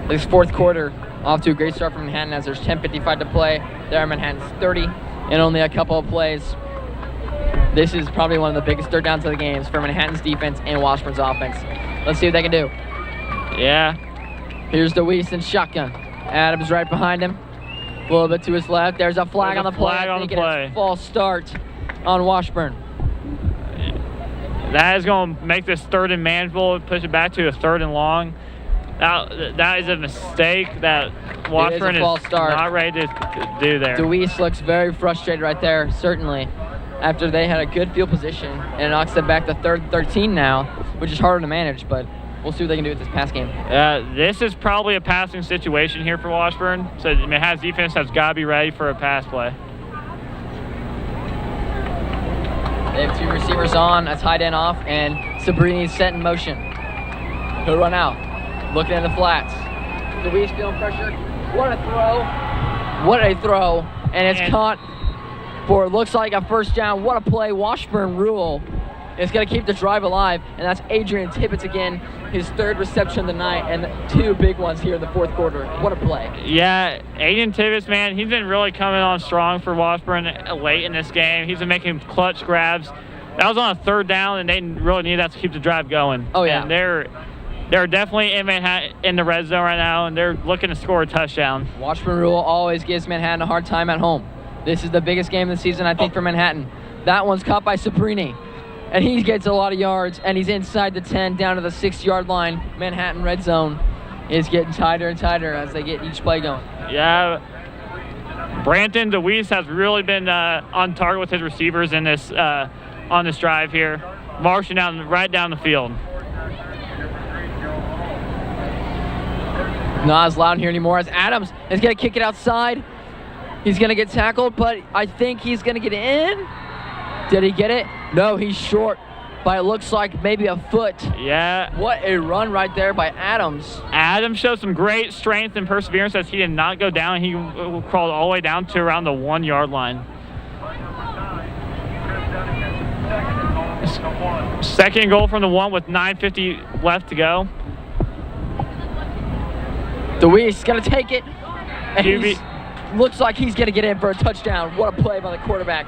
This fourth quarter off to a great start from Manhattan as there's 10:55 to play. There are Manhattan's 30 and only a couple of plays. This is probably one of the biggest third downs of the games for Manhattan's defense and Washburn's offense. Let's see what they can do. Yeah. Here's DeWeese in shotgun. Adams right behind him. A little bit to his left. There's a flag on the play. Flag on the play. False start on Washburn. That is going to make this 3rd and manageable, push it back to a 3rd and long. That is a mistake that Washburn is not ready to do there. DeWeese looks very frustrated right there, certainly, after they had a good field position, and it knocks them back to 3rd and 13 now, which is harder to manage, but we'll see what they can do with this pass game. This is probably a passing situation here for Washburn, so Manhattan's defense has got to be ready for a pass play. They have 2 receivers on, a tight end off, and Sabrini's set in motion. He'll run out. Looking in the flats. DeWeese feeling pressure. What a throw. What a throw. And it's caught for, looks like a first down. What a play. Washburn rule. It's going to keep the drive alive. And that's Adrian Tibbetts again. His 3rd reception of the night and 2 big ones here in the fourth quarter. What a play. Yeah, Aiden Tibbetts, man, he's been really coming on strong for Washburn late in this game. He's been making clutch grabs. That was on a 3rd down, and they really need that to keep the drive going. Oh, yeah. And they're definitely in Manhattan in the red zone right now, and they're looking to score a touchdown. Washburn rule always gives Manhattan a hard time at home. This is the biggest game of the season, I think, for Manhattan. That one's caught by Sabrini, and he gets a lot of yards, and he's inside the 10 down to the 6-yard line. Manhattan red zone is getting tighter and tighter as they get each play going. Yeah, Branton DeWeese has really been on target with his receivers in this on this drive here, marching right down the field. Not as loud here anymore as Adams is going to kick it outside. He's going to get tackled, but I think he's going to get in. Did he get it? No, he's short. by it looks like maybe a foot. Yeah. What a run right there by Adams. Adams showed some great strength and perseverance as he did not go down. He crawled all the way down to around the 1 yard line. Second goal from the 1 with 9:50 left to go. DeWeese gonna take it. And QB. Looks like he's gonna get in for a touchdown. What a play by the quarterback.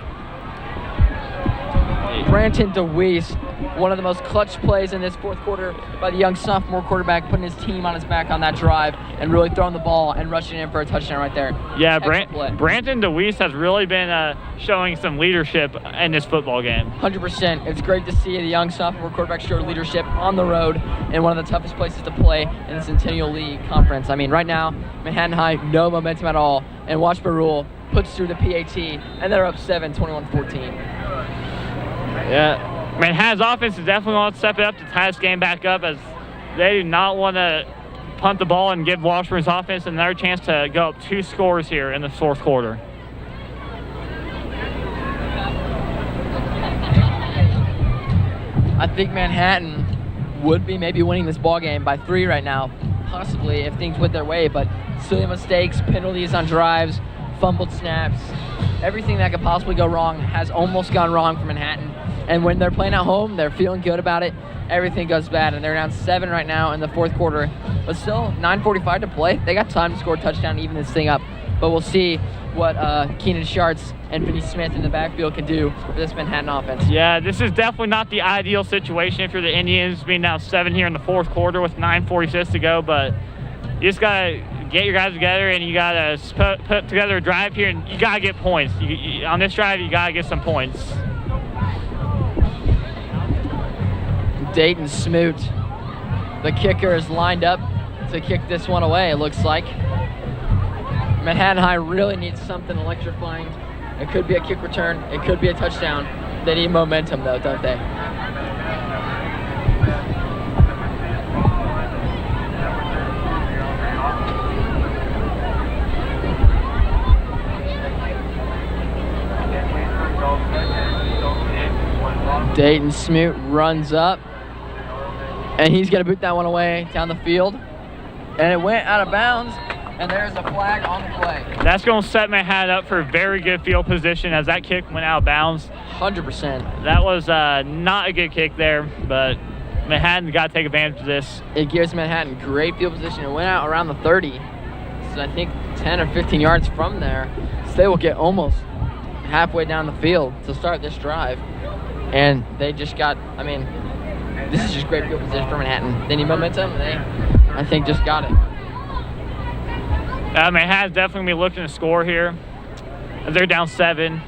Branton DeWeese, one of the most clutch plays in this fourth quarter by the young sophomore quarterback, putting his team on his back on that drive and really throwing the ball and rushing in for a touchdown right there. Yeah, Branton DeWeese has really been showing some leadership in this football game. 100%. It's great to see the young sophomore quarterback show leadership on the road in one of the toughest places to play in the Centennial League Conference. I mean, right now, Manhattan High, no momentum at all, and Washburn puts through the PAT, and they're up 7, 21-14. Yeah, Manhattan's offense is definitely going to step it up to tie this game back up, as they do not want to punt the ball and give Washburn's offense another chance to go up 2 scores here in the fourth quarter. I think Manhattan would be maybe winning this ball game by 3 right now, possibly if things went their way, but silly mistakes, penalties on drives, fumbled snaps, everything that could possibly go wrong has almost gone wrong for Manhattan. And when they're playing at home, they're feeling good about it. Everything goes bad, and they're down 7 right now in the fourth quarter. But still, 9:45 to play. They got time to score a touchdown to even this thing up. But we'll see what Keenan Schartz and Vinny Smith in the backfield can do for this Manhattan offense. Yeah, this is definitely not the ideal situation if you're the Indians, being down 7 here in the fourth quarter with 9:46 to go. But you just got to get your guys together, and you got to put together a drive here, and you got to get points. On this drive, you got to get some points. Dayton Smoot, the kicker, is lined up to kick this one away, it looks like. Manhattan High really needs something electrifying. It could be a kick return. It could be a touchdown. They need momentum, though, don't they? Dayton Smoot runs up, and he's going to boot that one away down the field. And it went out of bounds, and there's a flag on the play. That's going to set Manhattan up for a very good field position as that kick went out of bounds. 100%. That was not a good kick there, but Manhattan got to take advantage of this. It gives Manhattan great field position. It went out around the 30, so I think 10 or 15 yards from there. So they will get almost halfway down the field to start this drive. And they just got, I mean, this is just great field position for Manhattan. They need momentum, and they, I think, just got it. Manhattan's definitely going to be looking to score here. They're down 7.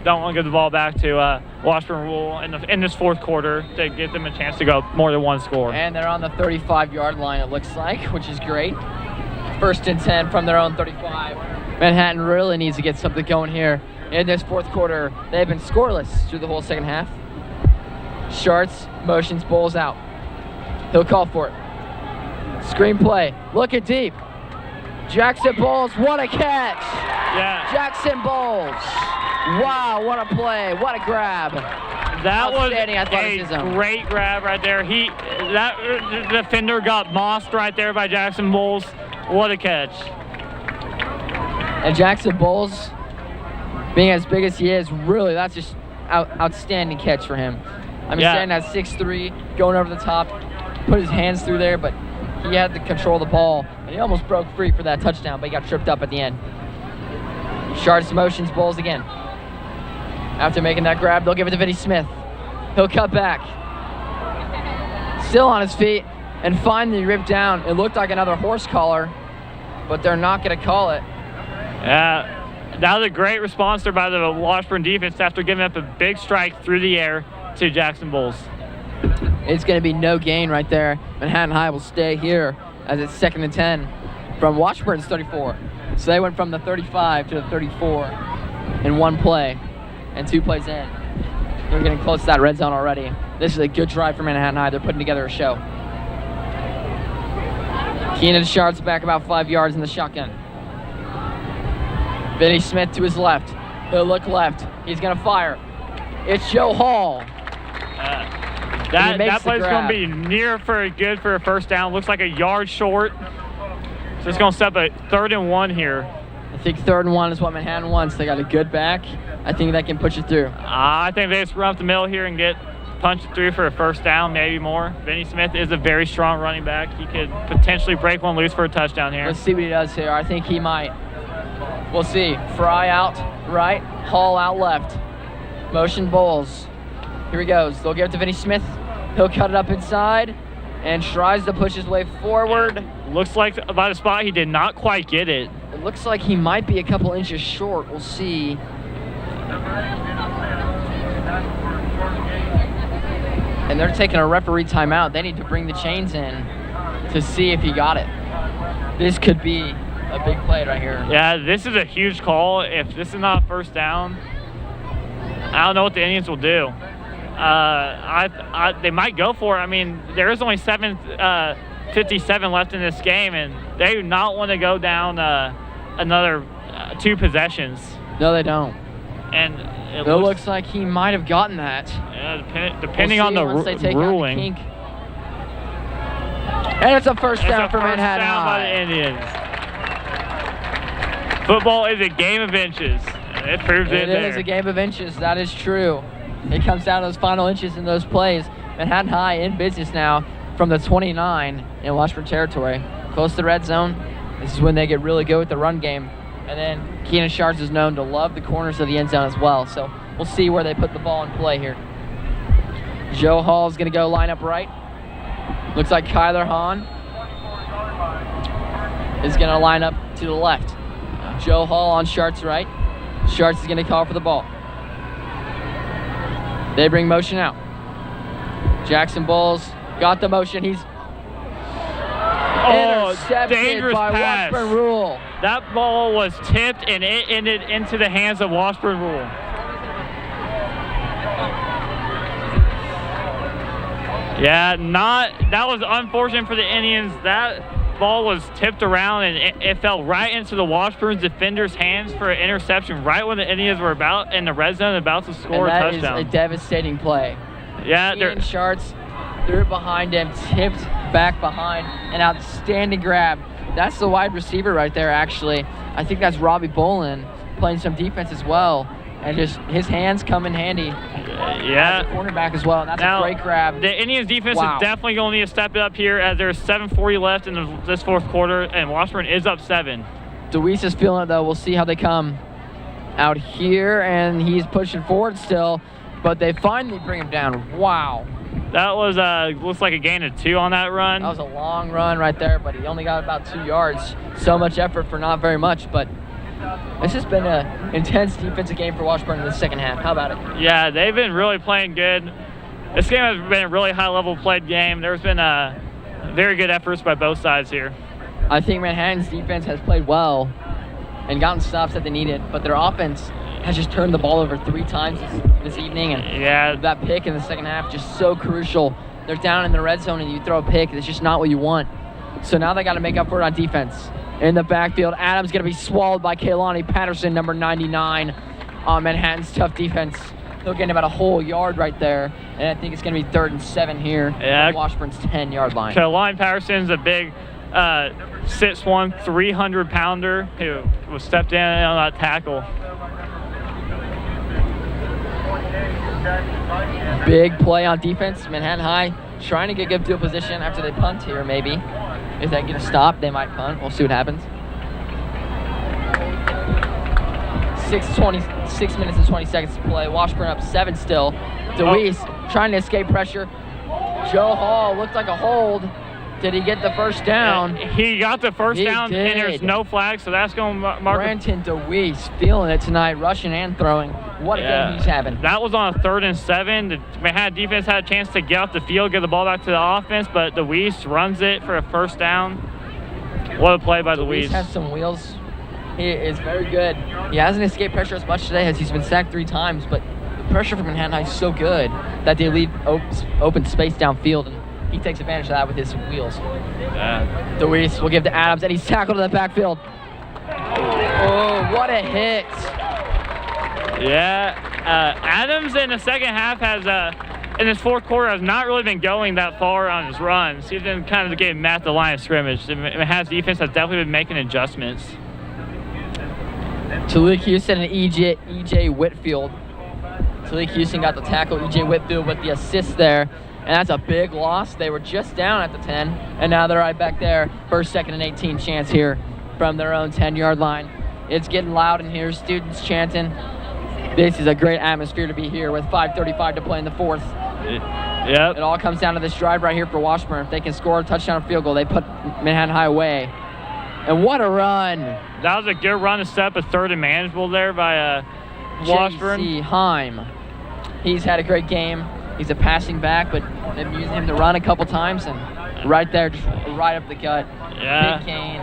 Don't want to give the ball back to Washburn Rule in this fourth quarter to give them a chance to go more than 1 score. And they're on the 35-yard line, it looks like, which is great. 1st and 10 from their own 35. Manhattan really needs to get something going here in this fourth quarter. They've been scoreless through the whole second half. Schartz motions Bowles out. He'll call for it. Screen play. Look at deep. Jackson Bowles, what a catch! Yeah. Jackson Bowles. Wow, what a play. What a grab. That was a athleticism. Great grab right there. That defender got mossed right there by Jackson Bowles. What a catch. And Jackson Bowles, being as big as he is, really, that's just outstanding catch for him. I mean, standing at 6'3", going over the top, put his hands through there, but he had to control the ball, and he almost broke free for that touchdown, but he got tripped up at the end. Schartz motions Bowles again. After making that grab, they'll give it to Vinny Smith. He'll cut back. Still on his feet, and finally ripped down. It looked like another horse collar, but they're not going to call it. That was a great response there by the Washburn defense after giving up a big strike through the air to Jackson Bowles. It's going to be no gain right there. Manhattan High will stay here as it's 2nd and 10 from Washburn's 34. So they went from the 35 to the 34 in 1 play and 2 plays in. They're getting close to that red zone already. This is a good drive for Manhattan High. They're putting together a show. Keenan Schartz back about 5 yards in the shotgun. Vinny Smith to his left. He'll look left. He's going to fire. It's Joe Hall. That makes the play's going grab. to be near for good for a first down. Looks like a yard short. So it's going to step at 3rd and 1 here. I think 3rd and 1 is what Manhattan wants. They got a good back. I think that can push it through. I think they just run up the middle here and get punched through for a first down, maybe more. Vinny Smith is a very strong running back. He could potentially break one loose for a touchdown here. Let's see what he does here. I think he might. We'll see. Fry out right, Hall out left. Motion Bulls. Here he goes. They'll give it to Vinny Smith. He'll cut it up inside and tries to push his way forward. Looks like by the spot he did not quite get it. It looks like he might be a couple inches short. We'll see. And they're taking a referee timeout. They need to bring the chains in to see if he got it. This could be a big play right here. Yeah, this is a huge call. If this is not a first down, I don't know what the Indians will do. They might go for it. I mean, there is only 7:57 left in this game, and they do not want to go down another 2 possessions. No, they don't. And it looks like he might have gotten that. Depending on the ruling. Kink. And it's a first down for Manhattan down by the High. Indians. Football is a game of inches. And it proves it there. It is a game of inches. That is true. It comes down to those final inches in those plays. Manhattan High in business now from the 29 in Washburn territory. Close to the red zone. This is when they get really good with the run game. And then Keenan Shards is known to love the corners of the end zone as well. So we'll see where they put the ball in play here. Joe Hall is going to go line up right. Looks like Kyler Hahn is going to line up to the left. Joe Hall on Sharts right. Sharts is going to call for the ball. They bring motion out. Jackson Bulls got the motion. He's intercepted dangerous by pass. Washburn Rule. That ball was tipped and it ended into the hands of Washburn Rule. Yeah, that was unfortunate for the Indians. That ball was tipped around and it fell right into the Washburn defender's hands for an interception right when the Indians were about in the red zone about to score a touchdown. That is a devastating play. Yeah, Ian Sharts threw it behind him, tipped back behind, an outstanding grab. That's the wide receiver right there, actually. I think that's Robbie Bolin playing some defense as well. And just his hands come in handy. Yeah. As a cornerback as well. And that's a great grab. The Indians defense is definitely going to need to step it up here as there's 7:40 left in this 4th quarter, and Washburn is up 7. DeWeese is feeling it, though. We'll see how they come out here, and he's pushing forward still, but they finally bring him down. Wow. That was looks like a gain of 2 on that run. That was a long run right there, but he only got about 2 yards. So much effort for not very much, but it's just been an intense defensive game for Washburn in the second half. How about it? Yeah, they've been really playing good. This game has been a really high-level played game. There's been very good efforts by both sides here. I think Manhattan's defense has played well and gotten stops that they needed, but their offense has just turned the ball over 3 times this evening, and that pick in the second half just so crucial. They're down in the red zone and you throw a pick, it's just not what you want. So now they got to make up for it on defense. In the backfield, Adams going to be swallowed by Kaylani Patterson, number 99, on Manhattan's tough defense. They'll get about a whole yard right there, and I think it's going to be 3rd and 7 here on Washburn's 10-yard line. Kaylani Patterson's a big 6'1", 300-pounder who was stepped in on that tackle. Big play on defense. Manhattan High trying to get good field position after they punt here, maybe. If they get a stop, they might punt. We'll see what happens. 6 minutes and 20 seconds to play. Washburn up 7 still. DeWeese trying to escape pressure. Joe Hall looked like a hold. Did he get the first down? He got the first down, and there's no flag, so that's going to mark. Brenton DeWeese feeling it tonight, rushing and throwing. What a game he's having. That was on a 3rd and 7. The Manhattan defense had a chance to get off the field, get the ball back to the offense, but DeWeese runs it for a first down. What a play by DeWeese. DeWeese has some wheels. He is very good. He hasn't escaped pressure as much today as he's been sacked 3 times, but the pressure from Manhattan High is so good that they leave open space downfield, and he takes advantage of that with his wheels. DeWeese will give to Adams, and he's tackled in the backfield. Oh, what a hit. Yeah, Adams in the second half has in this fourth quarter has not really been going that far on his runs. He's been kind of getting at the line of scrimmage. Manhattan's defense has definitely been making adjustments. Talik Houston and EJ Whitfield. Talik Houston got the tackle, EJ Whitfield with the assist there. And that's a big loss. They were just down at the 10, and now they're right back there. First, second, and 18 chance here from their own 10-yard line. It's getting loud in here, students chanting. This is a great atmosphere to be here with 5:35 to play in the fourth. Yep. It all comes down to this drive right here for Washburn. If they can score a touchdown or field goal, they put Manhattan High away. And what a run. That was a good run to set up a third and manageable there by Washburn. J.C. Heim. He's had a great game. He's a passing back, but they've been using him to run a couple times, and right there, just right up the gut. Yeah. Big gain.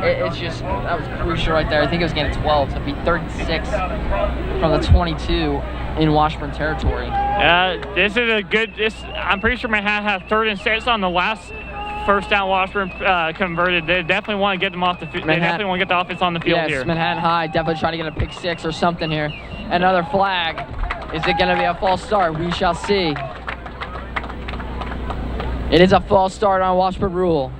It's just, that was crucial right there. I think it was getting 12, so it'd be 36 from the 22 in Washburn territory. This is a good, I'm pretty sure Manhattan has 3rd and 6 on the last first down Washburn converted. They definitely want to get them off the field. They definitely want to get the offense on the field here. Yes, Manhattan High definitely trying to get a pick 6 or something here. Another flag. Is it going to be a false start? We shall see. It is a false start on Washburn rule.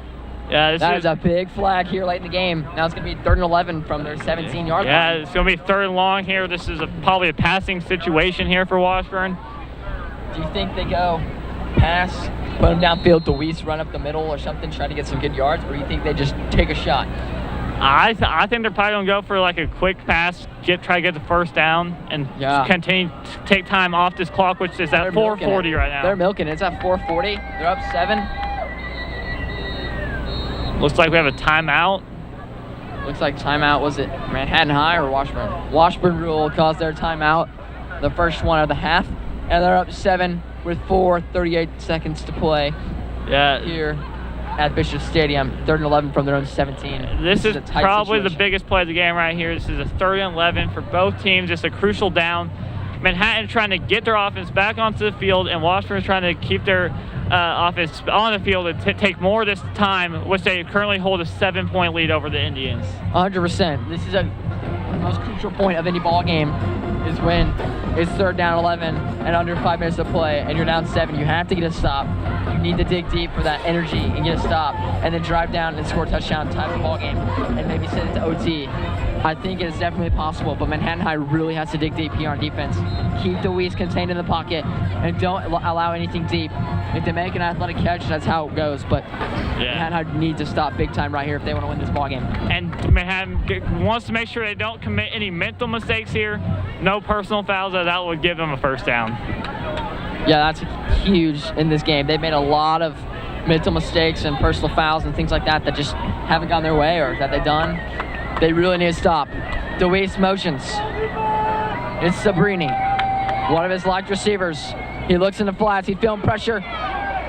Yeah, that is a big flag here late in the game. Now it's going to be 3rd and 11 from their 17-yard line. Yeah, it's going to be 3rd and long here. This is probably a passing situation here for Washburn. Do you think they go pass, put them downfield, DeWeese run up the middle or something, try to get some good yards, or do you think they just take a shot? I think they're probably going to go for like a quick pass, try to get the first down, and continue to take time off this clock, which is at 4:40 right now. They're milking it. It's at 4:40. They're up 7. Looks like we have a timeout. Looks like timeout. Was it Manhattan High or Washburn? Washburn rule caused their timeout, the first one of the half, and they're up 7 with 4:38 seconds to play. Yeah. Here at Bishop Stadium, 3rd and 11 from their own 17. This is probably the biggest play of the game right here. This is a 3rd and 11 for both teams. It's a crucial down. Manhattan trying to get their offense back onto the field, and Washburn trying to keep their offense on the field and take more this time, which they currently hold a 7-point lead over the Indians. 100%. This is the most crucial point of any ball game is when it's 3rd down 11 and under 5 minutes to play, and you're down 7. You have to get a stop. You need to dig deep for that energy and get a stop, and then drive down and score a touchdown, tie the ball game, and maybe send it to OT. I think it is definitely possible, but Manhattan High really has to dig deep here on defense. Keep DeWeese contained in the pocket and don't allow anything deep. If they make an athletic catch, that's how it goes, but Manhattan High need to stop big time right here if they want to win this ball game. And Manhattan wants to make sure they don't commit any mental mistakes here. No personal fouls, that would give them a first down. Yeah, that's huge in this game. They've made a lot of mental mistakes and personal fouls and things like that that just haven't gone their way or that they've done. They really need to stop. DeWeese motions. It's Sabrini, one of his locked receivers. He looks in the flats. He's feeling pressure.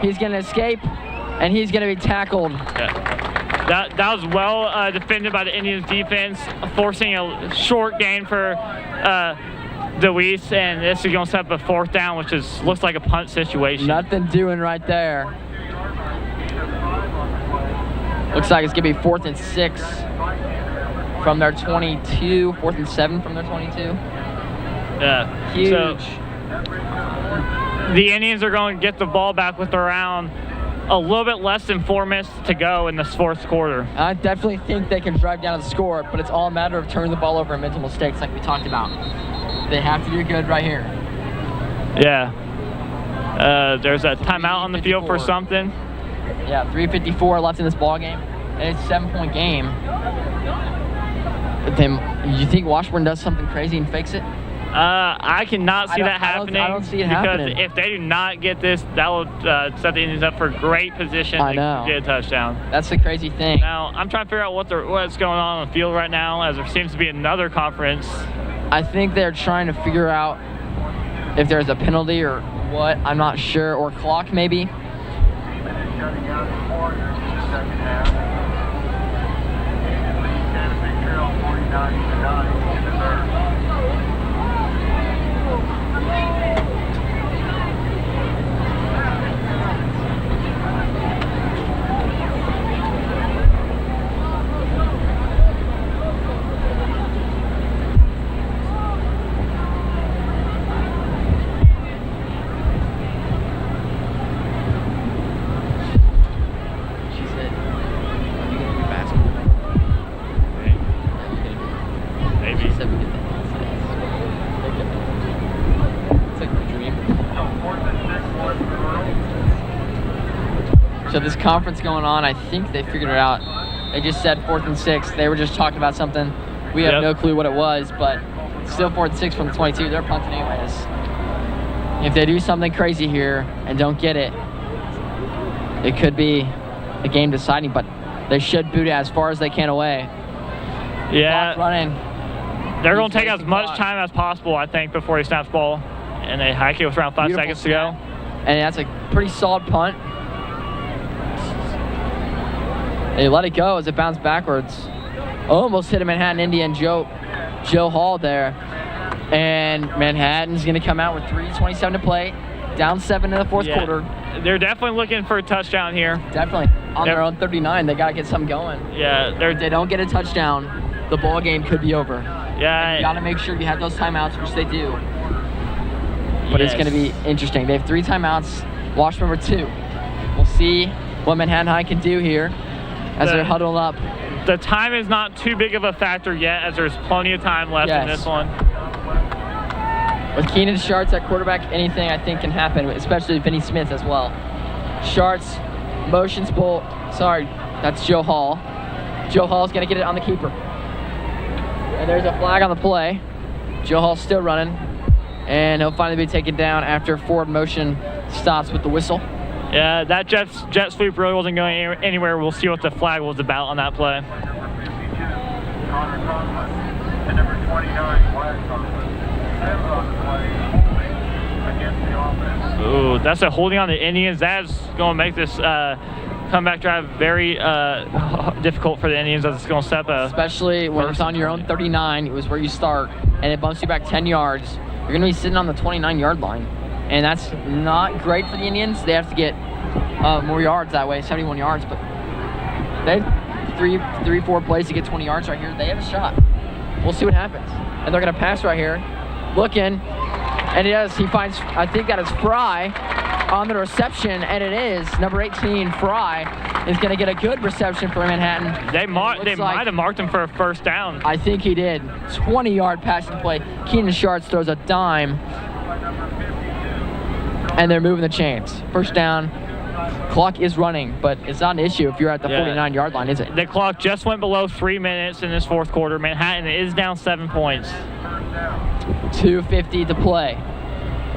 He's going to escape, and he's going to be tackled. Yeah. That was well defended by the Indians defense, forcing a short gain for DeWeese, and this is going to set up a 4th down, which looks like a punt situation. Nothing doing right there. Looks like it's going to be 4th and 6 from their 22. 4th and 7 from their 22. Yeah. Huge. So the Indians are going to get the ball back with around a little bit less than 4 minutes to go in this 4th quarter. I definitely think they can drive down the score, but it's all a matter of turning the ball over and mental mistakes like we talked about. They have to do good right here. Yeah. There's a timeout on the field for something. Yeah, 3:54 left in this ball game, and it's a 7-point game. But then, you think Washburn does something crazy and fakes it? I cannot see that happening. I don't see it happening. Because if they do not get this, that will set the Indians up for great position to get a touchdown. That's the crazy thing. Now, I'm trying to figure out what's going on the field right now, as there seems to be another conference. I think they're trying to figure out if there's a penalty or what. I'm not sure. Or clock, maybe. Shutting down the score here in the second half. Leeds had a big trail, 49-9 in the 3rd. maybe. She said we get that. It's like a dream. So this conference going on, I think they figured it out. They just said 4th and 6. They were just talking about something. We have no clue what it was, but still 4th and 6 from the 22. They're punting anyways. If they do something crazy here and don't get it, it could be a game deciding, but they should boot it as far as they can away. Yeah. Clock running. They're going to take as much time as possible, I think, before he snaps the ball. And they hike it with around 5 seconds to go. And that's a pretty solid punt. They let it go as it bounced backwards. Almost hit a Manhattan Indian, Joe Hall there. And Manhattan's going to come out with 3:27 to play. Down 7 in the fourth quarter. They're definitely looking for a touchdown here. Definitely. On their own 39, they got to get something going. Yeah. If they don't get a touchdown, the ball game could be over. Yeah. You got to make sure you have those timeouts, which they do. But it's going to be interesting. They have 3 timeouts. Washburn with 2. We'll see what Manhattan High can do here as they're huddled up. The time is not too big of a factor yet, as there's plenty of time left in this one. With Keenan Schartz at quarterback, anything I think can happen, especially Vinny Smith as well. Schartz motions pull. Sorry, that's Joe Hall. Joe Hall's going to get it on the keeper. And there's a flag on the play. Joe Hall's still running. And he'll finally be taken down after forward motion stops with the whistle. Yeah, that jet sweep really wasn't going anywhere. We'll see what the flag was about on that play. And number 29, Wyatt Conklin. On the play against the offense. Ooh, that's a holding on the Indians. That's going to make this comeback drive very difficult for the Indians as it's going to step especially when it's on your own 39. It was where you start, and it bumps you back 10 yards. You're going to be sitting on the 29-yard line, and that's not great for the Indians. They have to get more yards that way, 71 yards, but they have 3-4 plays to get 20 yards right here. They have a shot. We'll see what happens. And they're going to pass right here. Looking, and he does. He finds, I think that is Fry on the reception, and it is number 18, Fry, is going to get a good reception for Manhattan. They might have marked him for a first down. I think he did. 20-yard passing play. Keenan Schartz throws a dime, and they're moving the chains. First down. Clock is running, but it's not an issue if you're at the 49-yard line, is it? The clock just went below 3 minutes in this fourth quarter. Manhattan is down 7 points. 2:50 to play.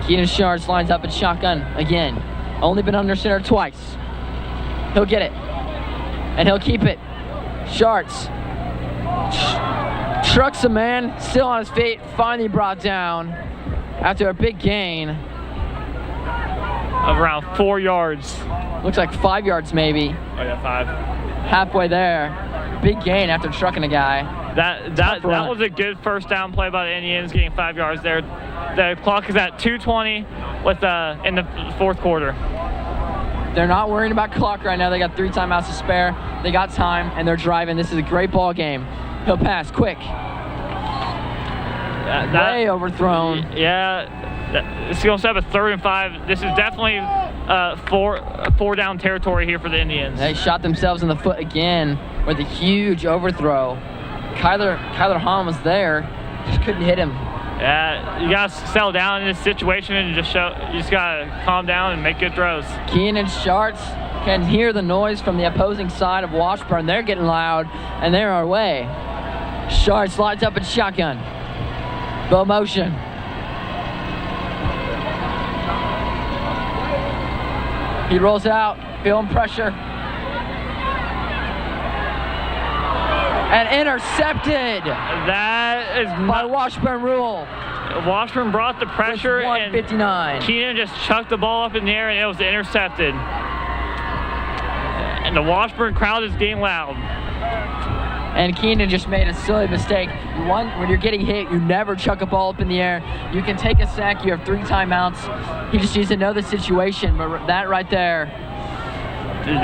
Keenan Schartz lines up at shotgun again. Only been under center twice. He'll get it, and he'll keep it. Schartz trucks a man, still on his feet, finally brought down after a big gain of around 4 yards. Looks like 5 yards maybe. Oh yeah, 5. Halfway there. Big gain after trucking a guy. That was a good first down play by the Indians, getting 5 yards there. The clock is at 2:20 with in the fourth quarter. They're not worrying about clock right now. They got 3 timeouts to spare. They got time, and they're driving. This is a great ball game. He'll pass quick. Way overthrown. Yeah, it's going to set up a 3rd and 5. This is definitely four down territory here for the Indians. They shot themselves in the foot again with a huge overthrow. Kyler Hahn was there, just couldn't hit him. Yeah, you got to settle down in this situation and you just got to calm down and make good throws. Keenan Schartz can hear the noise from the opposing side of Washburn. They're getting loud, and they're our way. Schartz lines up at shotgun. Bow motion. He rolls out, feeling pressure. And intercepted. That is by Washburn Rule. Washburn brought the pressure, and 159. Keenan just chucked the ball up in the air, and it was intercepted. And the Washburn crowd is getting loud. And Keenan just made a silly mistake. When you're getting hit, you never chuck a ball up in the air. You can take a sack. You have 3 timeouts. He just needs to know the situation. But that right there,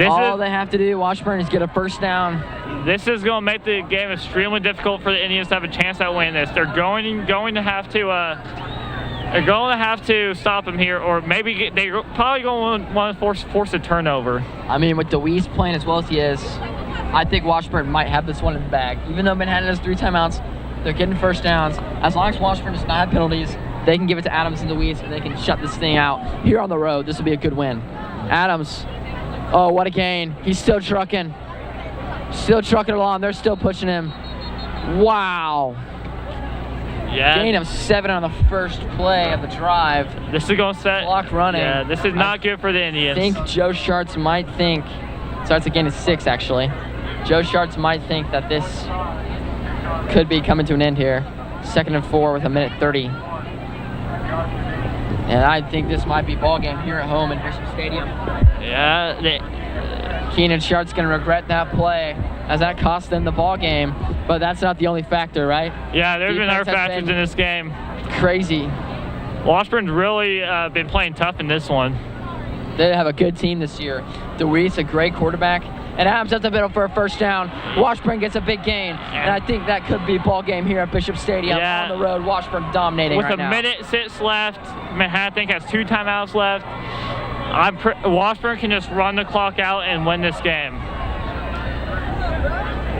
all they have to do, Washburn, is get a first down. This is going to make the game extremely difficult for the Indians to have a chance at winning this. They're going to have to stop him here, or maybe they're probably going to want to force a turnover. I mean, with DeWeese playing as well as he is, I think Washburn might have this one in the bag. Even though Manhattan has 3 timeouts, They're getting first downs. As long as Washburn does not have penalties, they can give it to Adams and DeWeese, and they can shut this thing out. Here on the road, this will be a good win. Adams, oh, what a gain. He's still trucking. Still trucking along. They're still pushing him. Wow. Yeah. Gain of 7 on the first play of the drive. This is going to set. Clock running. Yeah, this is not good for the Indians. I think Joe Schartz might think, starts a gain of 6 actually. Joe Schartz might think that this could be coming to an end here. 2nd and 4 with 1:30. And I think this might be ball game here at home in Bishop Stadium. Yeah. Keenan Shart's going to regret that play as that cost them the ball game. But that's not the only factor, right? Yeah, there's been other factors in this game. Crazy. Washburn's really been playing tough in this one. They have a good team this year. DeWeese, a great quarterback. And Adams up the middle for a first down. Washburn gets a big gain. And I think that could be ball game here at Bishop Stadium. On the road, Washburn dominating with right now. With a minute 6 left, Manhattan has 2 timeouts left. Washburn can just run the clock out and win this game.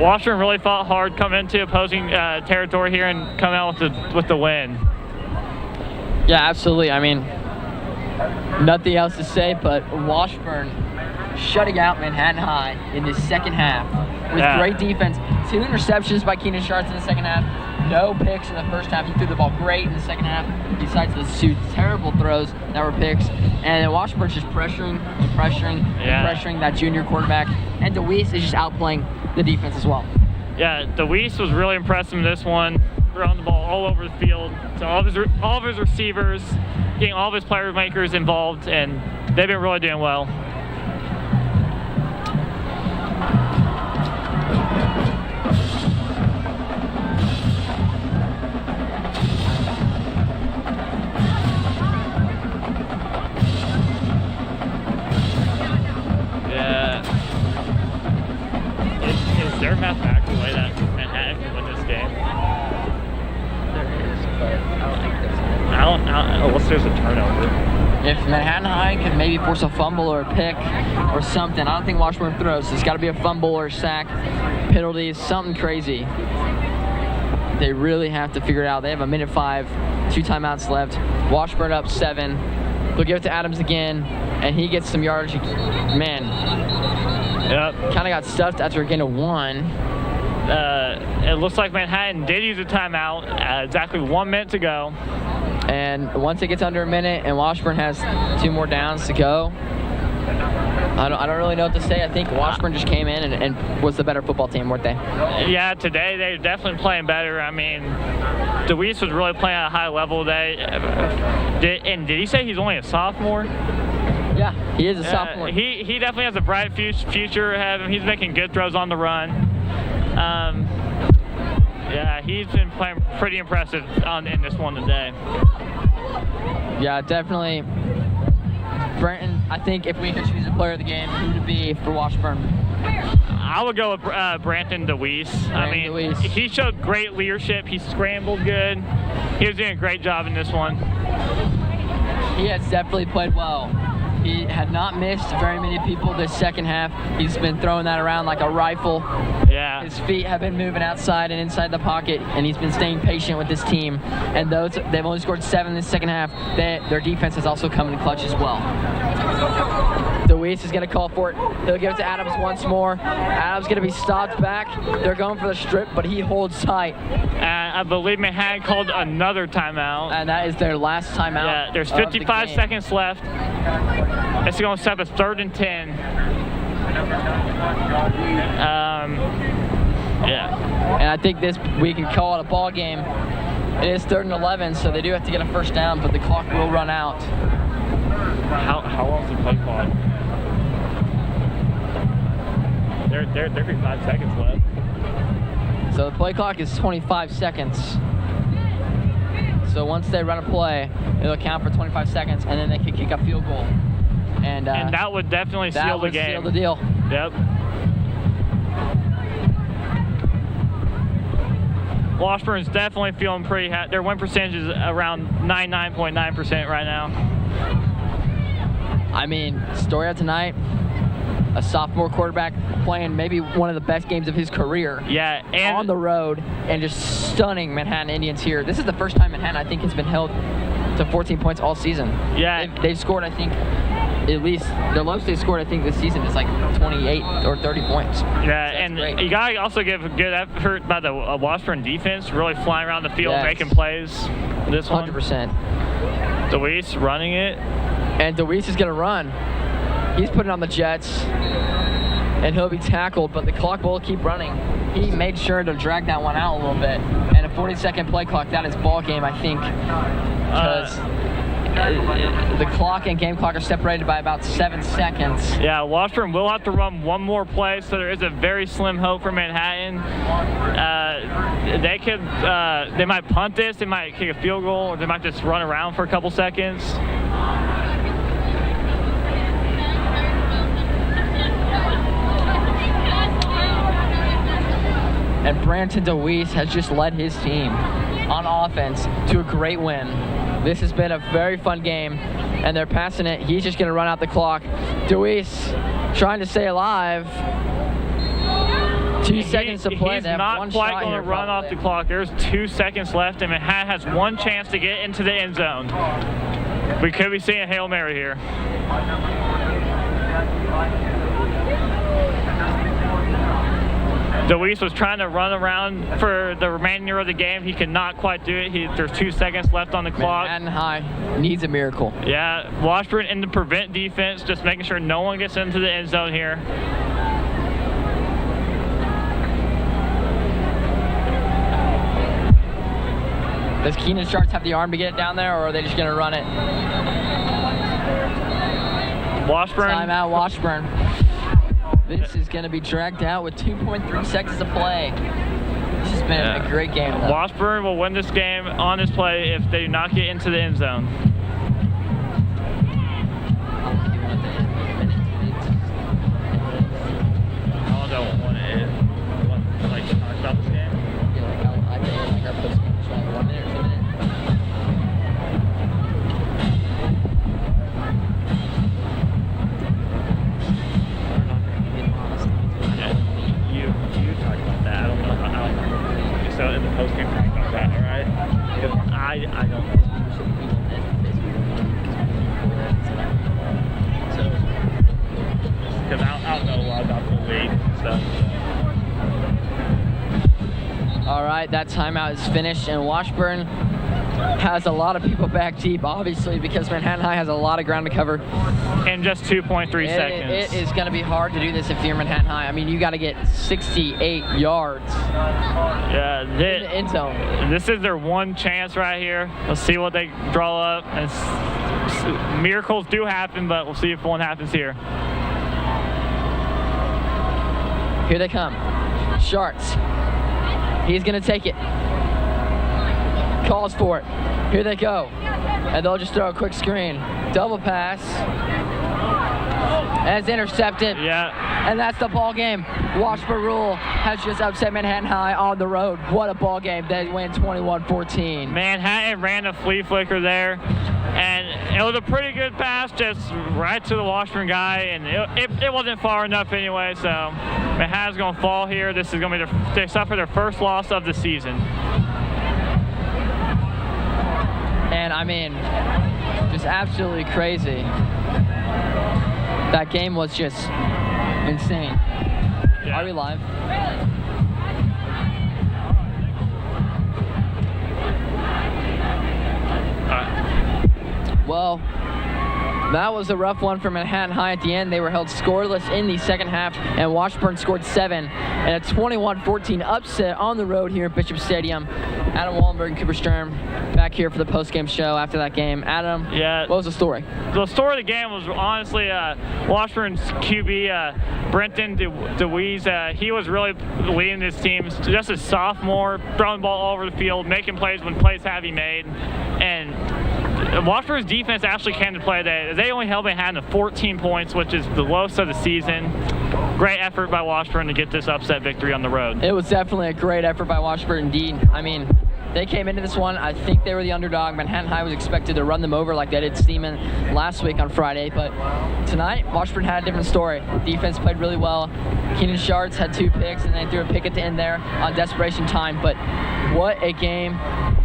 Washburn really fought hard coming into opposing territory here and come out with the win. Yeah, absolutely. I mean, nothing else to say, but Washburn shutting out Manhattan High in the second half with great defense. 2 interceptions by Keenan Shartz in the second half. No picks in the first half. He threw the ball great in the second half, besides the 2 terrible throws that were picks. And then Washburn's just pressuring that junior quarterback. And DeWeese is just outplaying the defense as well. Yeah, DeWeese was really impressive in this one, throwing the ball all over the field to all of his receivers, getting all of his playmakers involved, and they've been really doing well. Is there a mathematical way that Manhattan can win this game? There is, but I don't think there's unless there's a turnover. If Manhattan High can maybe force a fumble or a pick or something, I don't think Washburn throws. There's got to be a fumble or a sack, penalties, something crazy. They really have to figure it out. They have 1:05, 2 timeouts left. Washburn up 7. They'll give it to Adams again, and he gets some yardage. Man, kind of got stuffed after a gain of 1. It looks like Manhattan did use a timeout. Exactly 1 minute to go. And once it gets under a minute and Washburn has 2 more downs to go, I don't really know what to say. I think Washburn just came in and was the better football team, weren't they? Yeah, today they're definitely playing better. I mean, DeWeese was really playing at a high level today. Did he say he's only a sophomore? Yeah, he is a sophomore. He definitely has a bright future ahead of him. He's making good throws on the run. Yeah, he's been playing pretty impressive in this one today. Yeah, definitely. Brenton, I think if we could choose a player of the game, who would it be for Washburn? I would go with Branton DeWeese. DeWeese. He showed great leadership. He scrambled good. He was doing a great job in this one. He has definitely played well. He had not missed very many people this second half. He's been throwing that around like a rifle. Yeah. His feet have been moving outside and inside the pocket, and he's been staying patient with this team. And they've only scored 7 in the second half. Their defense has also come in clutch as well. DeWeese is going to call for it. He'll give it to Adams once more. Adams going to be stopped back. They're going for the strip, but he holds tight. I believe Manhattan called another timeout. And that is their last timeout. Yeah, there's 55 seconds left. It's going to set up a 3rd and 10. Yeah. And I think we can call it a ball game. It is 3rd and 11, so they do have to get a first down, but the clock will run out. How long is the play clock? There could be 5 seconds left. So the play clock is 25 seconds. So once they run a play, it'll count for 25 seconds, and then they can kick a field goal. And that would definitely seal the game. Seal the deal. Yep. Washburn's definitely feeling pretty happy. Their win percentage is around 99.9% right now. I mean, story of tonight, a sophomore quarterback playing maybe one of the best games of his career. Yeah, and on the road and just stunning Manhattan Indians here. This is the first time Manhattan, I think, has been held to 14 points all season. Yeah. They've scored, I think, at least the lowest they scored, I think, this season is like 28 or 30 points. Yeah, so and great. you gotta also give a good effort by the Washburn defense, really flying around the field, Yes. making plays. This 100%. one, Deweese running it. And Deweese is going to run. He's putting on the Jets, and he'll be tackled, but the clock will keep running. He made sure to drag that one out a little bit. And a 40-second play clock, that is ball game, I think, because the clock and game clock are separated by about 7 seconds. Yeah, Washburn will have to run one more play, so there is a very slim hope for Manhattan. They might punt this, they might kick a field goal, or they might just run around for a couple seconds. And Branton Deweese has just led his team on offense to a great win. This has been a very fun game, and they're passing it. He's just going to run out the clock. Deweese trying to stay alive. 2 seconds to play. He's They have not one quite shot going here, to run off probably. the clock. There's 2 seconds left, and Manhattan has one chance to get into the end zone. We could be seeing a Hail Mary here. Deweese was trying to run around for the remainder of the game. He could not quite do it. There's 2 seconds left on the clock. Manhattan High needs a miracle. Yeah, Washburn in the prevent defense, just making sure no one gets into the end zone here. Does Keenan Sharks have the arm to get it down there, or are they just going to run it? Washburn. Timeout, Washburn. This is going to be dragged out with 2.3 seconds to play. This has been a great game, though. Washburn will win this game on this play if they do not get into the end zone. I don't want to talk about this game. I think our post game is like 1 minute or 2 minutes. You talk about that. I don't know how. So in the post game, talk about that. All right. I don't know. Because I don't know a lot about the league and stuff. All right, that timeout is finished, and Washburn has a lot of people back deep, obviously, because Manhattan High has a lot of ground to cover. In just 2.3 seconds. It is going to be hard to do this if you're Manhattan High. I mean, you got to get 68 yards Yeah, in the end zone. this is their one chance right here. Let's see what they draw up. And miracles do happen, but we'll see if one happens here. Here they come. Sharks. He's going to take it. Calls for it. Here they go. And they'll just throw a quick screen. Double pass. And it's intercepted. Yeah. And that's the ball game. Washburn Rule has just upset Manhattan High on the road. What a ball game. They win 21-14. Manhattan ran a flea flicker there. And it was a pretty good pass, just right to the Washburn guy. And it wasn't far enough anyway, so Manhattan's going to fall here. This is going to be they suffer their first loss of the season. And I mean, just absolutely crazy. That game was just insane. Yeah. Are we live? Well, that was a rough one for Manhattan High at the end. They were held scoreless in the second half, and Washburn scored 7 and a 21-14 upset on the road here at Bishop Stadium. Adam Wallenberg and Cooper Sturm back here for the post-game show after that game. Adam, what was the story? The story of the game was honestly Washburn's QB, Brenton DeWeese. He was really leading this team. Just a sophomore, throwing the ball all over the field, making plays when plays have to be made. And Washburn's defense actually came to play today. They only held Manhattan to 14 points, which is the lowest of the season. Great effort by Washburn to get this upset victory on the road. It was definitely a great effort by Washburn indeed. I mean, they came into this one. I think they were the underdog. Manhattan High was expected to run them over like they did Seaman last week on Friday. But tonight, Washburn had a different story. Defense played really well. Keenan Shards had 2 picks, and they threw a pick at the end there on desperation time. But what a game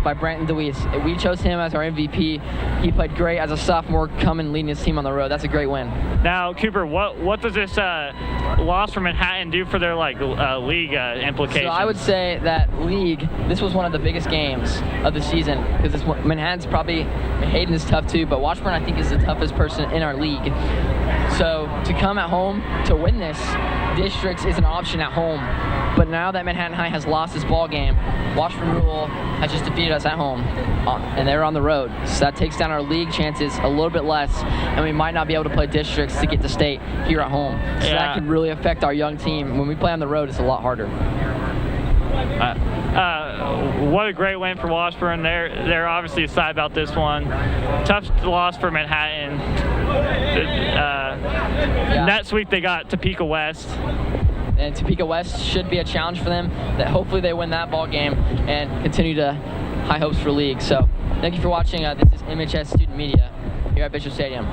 by Branton DeWeese. We chose him as our MVP. He played great as a sophomore, coming leading his team on the road. That's a great win. Now, Cooper, what does this loss for Manhattan do for their league implications? So I would say that league, this was one of the biggest games of the season because Manhattan's probably, Hayden is tough too, but Washburn I think is the toughest person in our league. So to come at home to win this, districts is an option at home. But now that Manhattan High has lost this ball game, Washburn Rural has just defeated us at home, and they're on the road. So that takes down our league chances a little bit less, and we might not be able to play districts to get to state here at home. So that could really affect our young team. When we play on the road, it's a lot harder. What a great win for Washburn. They're obviously excited about this one. Tough loss for Manhattan. Next week they got Topeka West. And Topeka West should be a challenge for them. That hopefully they win that ball game and continue to high hopes for league. So thank you for watching. This is MHS Student Media here at Bishop Stadium.